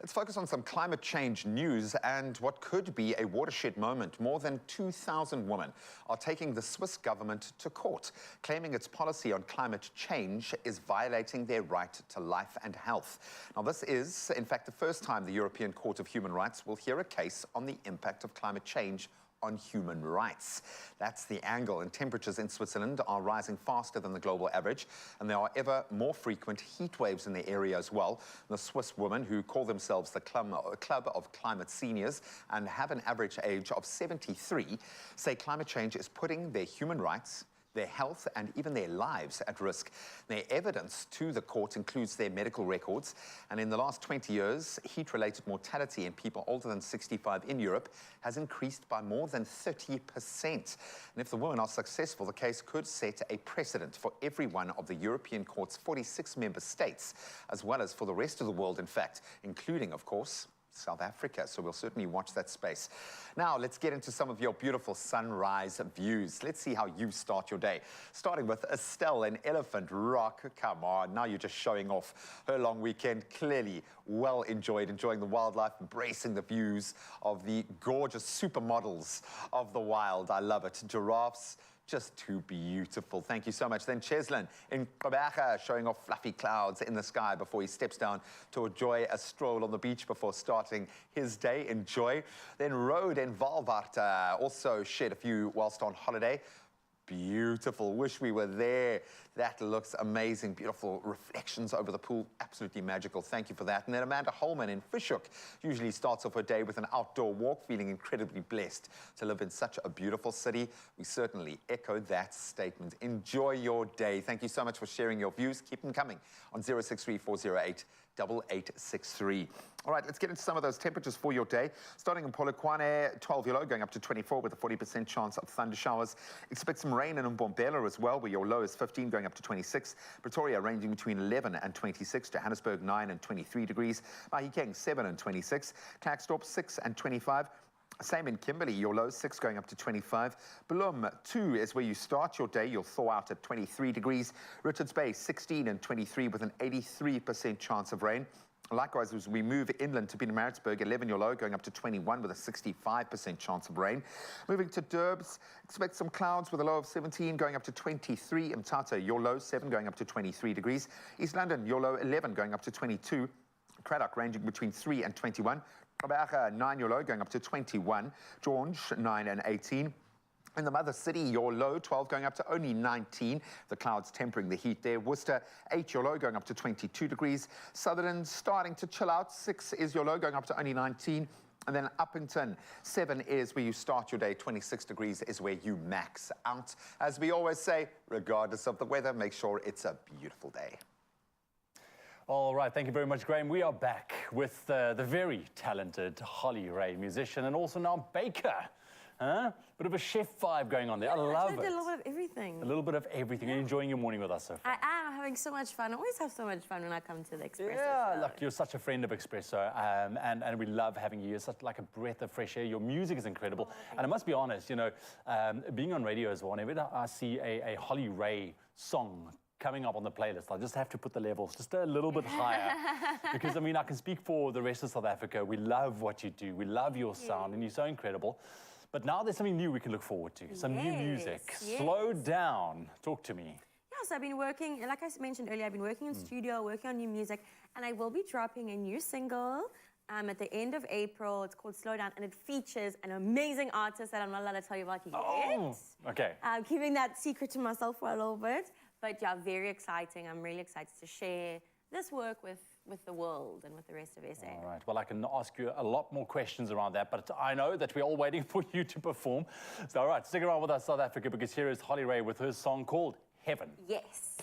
Let's focus on some climate change news and what could be a watershed moment. More than 2,000 women are taking the Swiss government to court, claiming its policy on climate change is violating their right to life and health. Now, this is, in fact, the first time the European Court of Human Rights will hear a case on the impact of climate change on human rights. That's the angle, and temperatures in Switzerland are rising faster than the global average, and there are ever more frequent heat waves in the area as well. The Swiss women, who call themselves the Club of Climate Seniors and have an average age of 73, say climate change is putting their human rights, their health, and even their lives at risk. Their evidence to the court includes their medical records, and in the last 20 years, heat-related mortality in people older than 65 in Europe has increased by more than 30%. And if the women are successful, the case could set a precedent for every one of the European Court's 46 member states, as well as for the rest of the world, in fact, including, of course, South Africa, so we'll certainly watch that space. Now, let's get into some of your beautiful sunrise views. Let's see how you start your day. Starting with Estelle in Elephant Rock. Come on, now you're just showing off her long weekend. Clearly well enjoying the wildlife, embracing the views of the gorgeous supermodels of the wild. I love it. Giraffes, just too beautiful. Thank you so much. Then Cheslin in Tropica, showing off fluffy clouds in the sky before he steps down to enjoy a stroll on the beach before starting his day. Enjoy. Then Rode in Valvart also shed a few whilst on holiday. Beautiful. Wish we were there. That looks amazing. Beautiful reflections over the pool. Absolutely magical. Thank you for that. And then Amanda Holman in Fishhook usually starts off her day with an outdoor walk, feeling incredibly blessed to live in such a beautiful city. We certainly echo that statement. Enjoy your day. Thank you so much for sharing your views. Keep them coming on 063-408-8863. All right, let's get into some of those temperatures for your day. Starting in Polokwane, 12 yellow, going up to 24 with a 40% chance of thunder showers. Expect some rain in Mbombela as well, where your low is 15, going up to 26. Pretoria ranging between 11 and 26. Johannesburg 9 and 23 degrees. Mahikeng 7 and 26. Klerksdorp 6 and 25. Same in Kimberley, your low 6 going up to 25. Bloem 2 is where you start your day. You'll thaw out at 23 degrees. Richards Bay 16 and 23 with an 83% chance of rain. Likewise, as we move inland to Pietermaritzburg, 11 your low, going up to 21 with a 65% chance of rain. Moving to Durbs, expect some clouds with a low of 17, going up to 23. Mthatha, your low 7, going up to 23 degrees. East London, your low 11, going up to 22. Craddock ranging between 3 and 21. Tropica, 9 your low, going up to 21. George, 9 and 18. In the mother city, your low 12 going up to only 19. The clouds tempering the heat there. Worcester, 8 your low, going up to 22 degrees. Sutherland starting to chill out. 6 is your low, going up to only 19. And then Uppington, 7 is where you start your day. 26 degrees is where you max out. As we always say, regardless of the weather, make sure it's a beautiful day. All right, thank you very much, Graham. We are back with the very talented Holly Ray, musician, and also now baker. Huh? Bit of a chef vibe going on there. I love it. I did a little bit of everything. A little bit of everything. Are you enjoying your morning with us so far? I am having so much fun. I always have so much fun when I come to the Expresso. Yeah, look, you're such a friend of Expresso, and we love having you. You're such like a breath of fresh air. Your music is incredible. And I must be honest, you know, being on radio as well, whenever I see a Holly Ray song coming up on the playlist, I just have to put the levels just a little bit higher. Because, I mean, I can speak for the rest of South Africa. We love what you do. We love your sound, and you're so incredible. But now there's something new we can look forward to. Some new music. Yes. Slow down. Talk to me. Yeah, so I've been working, like I mentioned earlier, I've been working in studio, working on new music, and I will be dropping a new single at the end of April. It's called Slow Down, and it features an amazing artist that I'm not allowed to tell you about yet. Oh, okay. I'm keeping that secret to myself for a little bit. But yeah, very exciting. I'm really excited to share this work with the world and with the rest of SA. All right. Well, I can ask you a lot more questions around that, but I know that we're all waiting for you to perform. So, all right, stick around with us, South Africa, because here is Holly Ray with her song called Heaven. Yes.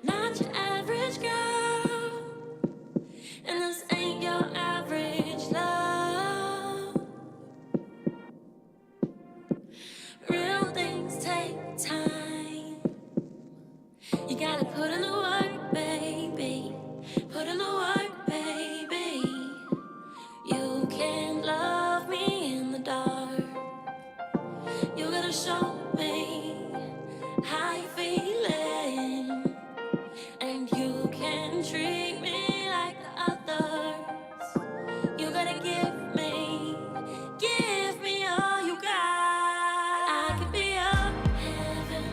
Not your average girl, and this ain't your average love. Real things take time. You gotta put in the work, baby. Put in the work, baby. You can't love me in the dark. You gotta show me how you feeling. And you can treat me like the others. You gotta give me all you got. I could be your heaven,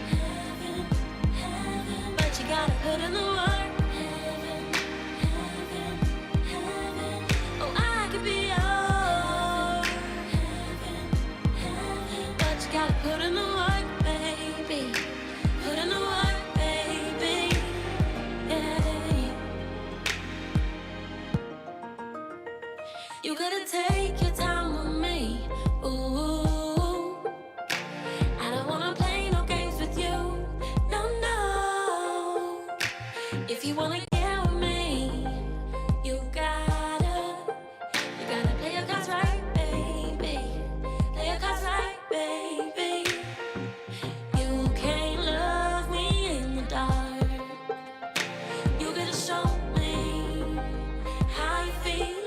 heaven, heaven, but you gotta put in the work. Heaven, heaven, heaven. Oh, I could be your heaven, heaven, but you gotta put in the work, baby. Put in the work, baby. You gotta take your time with me. Ooh, I don't wanna play no games with you. No, no. If you wanna get with me, you gotta play your cards right, baby. Play your cards right, baby. You can't love me in the dark. You gotta show me how you feeling.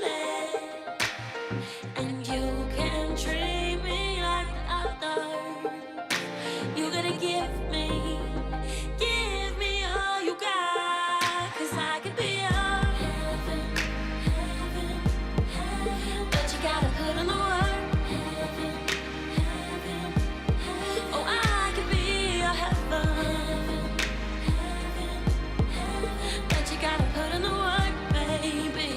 And you can treat me like the others. You gotta give me all you got. 'Cause I could be your heaven, heaven, heaven, but you gotta put in the work. Heaven, heaven, heaven. Oh, I could be your heaven, heaven, heaven, but you gotta put in the work, baby.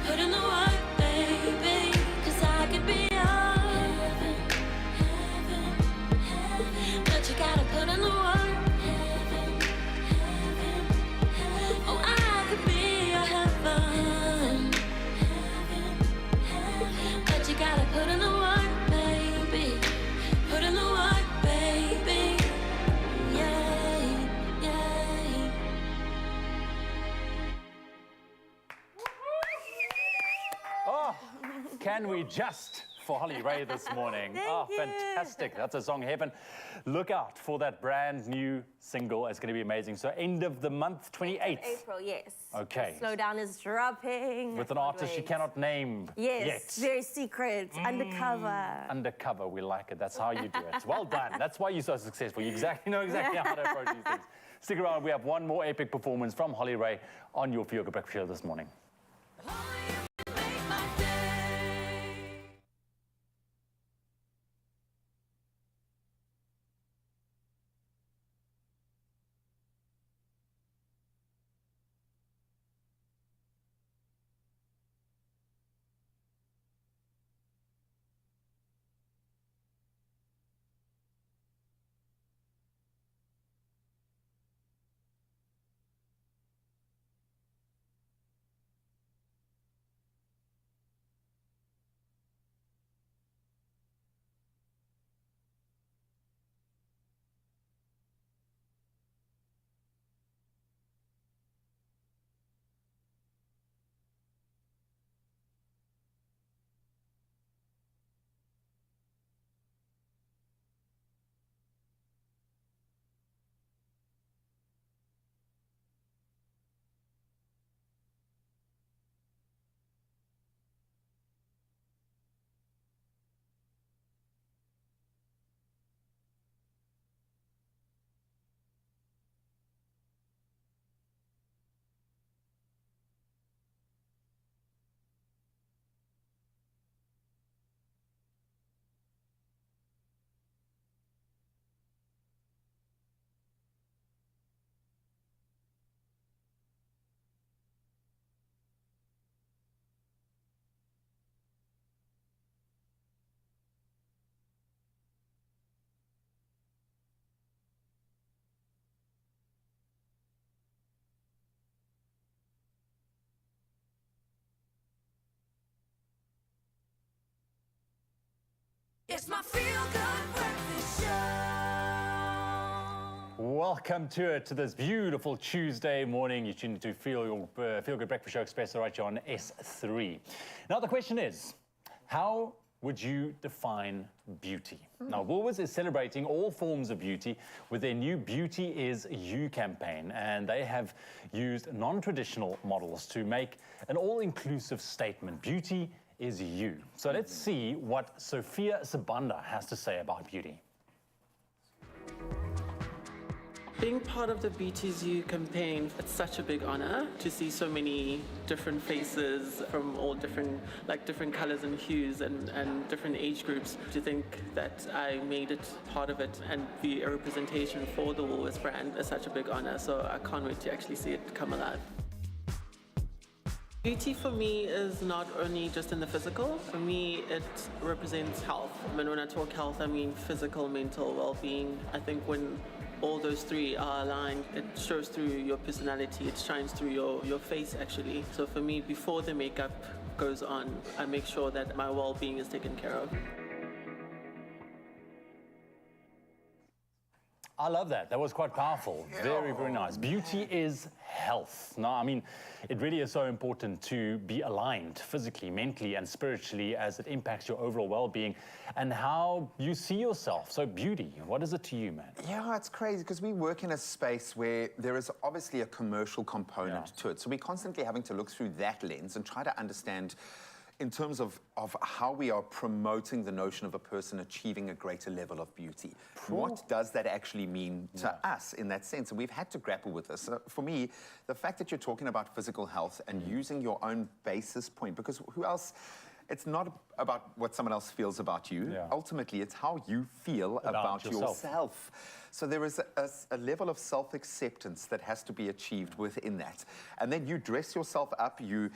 Put in the work, baby. 'Cause I could be your heaven, heaven, heaven, but you gotta put in the work. Heaven, heaven, heaven. Oh, I could be your heaven, heaven, heaven, but you gotta put in the work, baby. Put in the work, baby. Yeah, yeah. Oh, can we just for Holly Ray this morning. Oh, fantastic. That's a song heaven. Look out for that brand new single. It's going to be amazing. So end of the month, 28th. April, yes. Okay. The Slowdown is dropping. With an artist you cannot name yet. Very secret, undercover. Undercover, we like it. That's how you do it. Well done. That's why you're so successful. You know exactly how to approach these things. Stick around. We have one more epic performance from Holly Ray on your Feel Good Breakfast Show this morning. It's my Feel Good Breakfast Show. Welcome to this beautiful Tuesday morning. You're tuned to Feel Good Breakfast Show Expresso right here on S3. Now the question is, how would you define beauty? Now Woolworths is celebrating all forms of beauty with their new Beauty Is You campaign, and they have used non-traditional models to make an all-inclusive statement. Beauty is you. So let's see what Sophia Sabanda has to say about beauty. Being part of the Beauty Is You campaign, it's such a big honor to see so many different faces from all different colors and hues and different age groups. To think that I made it part of it and be a representation for the Woolworths brand is such a big honor. So I can't wait to actually see it come alive. Beauty for me is not only just in the physical. For me, it represents health. And when I talk health, I mean physical, mental well-being. I think when all those three are aligned, it shows through your personality, it shines through your face actually. So for me, before the makeup goes on, I make sure that my well-being is taken care of. I love that. That was quite powerful. Very, very nice. Beauty is health. Now, I mean, it really is so important to be aligned physically, mentally, and spiritually as it impacts your overall well-being and how you see yourself. So beauty, what is it to you, man? Yeah, it's crazy because we work in a space where there is obviously a commercial component to it. So we're constantly having to look through that lens and try to understand in terms of how we are promoting the notion of a person achieving a greater level of beauty. What does that actually mean to us in that sense? And we've had to grapple with this. For me, the fact that you're talking about physical health and using your own basis point, because who else, it's not about what someone else feels about you. Ultimately, it's how you feel about yourself. So there is a level of self-acceptance that has to be achieved within that. And then you dress yourself up, you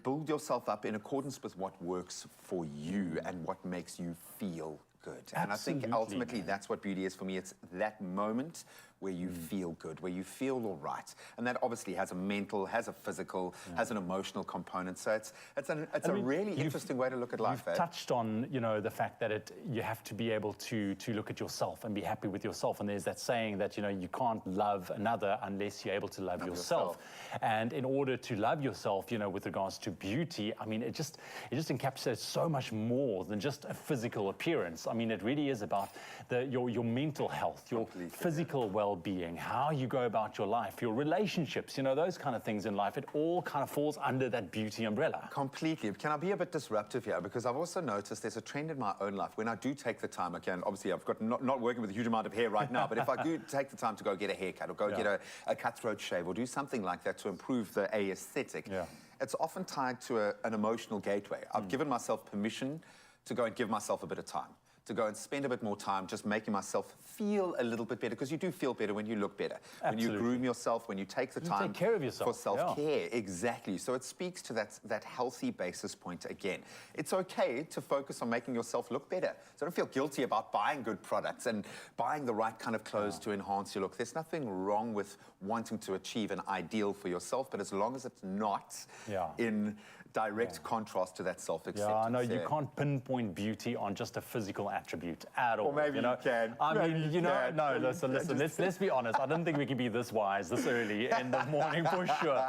build yourself up in accordance with what works for you and what makes you feel good. And I think ultimately that's what beauty is for me. It's that moment where you feel good, where you feel all right. And that obviously has a mental, has a physical, has an emotional component. So it's a really interesting way to look at life. You've touched on, you know, the fact that you have to be able to look at yourself and be happy with yourself. And there's that saying that, you know, you can't love another unless you're able to love yourself. And in order to love yourself, you know, with regards to beauty, I mean, it just encapsulates so much more than just a physical appearance. I mean, it really is about your mental health, your physical well-being, how you go about your life, your relationships, you know, those kind of things in life. It all kind of falls under that beauty umbrella. Completely. Can I be a bit disruptive here? Because I've also noticed there's a trend in my own life when I do take the time, again, obviously I've got not working with a huge amount of hair right now, but if I do take the time to go get a haircut or go get a cutthroat shave or do something like that to improve the aesthetic, it's often tied to an emotional gateway. I've given myself permission to go and give myself a bit of time, to go and spend a bit more time just making myself feel a little bit better, because you do feel better when you look better. Absolutely. When you groom yourself, when you take the time take care of yourself. for self-care. Exactly. So it speaks to that healthy basis point again. It's okay to focus on making yourself look better. So don't feel guilty about buying good products and buying the right kind of clothes to enhance your look. There's nothing wrong with wanting to achieve an ideal for yourself, but as long as it's not in direct contrast to that self-acceptance. Yeah, I know you can't pinpoint beauty on just a physical attribute at all. Or maybe you can. I mean, you know, no, listen, let's be honest. I don't think we can be this wise this early in the morning for sure.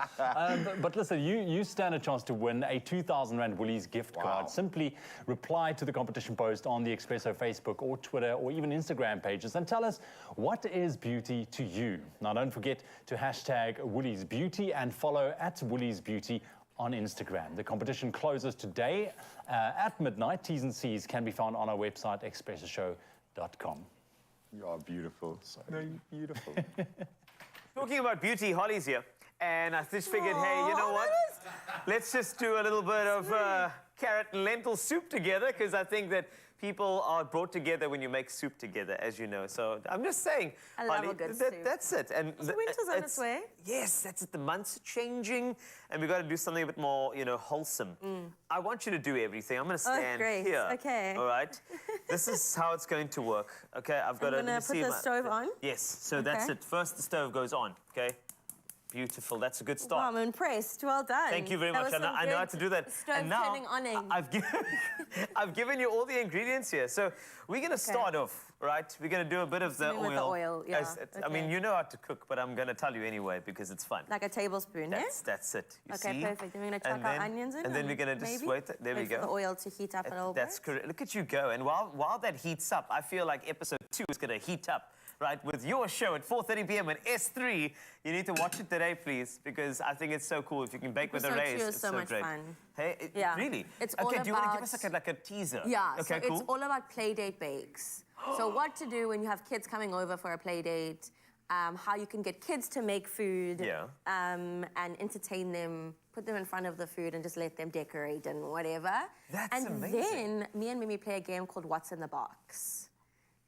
But listen, you stand a chance to win a 2,000 Rand Woolies gift card. Simply reply to the competition post on the Expresso Facebook or Twitter or even Instagram pages and tell us, what is beauty to you? Now, don't forget to hashtag Woolies Beauty and follow @WooliesBeauty on Instagram. The competition closes today at midnight. T's and C's can be found on our website, expressoshow.com. You are beautiful. So you're beautiful. Talking about beauty, Holly's here. And I just figured, hey, you know what? Let's just do a little bit of carrot and lentil soup together, because I think that people are brought together when you make soup together, as you know. So I'm just saying, I love a good soup. That's it. And the winter's on its way. Yes, that's it. The months are changing, and we've got to do something a bit more, you know, wholesome. I want you to do everything. I'm going to stand here. Okay. All right. This is how it's going to work. Okay. I've got to put the stove on. Yes. So that's it. First, the stove goes on. Okay. Beautiful. That's a good start. Wow, I'm impressed. Well done. Thank you very much. I know how to do that. Stove and now turning on. I've given you all the ingredients here. So we're going to start off, right? We're going to do a bit of the oil. With the oil, yeah. I mean, you know how to cook, but I'm going to tell you anyway because it's fun. Like a tablespoon, That's it. You okay, see? perfect. Then we're going to chuck our onions in. And then we're going to just wait. There we go. For the oil to heat up a little bit. That's correct. Look at you go. And while that heats up, I feel like episode 2 is going to heat up. Right, with your show at 4:30 p.m. on S3. You need to watch it today, please, because I think it's so cool. If you can bake with a raise, it's so much great. Fun. Hey, yeah. Really? It's okay, all do you about... want to give us like a teaser? Yeah, okay, so cool. It's all about playdate bakes. So what to do when you have kids coming over for a playdate, how you can get kids to make food and entertain them, put them in front of the food and just let them decorate and whatever. That's amazing. And then me and Mimi play a game called What's in the Box.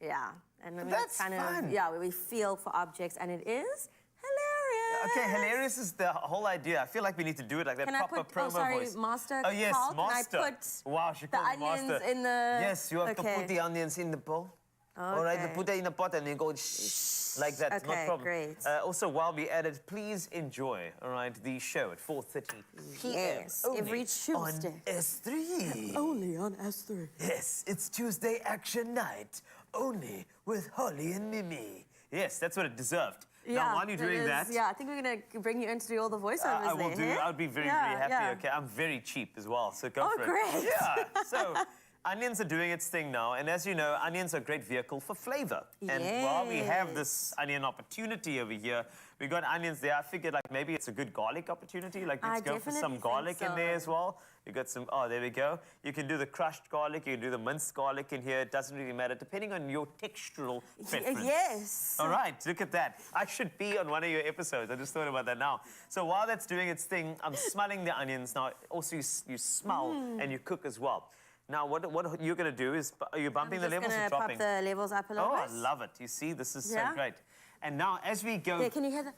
Yeah. And that's kind fun. of, where we feel for objects, and it is hilarious. Okay, hilarious is the whole idea. I feel like we need to do it like that. Can proper I put, promo voice. Master? Oh yes, Carl, master. Can I put wow, she the onions master. in the? Yes, you have to put the onions in the bowl. Okay. All right, you put it in a pot and then go shh, like that. Okay, no problem. Great. Also, while we at it, please enjoy, all right, the show at 4:30 p.m. Yes, every Tuesday. On S3. Only on S3. Yes, it's Tuesday action night. Only with Holly and Mimi. Yes, that's what it deserved. Now, while you're doing that... Yeah, I think we're going to bring you in to do all the voiceovers I will do. I'll be very, very happy, okay? I'm very cheap as well, so go for it. Oh, great. Yeah, so... Onions are doing its thing now, and as you know, onions are a great vehicle for flavor. And while we have this onion opportunity over here, we got onions there. I figured like maybe it's a good garlic opportunity. Like let's go for some garlic in there as well. You got some, oh, there we go. You can do the crushed garlic, you can do the minced garlic in here. It doesn't really matter, depending on your textural preference. Yes. All right, look at that. I should be on one of your episodes. I just thought about that now. So while that's doing its thing, I'm smelling the onions. Now, also you smell and you cook as well. Now, what you're going to do is, are you bumping the levels or dropping? I'm just going to pop the levels up a little bit. Oh, I love it. You see, this is so great. And now, as we go... Yeah, can you hear that?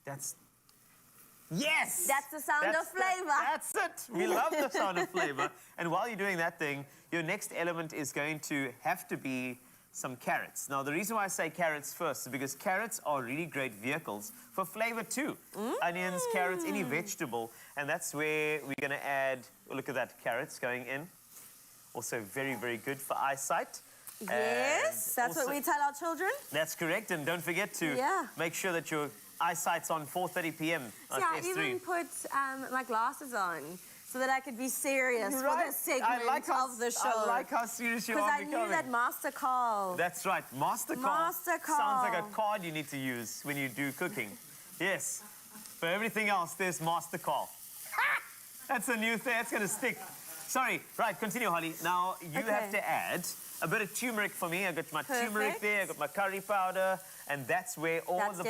That's... Yes! That's the sound of flavor. That's it. We love the sound of flavor. And while you're doing that thing, your next element is going to have to be some carrots. Now, the reason why I say carrots first is because carrots are really great vehicles for flavor too. Onions, carrots, any vegetable. And that's where we're going to add, look at that, carrots going in. Also very, very good for eyesight. Yes, that's what we tell our children. That's correct. And don't forget to make sure that your eyesight's on 4:30 p.m. on I S3. even put my glasses on so that I could be serious for this segment of the show. I like how serious you are becoming. Because I knew that Master Carl. That's right, Master Carl. Master Carl. Sounds like a card you need to use when you do cooking. Yes. For everything else, there's Master Carl. That's a new thing. That's going to stick. Sorry. Right, continue, Holly. Now, you have to add a bit of turmeric for me. I got my turmeric there. I got my curry powder. And that's where all the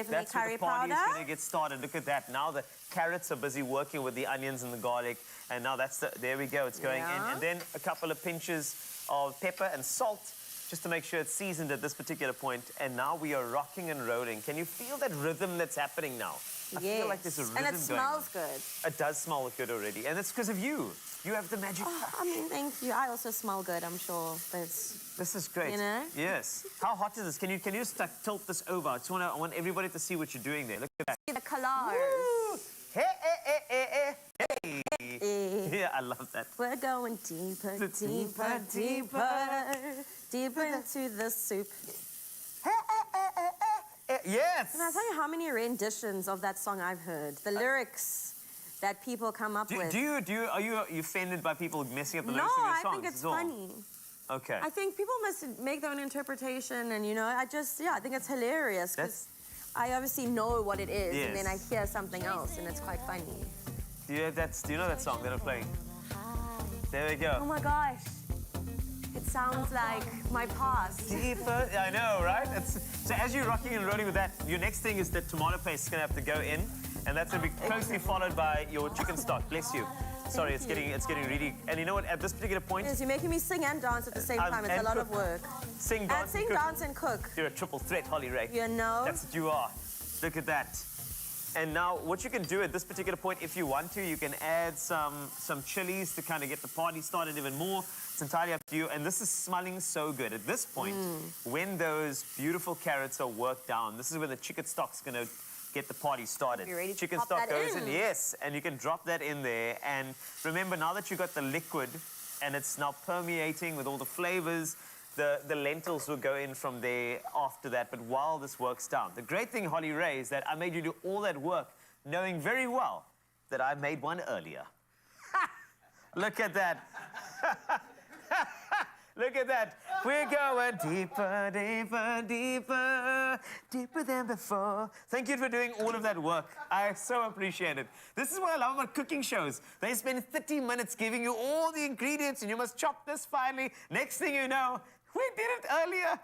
party is going to get started. Look at that. Now the carrots are busy working with the onions and the garlic. And now that's there we go. It's going in. And then a couple of pinches of pepper and salt just to make sure it's seasoned at this particular point. And now we are rocking and rolling. Can you feel that rhythm that's happening now? I feel like there's a rhythm going on. And it smells good. It does smell good already. And it's because of you. You have the magic. I mean, thank you. I also smell good, I'm sure. This is great. You know? Yes. How hot is this? Can you just like, tilt this over? I want everybody to see what you're doing there. Look at that. See the colors. Hey, hey. Yeah, I love that. We're going deeper, deeper, deeper, deeper into the soup. Yes. Can I tell you how many renditions of that song I've heard? The lyrics that people come up with. Are you offended by people messing up the lyrics of your songs? No, I think it's funny. Okay. I think people must make their own interpretation, and I think it's hilarious because I obviously know what it is, and then I hear something else, and it's quite funny. Do you know that song that I'm playing? There we go. Oh my gosh. It sounds like my past. Deeper. I know, right? So as you're rocking and rolling with that, your next thing is that tomato paste is going to have to go in, and that's going to be closely followed by your chicken stock. Bless you. Sorry, it's getting really. And you know what? At this particular point, yes, you're making me sing and dance at the same time. It's a lot of work. Sing, dance, dance, and cook. You're a triple threat, Holly Ray. You know. That's what you are. Look at that. And now, what you can do at this particular point, if you want to, you can add some chilies to kind of get the party started even more. It's entirely up to you. And this is smelling so good. At this point, when those beautiful carrots are worked down, this is when the chicken stock's going to get the party started. You're ready to chicken pop stock that goes in, yes, and you can drop that in there. And remember, now that you've got the liquid and it's now permeating with all the flavors, the lentils will go in from there after that, but while this works down. The great thing, Holly Ray, is that I made you do all that work knowing very well that I made one earlier. Look at that. Look at that. We're going deeper, deeper, deeper, deeper than before. Thank you for doing all of that work. I so appreciate it. This is what I love about cooking shows. They spend 30 minutes giving you all the ingredients, and you must chop this finely. Next thing you know, we did it earlier.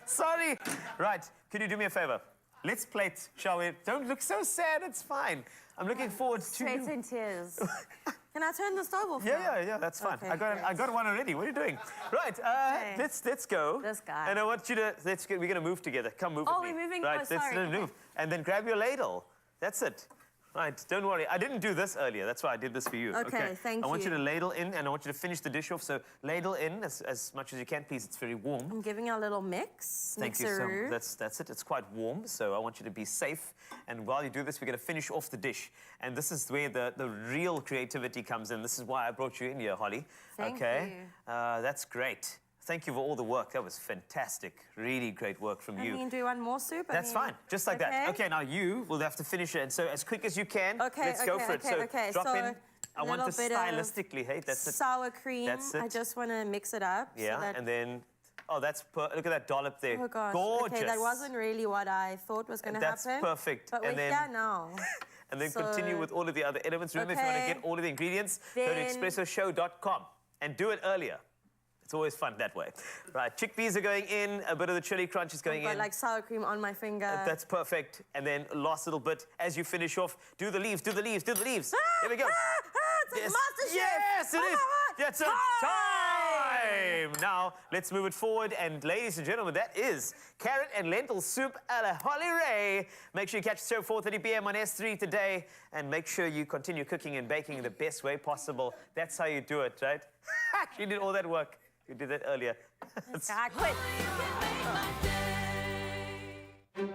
Sorry. Right, can you do me a favor? Let's plate, shall we? Don't look so sad, it's fine. I'm looking forward to Straight in tears. Can I turn the stove off now? Yeah, that's fine. Okay, I got one already. What are you doing? Right, let's go. This guy. And I want you to, we're going to move together. Come move with me. Oh, we're moving? Right, Oh, sorry. let's move. And then grab your ladle. That's it. Right, don't worry. I didn't do this earlier. That's why I did this for you. Okay, thank you. I want you to ladle in, and I want you to finish the dish off. So ladle in as much as you can, please. It's very warm. I'm giving a little mix. Thank you so much. That's it. It's quite warm, so I want you to be safe. And while you do this, we're going to finish off the dish. And this is where the real creativity comes in. This is why I brought you in here, Holly. Thank you. you. That's great. Thank you for all the work. That was fantastic. Really great work from you. I mean, do you want more soup? That's fine. Just like that. Okay, now you will have to finish it. And so as quick as you can, let's go for it. So drop in. I want this stylistically. Hey, that's it. Sour cream. That's it. I just want to mix it up. Yeah, so that... and then... Oh, look at that dollop there. Oh, gosh. Gorgeous. Okay, that wasn't really what I thought was going to happen. That's perfect. But we're here now. And then continue with all of the other elements. Remember, if you want to get all of the ingredients, go to expressoshow.com and do it earlier. It's always fun that way. Right, chickpeas are going in. A bit of the chili crunch is going in. I've got like sour cream on my finger. That's perfect. And then last little bit, as you finish off, do the leaves, do the leaves, do the leaves. Here we go. It's a MasterChef. Yes, it is. That's time. Now, let's move it forward. And ladies and gentlemen, that is carrot and lentil soup a la Holly Ray. Make sure you catch the show 4:30 p.m. on S3 today. And make sure you continue cooking and baking the best way possible. That's how you do it, right? She did all that work. You did that earlier. I quit.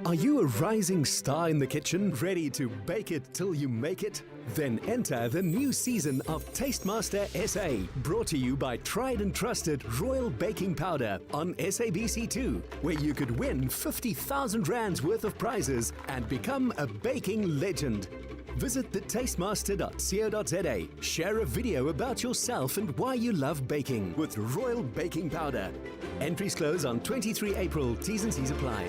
Are you a rising star in the kitchen, ready to bake it till you make it? Then enter the new season of Tastemaster SA, brought to you by tried and trusted Royal Baking Powder on SABC2, where you could win 50,000 rands worth of prizes and become a baking legend. Visit thetastemaster.co.za, share a video about yourself and why you love baking with Royal Baking Powder. Entries close on 23 April, T's and C's apply.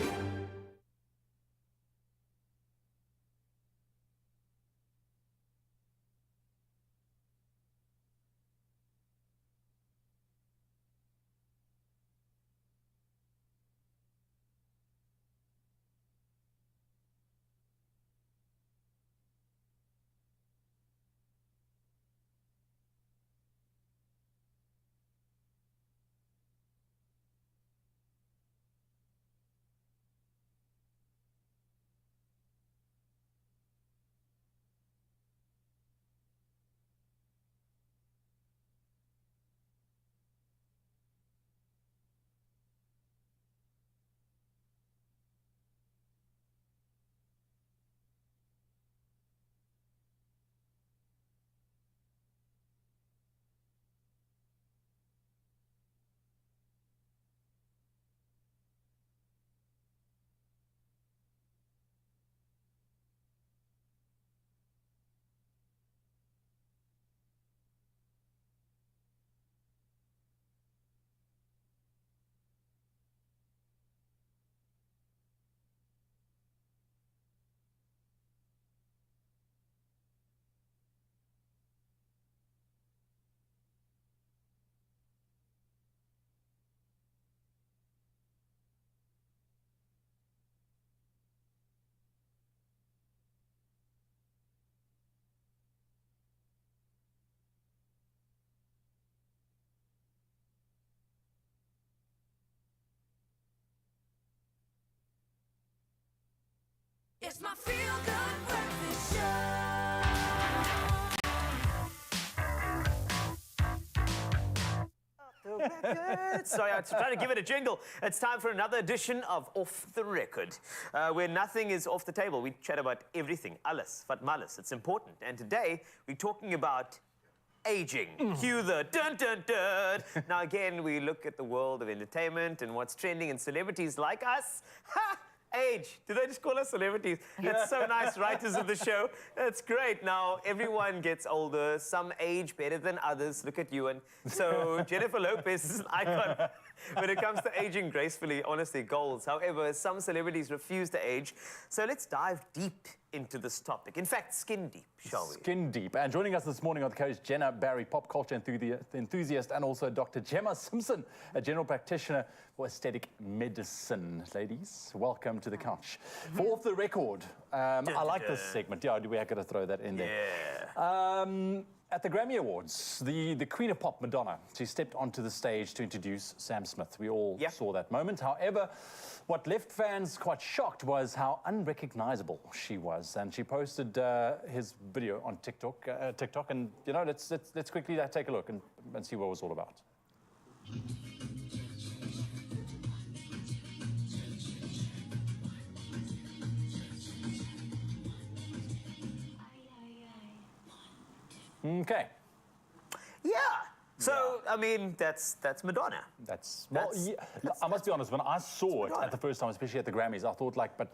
It's my feel-good breakfast show. Sorry, I was trying to give it a jingle. It's time for another edition of Off the Record, where nothing is off the table. We chat about everything. Alles, wat malles. It's important. And today, we're talking about aging. Cue the dun-dun-dun. Now, again, we look at the world of entertainment and what's trending in celebrities like us. Ha! Age. Do they just call us celebrities? It's so nice, writers of the show. It's great. Now, everyone gets older. Some age better than others. Look at you. And so Jennifer Lopez is an icon when it comes to aging gracefully. Honestly, goals. However, some celebrities refuse to age. So let's dive deep into this topic. In fact, skin deep, shall we? Skin deep. And joining us this morning are the coach Jenna Barry, pop culture enthusiast, and also Dr. Gemma Simpson, a general practitioner for aesthetic medicine. Ladies, welcome to the couch. For Off the Record, I like this segment. Yeah, we are going to throw that in there. Yeah. At the Grammy Awards, the Queen of Pop, Madonna, she stepped onto the stage to introduce Sam Smith. We all saw that moment. However, what left fans quite shocked was how unrecognizable she was. And she posted his video on TikTok, and, you know, let's quickly take a look and see what it was all about. Okay. Yeah. So, I mean, that's Madonna. I must be honest, when I saw it at the first time, especially at the Grammys, I thought, like, but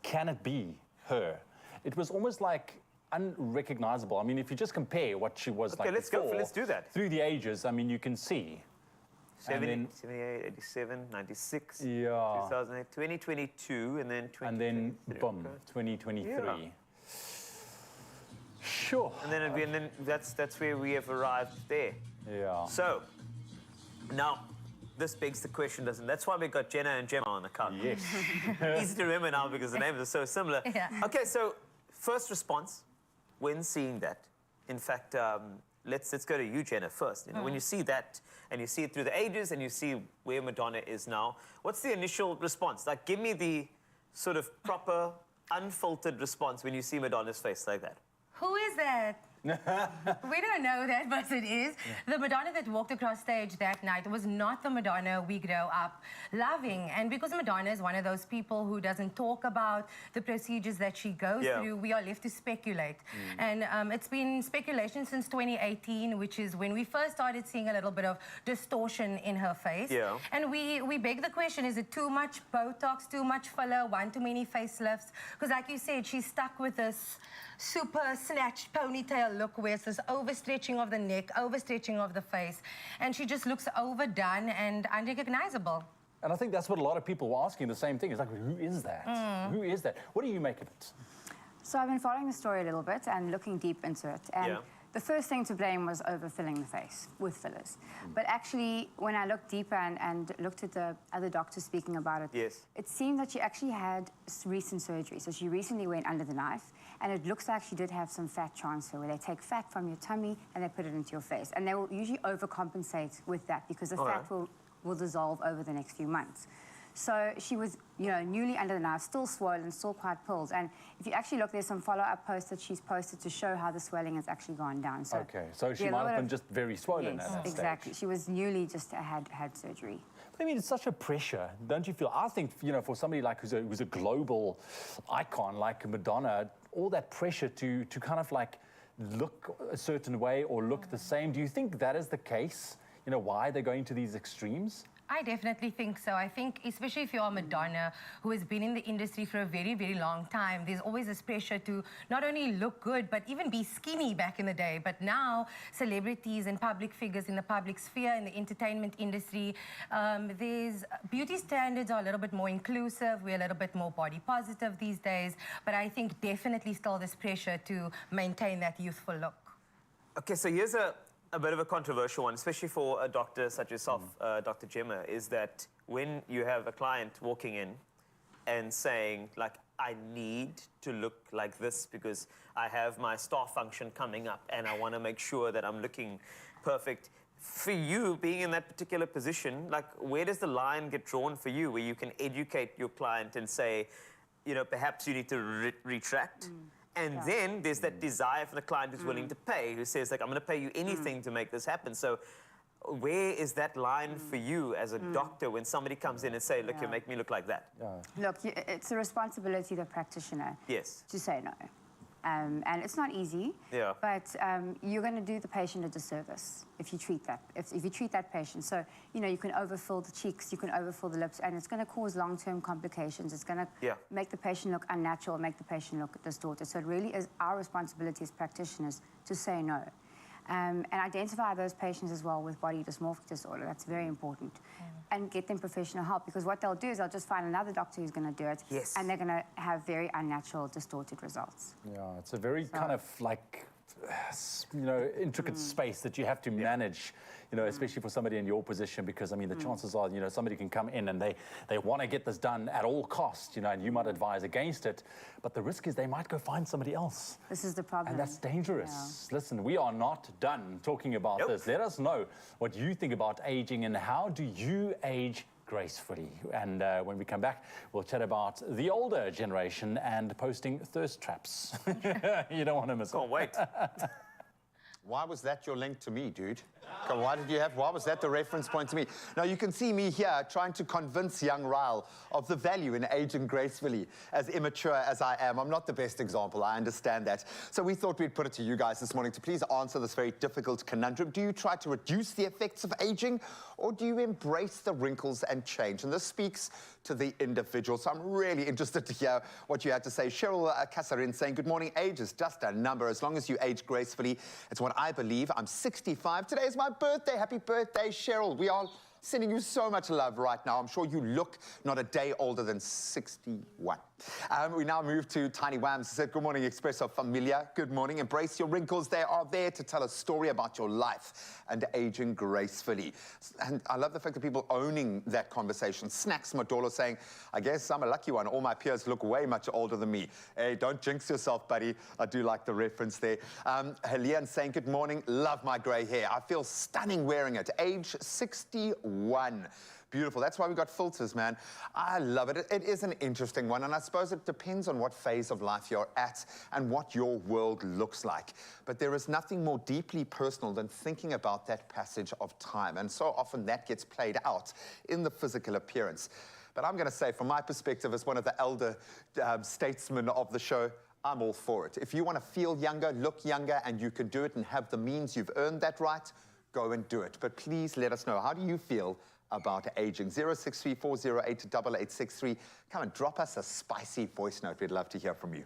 can it be her? It was almost like unrecognizable. I mean, if you just compare what she was like before, let's do that. Through the ages, I mean, you can see. 70, 78, 87, 96, yeah. 2008, 2022, and then 2023. And then, boom, 2023. Yeah. Sure. And then that's where we have arrived there. Yeah. So, now, this begs the question, doesn't it? That's why we got Jenna and Gemma on the couch. Yes. Easy to remember now because the names are so similar. Yeah. Okay, so first response when seeing that. In fact, let's go to you, Jenna, first. You know, when you see that and you see it through the ages and you see where Madonna is now, what's the initial response? Like, give me the sort of proper, unfiltered response when you see Madonna's face like that. Who is that? We don't know that, but it is. The Madonna that walked across stage that night was not the Madonna we grow up loving. And because Madonna is one of those people who doesn't talk about the procedures that she goes through, we are left to speculate. And it's been speculation since 2018, which is when we first started seeing a little bit of distortion in her face. And we beg the question, is it too much Botox, too much filler, one too many facelifts? Because like you said, she's stuck with this super snatched ponytail look where it's this overstretching of the neck, overstretching of the face, and she just looks overdone and unrecognizable. And I think that's what a lot of people were asking the same thing. It's like, who is that? Who is that? What do you make of it? So I've been following the story a little bit and looking deep into it. And the first thing to blame was overfilling the face with fillers. But actually, when I looked deeper and looked at the other doctors speaking about it, it seemed that she actually had recent surgery. So she recently went under the knife, and it looks like she did have some fat transfer, where they take fat from your tummy and they put it into your face. And they will usually overcompensate with that because the fat will dissolve over the next few months. So she was, you know, newly under the knife, still swollen, still quite pulled. And if you actually look, there's some follow-up posts that she's posted to show how the swelling has actually gone down. So so she might have been just very swollen at that exactly. stage. She was newly just had surgery. But I mean, it's such a pressure, don't you feel? I think, you know, for somebody like who's a global icon like Madonna, all that pressure to kind of like look a certain way or look the same. Do you think that is the case? You know, why they're going to these extremes? I definitely think so. I think, especially if you're Madonna, who has been in the industry for a very, very long time, there's always this pressure to not only look good, but even be skinny back in the day. But now, celebrities and public figures in the public sphere, in the entertainment industry, there's beauty standards are a little bit more inclusive. We're a little bit more body positive these days. But I think definitely still this pressure to maintain that youthful look. Okay, so here's a bit of a controversial one, especially for a doctor such as yourself, Dr. Gemma, is that when you have a client walking in and saying, like, I need to look like this because I have my star function coming up and I want to make sure that I'm looking perfect. For you, being in that particular position, like, where does the line get drawn for you where you can educate your client and say, you know, perhaps you need to retract? And then there's that desire for the client who's willing to pay, who says, like, I'm going to pay you anything to make this happen. So where is that line for you as a doctor when somebody comes in and say, look, you make me look like that? Look, it's a responsibility of the practitioner to say no. And it's not easy, but you're going to do the patient a disservice if you treat that. If you treat that patient, so you know you can overfill the cheeks, you can overfill the lips, and it's going to cause long-term complications. It's going to make the patient look unnatural, make the patient look distorted. So it really is our responsibility as practitioners to say no. And identify those patients as well with body dysmorphic disorder. That's very important. And get them professional help, because what they'll do is they'll just find another doctor who's going to do it, and they're going to have very unnatural, distorted results. Yeah, it's a very kind of like, you know, intricate space that you have to manage, you know, especially for somebody in your position, because, I mean, the chances are, you know, somebody can come in and they want to get this done at all costs, you know, and you might advise against it, but the risk is they might go find somebody else. This is the problem. And that's dangerous. Listen, we are not done talking about this. Let us know what you think about aging and how do you age gracefully. And when we come back, we'll chat about the older generation and posting thirst traps. You don't want to miss it. Can't wait. Why was that your link to me, dude? Why was that the reference point to me? Now, you can see me here trying to convince young Ryle of the value in aging gracefully. As immature as I am, I'm not the best example, I understand that. So we thought we'd put it to you guys this morning to please answer this very difficult conundrum. Do you try to reduce the effects of aging, or do you embrace the wrinkles and change? And this speaks to the individual, so I'm really interested to hear what you had to say. Cheryl Kassarin saying, good morning, age is just a number. As long as you age gracefully, it's what I believe. I'm 65. Today is my birthday. Happy birthday, Cheryl. We are sending you so much love right now. I'm sure you look not a day older than 61. We now move to Tiny Whams. He said, good morning, Expresso Familia. Good morning. Embrace your wrinkles. They are there to tell a story about your life and aging gracefully. And I love the fact that people owning that conversation. Snacks Madolo saying, I guess I'm a lucky one. All my peers look way much older than me. Hey, don't jinx yourself, buddy. I do like the reference there. Helian saying, good morning. Love my grey hair. I feel stunning wearing it. Age 61. Beautiful. That's why we got filters, man. I love it. It is an interesting one, and I suppose it depends on what phase of life you're at and what your world looks like. But there is nothing more deeply personal than thinking about that passage of time, and so often that gets played out in the physical appearance. But I'm going to say, from my perspective as one of the elder statesmen of the show, I'm all for it. If you want to feel younger, look younger, and you can do it and have the means, you've earned that right, go and do it. But please let us know, how do you feel about aging? 0634088863. Come and drop us a spicy voice note. We'd love to hear from you.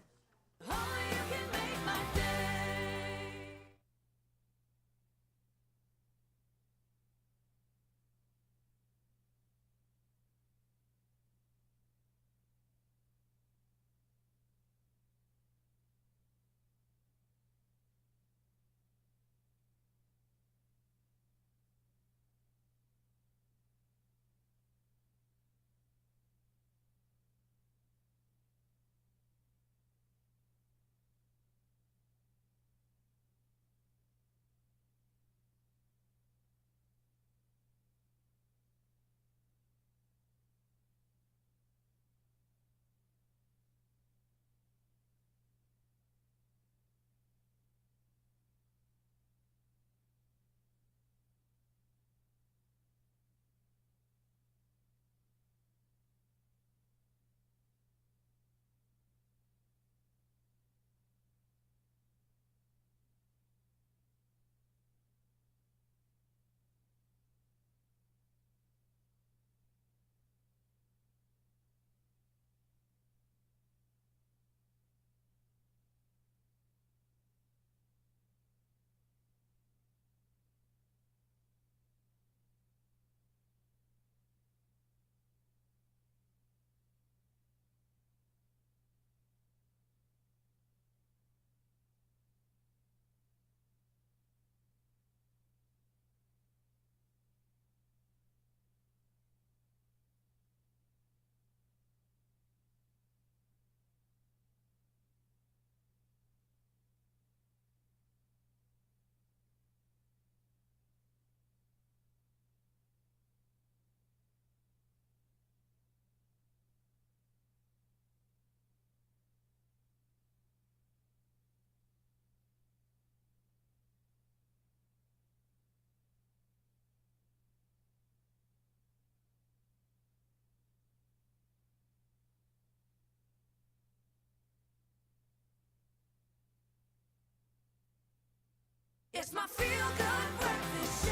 It's my feel-good breakfast show.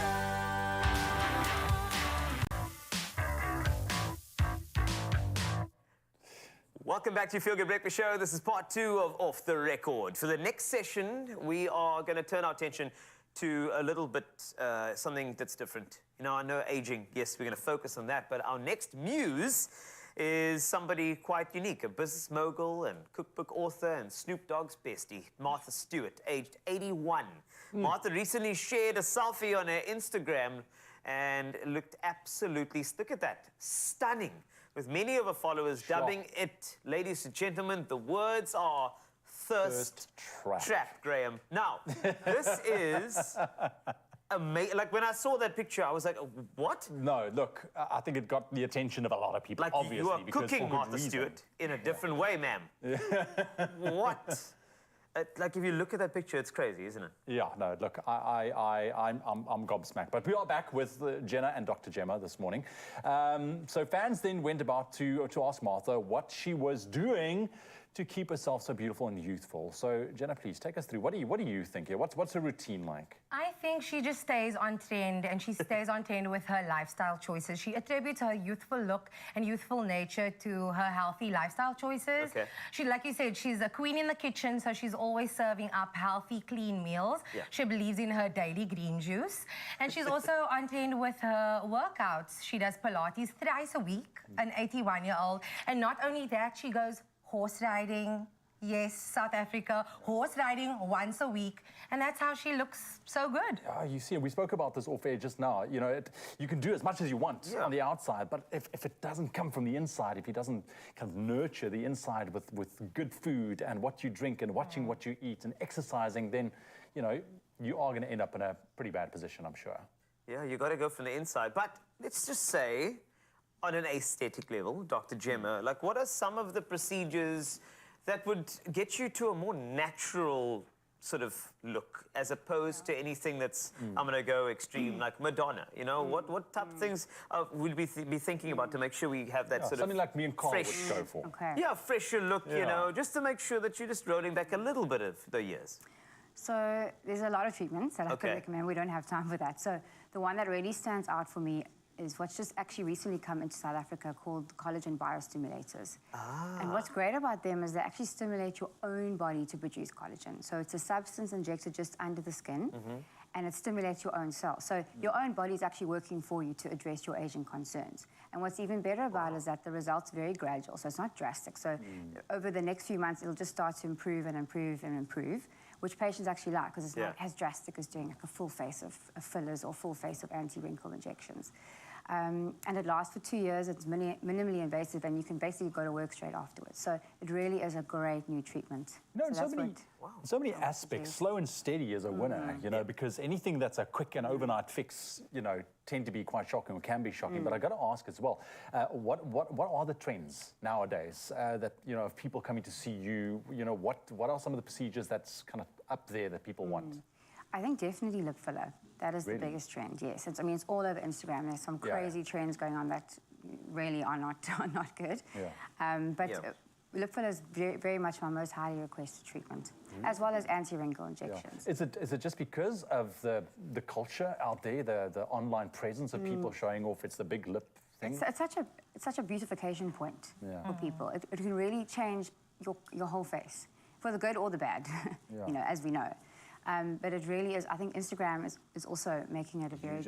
Welcome back to Feel Good Breakfast Show. This is part 2 of Off the Record. For the next session, we are going to turn our attention to a little bit something that's different. You know, I know aging, yes, we're going to focus on that, but our next muse is somebody quite unique, a business mogul and cookbook author and Snoop Dogg's bestie, Martha Stewart, aged 81. Martha recently shared a selfie on her Instagram and looked absolutely, look at that, stunning, with many of her followers dubbing it, ladies and gentlemen, the words are thirst trap, Graham. Now, this is amazing. Like, when I saw that picture, I was like, what? No, look, I think it got the attention of a lot of people, like, obviously. You are because cooking Martha Stewart in a different way, ma'am. What? Like, if you look at that picture, it's crazy, isn't it? Yeah, no, look, I'm gobsmacked. But we are back with Jenna and Dr. Gemma this morning. So fans then went about to ask Martha what she was doing to keep herself so beautiful and youthful. So, Jenna, please take us through. What do you think here? What's her routine like? I think she just stays on trend, and she stays on trend with her lifestyle choices. She attributes her youthful look and youthful nature to her healthy lifestyle choices. Okay. She, like you said, she's a queen in the kitchen, so she's always serving up healthy, clean meals. Yeah. She believes in her daily green juice. And she's also on trend with her workouts. She does Pilates thrice a week, an 81-year-old. And not only that, she goes horse riding. Yes, South Africa, horse riding once a week. And that's how she looks so good. Oh, you see, we spoke about this off air just now. You know, you can do as much as you want on the outside, but if it doesn't come from the inside, if he doesn't kind of nurture the inside with good food and what you drink and watching what you eat and exercising, then, you know, you are going to end up in a pretty bad position, I'm sure. Yeah, you got to go from the inside. But let's just say on an aesthetic level, Dr. Gemma, like what are some of the procedures that would get you to a more natural sort of look, as opposed to anything that's, I'm going to go extreme, like Madonna, you know? What type of things would we be thinking about to make sure we have that sort of something like me and Carl would fresh, go for. Okay. yeah, fresher look, you know, just to make sure that you're just rolling back a little bit of the years? So there's a lot of treatments that I could recommend. We don't have time for that. So the one that really stands out for me is what's just actually recently come into South Africa called collagen biostimulators. And what's great about them is they actually stimulate your own body to produce collagen. So it's a substance injected just under the skin, and it stimulates your own cells. So your own body is actually working for you to address your aging concerns. And what's even better about it is that the result's very gradual, so it's not drastic. So over the next few months, it'll just start to improve and improve and improve, which patients actually like, because it's not as drastic as doing like a full face of fillers or full face of anti-wrinkle injections. And it lasts for 2 years. It's minimally invasive, and you can basically go to work straight afterwards. So it really is a great new treatment. No, so many aspects. Slow and steady is a winner, you know, because anything that's a quick and overnight fix, you know, tend to be quite shocking or can be shocking. But I got to ask as well, what are the trends nowadays that, you know, of people coming to see you, you know, what are some of the procedures that's kind of up there that people want? I think definitely lip filler. That is the biggest trend, yes. I mean, it's all over Instagram. There's some crazy trends going on that really are not good. Lip filler is very, very much my most highly requested treatment, as well as anti-wrinkle injections. Is it just because of the culture out there, the online presence of people showing off? It's the big lip thing? It's such a beautification point for people. It can really change your whole face, for the good or the bad, you know, as we know. But it really is, I think Instagram is also making it a very,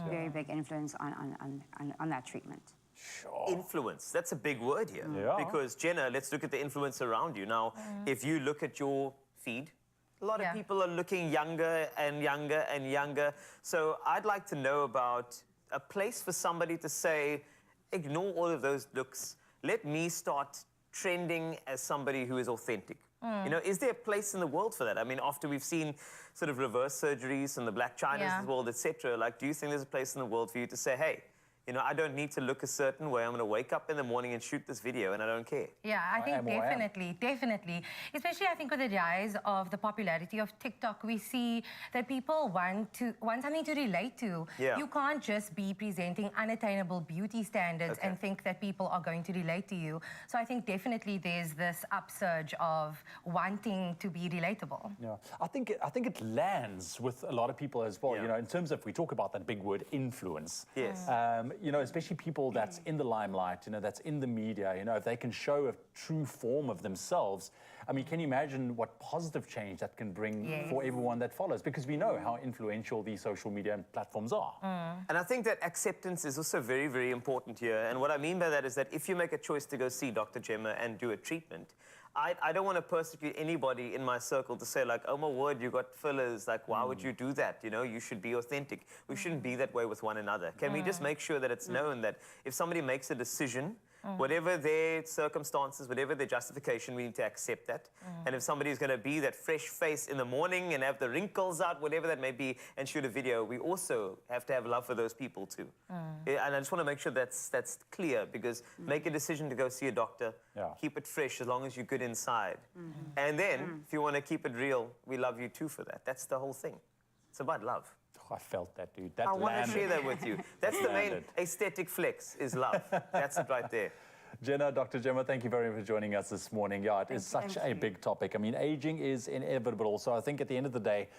very big influence on that treatment. Sure. Influence, that's a big word here. Because, Jenna, let's look at the influence around you. Now, if you look at your feed, a lot of people are looking younger and younger and younger. So I'd like to know about a place for somebody to say, ignore all of those looks. Let me start trending as somebody who is authentic. You know, is there a place in the world for that? I mean, after we've seen sort of reverse surgeries and the Black Chinas of the world, etc., like, do you think there's a place in the world for you to say, hey, you know, I don't need to look a certain way. I'm going to wake up in the morning and shoot this video, and I don't care. Yeah, I think definitely. Especially, I think, with the rise of the popularity of TikTok, we see that people want something to relate to. You can't just be presenting unattainable beauty standards and think that people are going to relate to you. So I think definitely there's this upsurge of wanting to be relatable. Yeah, I think it lands with a lot of people as well. You know, in terms of, we talk about that big word, influence. Yes. You know, especially people that's in the limelight, you know, that's in the media, you know, if they can show a true form of themselves, I mean, can you imagine what positive change that can bring for everyone that follows? Because we know how influential these social media platforms are. And I think that acceptance is also very, very important here. And what I mean by that is that if you make a choice to go see Dr. Gemma and do a treatment, I don't want to persecute anybody in my circle to say, like, oh my word, you got fillers, like, why would you do that? You know, you should be authentic. We shouldn't be that way with one another. Can we just make sure that it's known that if somebody makes a decision, whatever their circumstances, whatever their justification, we need to accept that. And if somebody's going to be that fresh face in the morning and have the wrinkles out, whatever that may be, and shoot a video, we also have to have love for those people too. And I just want to make sure that's clear, because make a decision to go see a doctor, keep it fresh as long as you're good inside. And then, if you want to keep it real, we love you too for that. That's the whole thing. It's about love. I felt that, dude. That I want to share that with you. That's the main aesthetic flex, is love. That's it right there. Jenna, Dr. Gemma, thank you very much for joining us this morning. Yeah, it is such a big topic. I mean, aging is inevitable. So I think at the end of the day,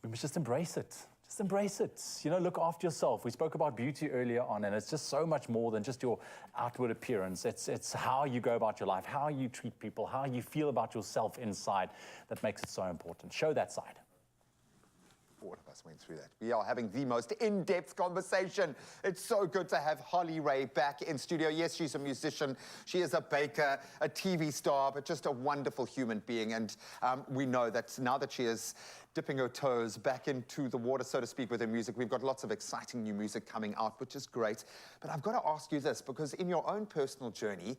we must just embrace it. Just embrace it. You know, look after yourself. We spoke about beauty earlier on, and it's just so much more than just your outward appearance. It's how you go about your life, how you treat people, how you feel about yourself inside that makes it so important. Show that side. All of us went through that. We are having the most in-depth conversation. It's so good to have Holly Ray back in studio. Yes, she's a musician. She is a baker, a TV star, but just a wonderful human being. And we know that now that she is dipping her toes back into the water, so to speak, with her music, we've got lots of exciting new music coming out, which is great. But I've got to ask you this, because in your own personal journey,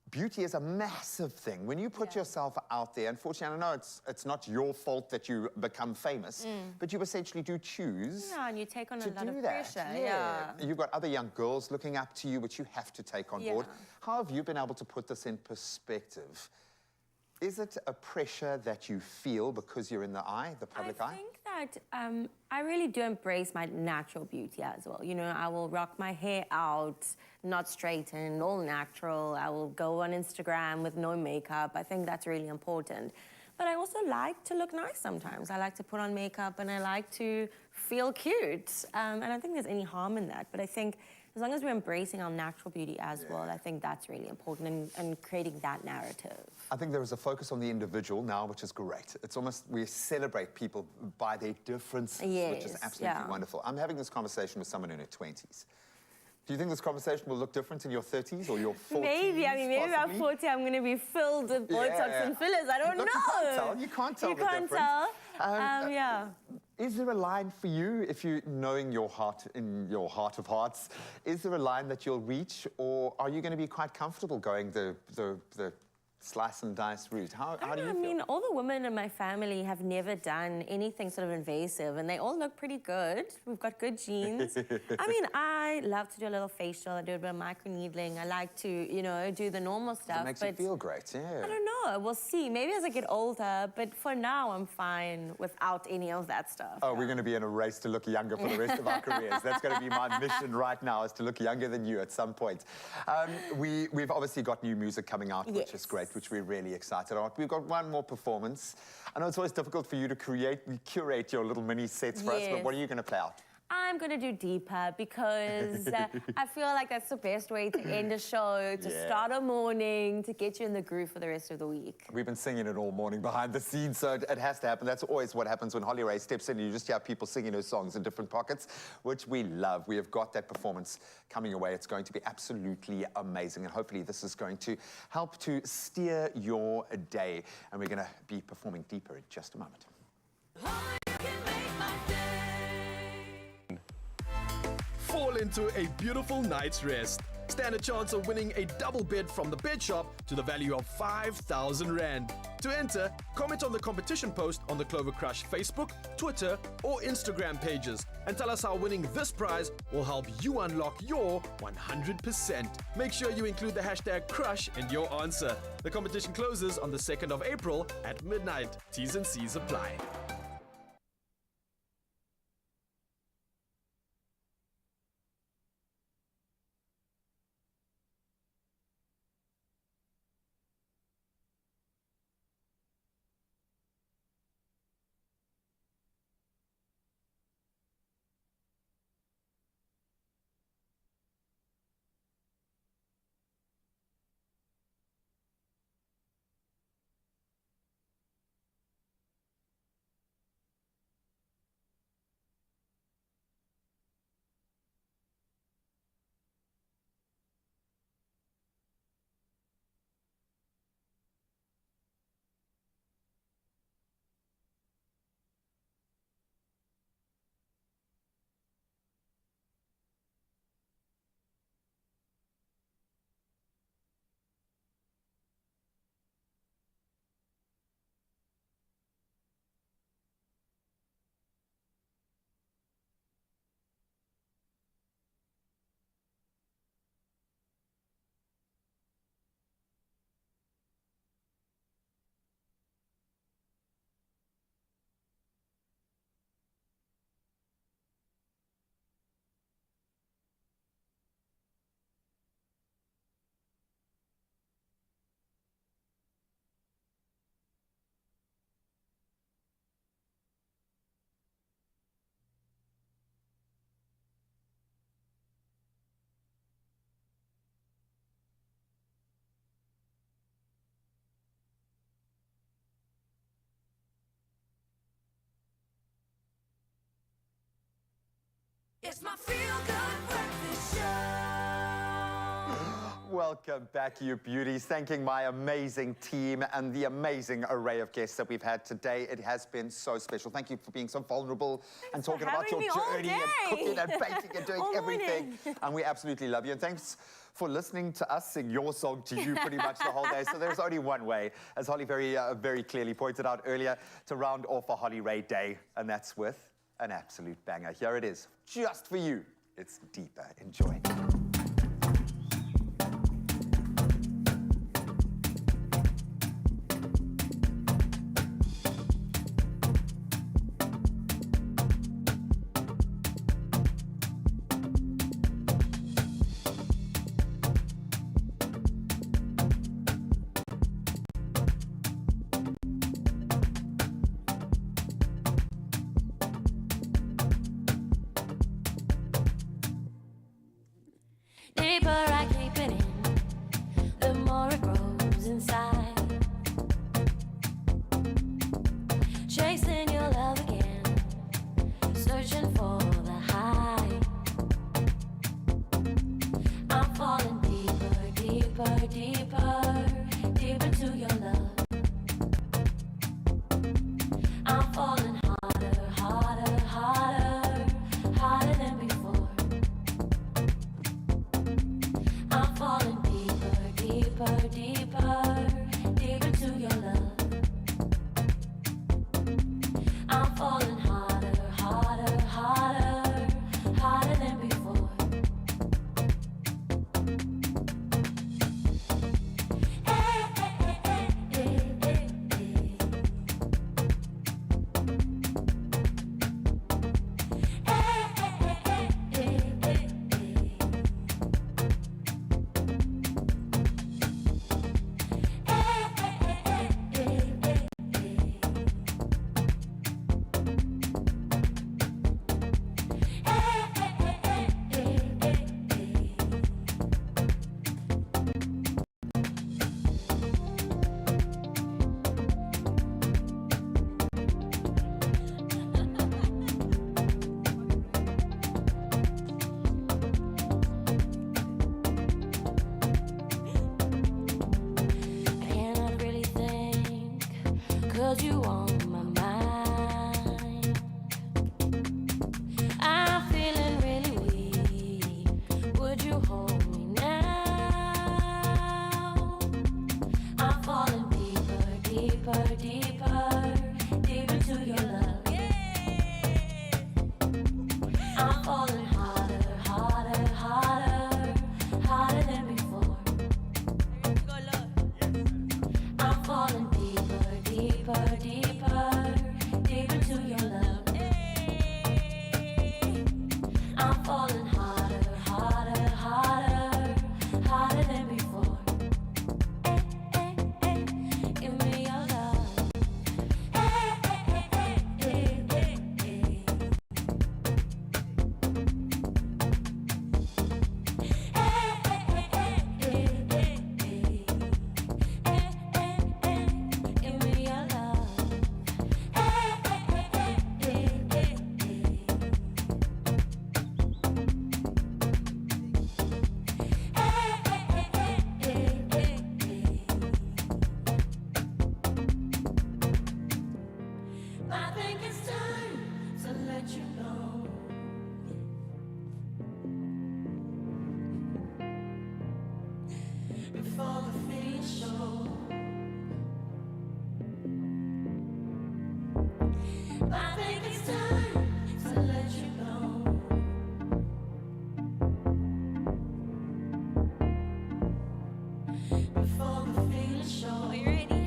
beauty is a massive thing. When you put yourself out there, unfortunately, I know it's not your fault that you become famous, but you essentially do choose and you take on a to lot do of that. pressure. You've got other young girls looking up to you, which you have to take on board. How have you been able to put this in perspective? Is it a pressure that you feel because you're in the public eye? I think that I really do embrace my natural beauty as well. You know, I will rock my hair out, not straightened, all natural. I will go on Instagram with no makeup. I think that's really important. But I also like to look nice sometimes. I like to put on makeup and I like to feel cute. And I don't think there's any harm in that. But I think as long as we're embracing our natural beauty as well, I think that's really important and creating that narrative. I think there is a focus on the individual now, which is great. It's almost, we celebrate people by their differences, which is absolutely wonderful. I'm having this conversation with someone in her 20s. Do you think this conversation will look different in your 30s or your 40s? Maybe. I mean, maybe by 40 I'm going to be filled with Botox and fillers. I don't know. You can't tell. You can't tell. Yeah. Is there a line for you, if you, knowing your heart, in your heart of hearts, is there a line that you'll reach, or are you going to be quite comfortable going the slice and dice route? How do you feel? I mean, all the women in my family have never done anything sort of invasive, and they all look pretty good. We've got good genes. I mean, I love to do a little facial. I do a bit of microneedling. I like to, you know, do the normal stuff. It makes you feel great, I don't know. We'll see. Maybe as I get older, but for now, I'm fine without any of that stuff. Oh, we're going to be in a race to look younger for the rest of our careers. That's going to be my mission right now, is to look younger than you at some point. We've obviously got new music coming out, which is great, which we're really excited about. We've got one more performance. I know it's always difficult for you to curate your little mini sets for us, but what are you going to play out? I'm going to do Deeper because I feel like that's the best way to end a show, to start a morning, to get you in the groove for the rest of the week. We've been singing it all morning behind the scenes, so it has to happen. That's always what happens when Holly Ray steps in. You just hear people singing her songs in different pockets, which we love. We have got that performance coming away. It's going to be absolutely amazing, and hopefully this is going to help to steer your day. And we're going to be performing Deeper in just a moment. Fall into a beautiful night's rest. Stand a chance of winning a double bed from the bed shop to the value of 5,000 Rand. To enter, comment on the competition post on the Clover Crush Facebook, Twitter, or Instagram pages and tell us how winning this prize will help you unlock your 100%. Make sure you include the hashtag Crush in your answer. The competition closes on the 2nd of April at midnight. T's and C's apply. It's my feel-good breakfast show. Welcome back, you beauties. Thanking my amazing team and the amazing array of guests that we've had today. It has been so special. Thank you for being so vulnerable and talking about your journey and cooking and baking and doing everything. And we absolutely love you. And thanks for listening to us sing your song to you pretty much the whole day. So there's only one way, as Holly very clearly pointed out earlier, to round off a Holly Ray day, and that's with an absolute banger. Here it is, just for you. It's Deeper. Enjoy. Deeper I keep it in, the more it grows inside. Chasing your love again, searching for the high. I'm falling deeper, deeper, deeper, deeper to your love. I'm falling harder, harder, harder, harder than before. I'm falling deeper, deeper, deeper, deeper to your love. I'm falling harder, harder, harder, harder than before. Hey, hey, hey, hey, hey, hey. Hey, hey, hey, hey, hey, hey. You on my mind. I'm feeling really weak. Would you hold me now? I'm falling deeper, deeper, deeper, deeper to your love. I'm falling harder, harder, harder, harder than before. I'm falling deeper, deeper, deeper, deeper to your love. I'm falling harder, harder, harder, harder than before. Give me your love. Give me your love. I think it's time to let you know. Before the finish show. I think it's time to let you know. Before the finish show. Are you ready?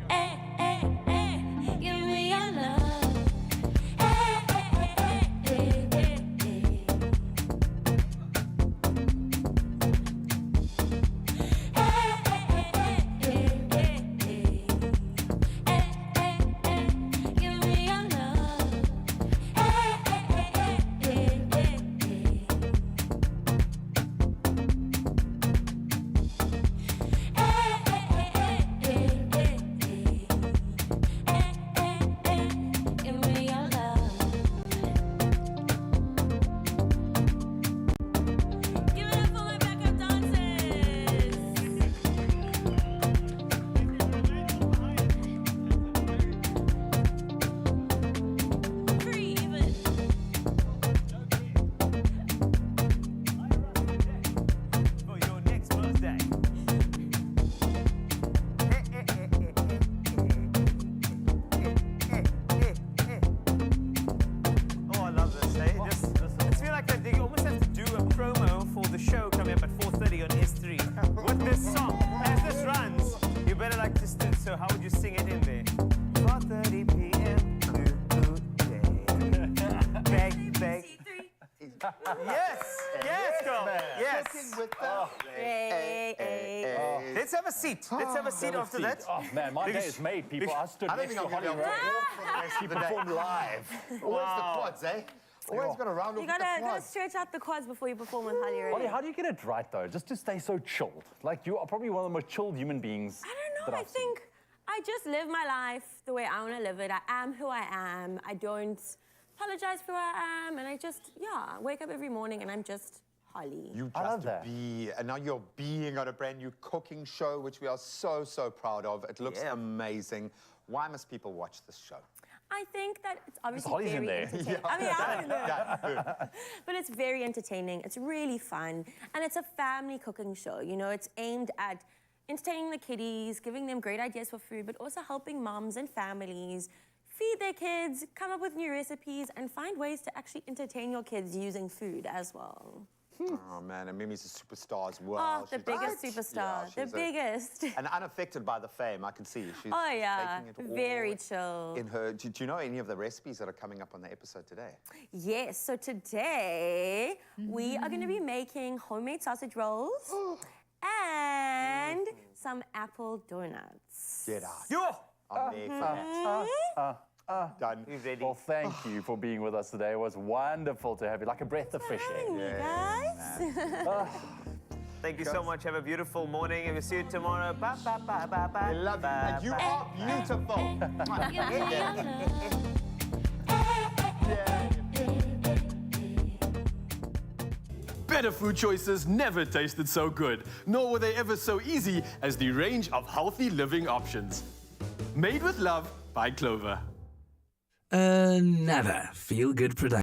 Hey, hey, hey, give me your love. Hey, hey, hey, hey, hey, hey. Hey, hey, hey, hey, hey, hey. Hey, hey, hey, give me your love. Yes, girl. man. Yes. Cooking with the... Let's have a seat. Let's have a seat after that. Oh, man, my day is made, people. I stood I don't next think to I'm going Holly to be able to Rowe. walk for the rest She of the day. performed live. Always the quads, eh? Always got to round off You with the gotta quads. stretch out the quads before you perform with Holly. Holly, how do you get it right, though? Just to stay so chilled. Like, you are probably one of the most chilled human beings. I don't know. I think I just live my life the way I want to live it. I am who I am. I don't apologize for who I am. And I just, wake up every morning and I'm just Holly. You just be, and now you're being on a brand new cooking show, which we are so, so proud of. It looks amazing. Why must people watch this show? I think that it's obviously Holly's in very there. entertaining. I mean, I'm in there. But it's very entertaining. It's really fun. And it's a family cooking show. You know, it's aimed at entertaining the kiddies, giving them great ideas for food, but also helping moms and families feed their kids, come up with new recipes, and find ways to actually entertain your kids using food as well. Oh, man, and Mimi's a superstar as well. Oh, the biggest superstar. The biggest. And unaffected by the fame, I can see. She's taking it all very chill. in her. Do you know any of the recipes that are coming up on the episode today? Yes, so today we are going to be making homemade sausage rolls and some apple donuts. Get out. I'm there for that. Done. Well, thank you for being with us today. It was wonderful to have you, like a breath of fresh air. Guys. Thank you so much. Have a beautiful morning, and we'll see you tomorrow. Bye, bye, bye, bye, bye. I love you. And you are beautiful. Better food choices never tasted so good, nor were they ever so easy as the range of healthy living options. Made with love by Clover. Another feel-good production.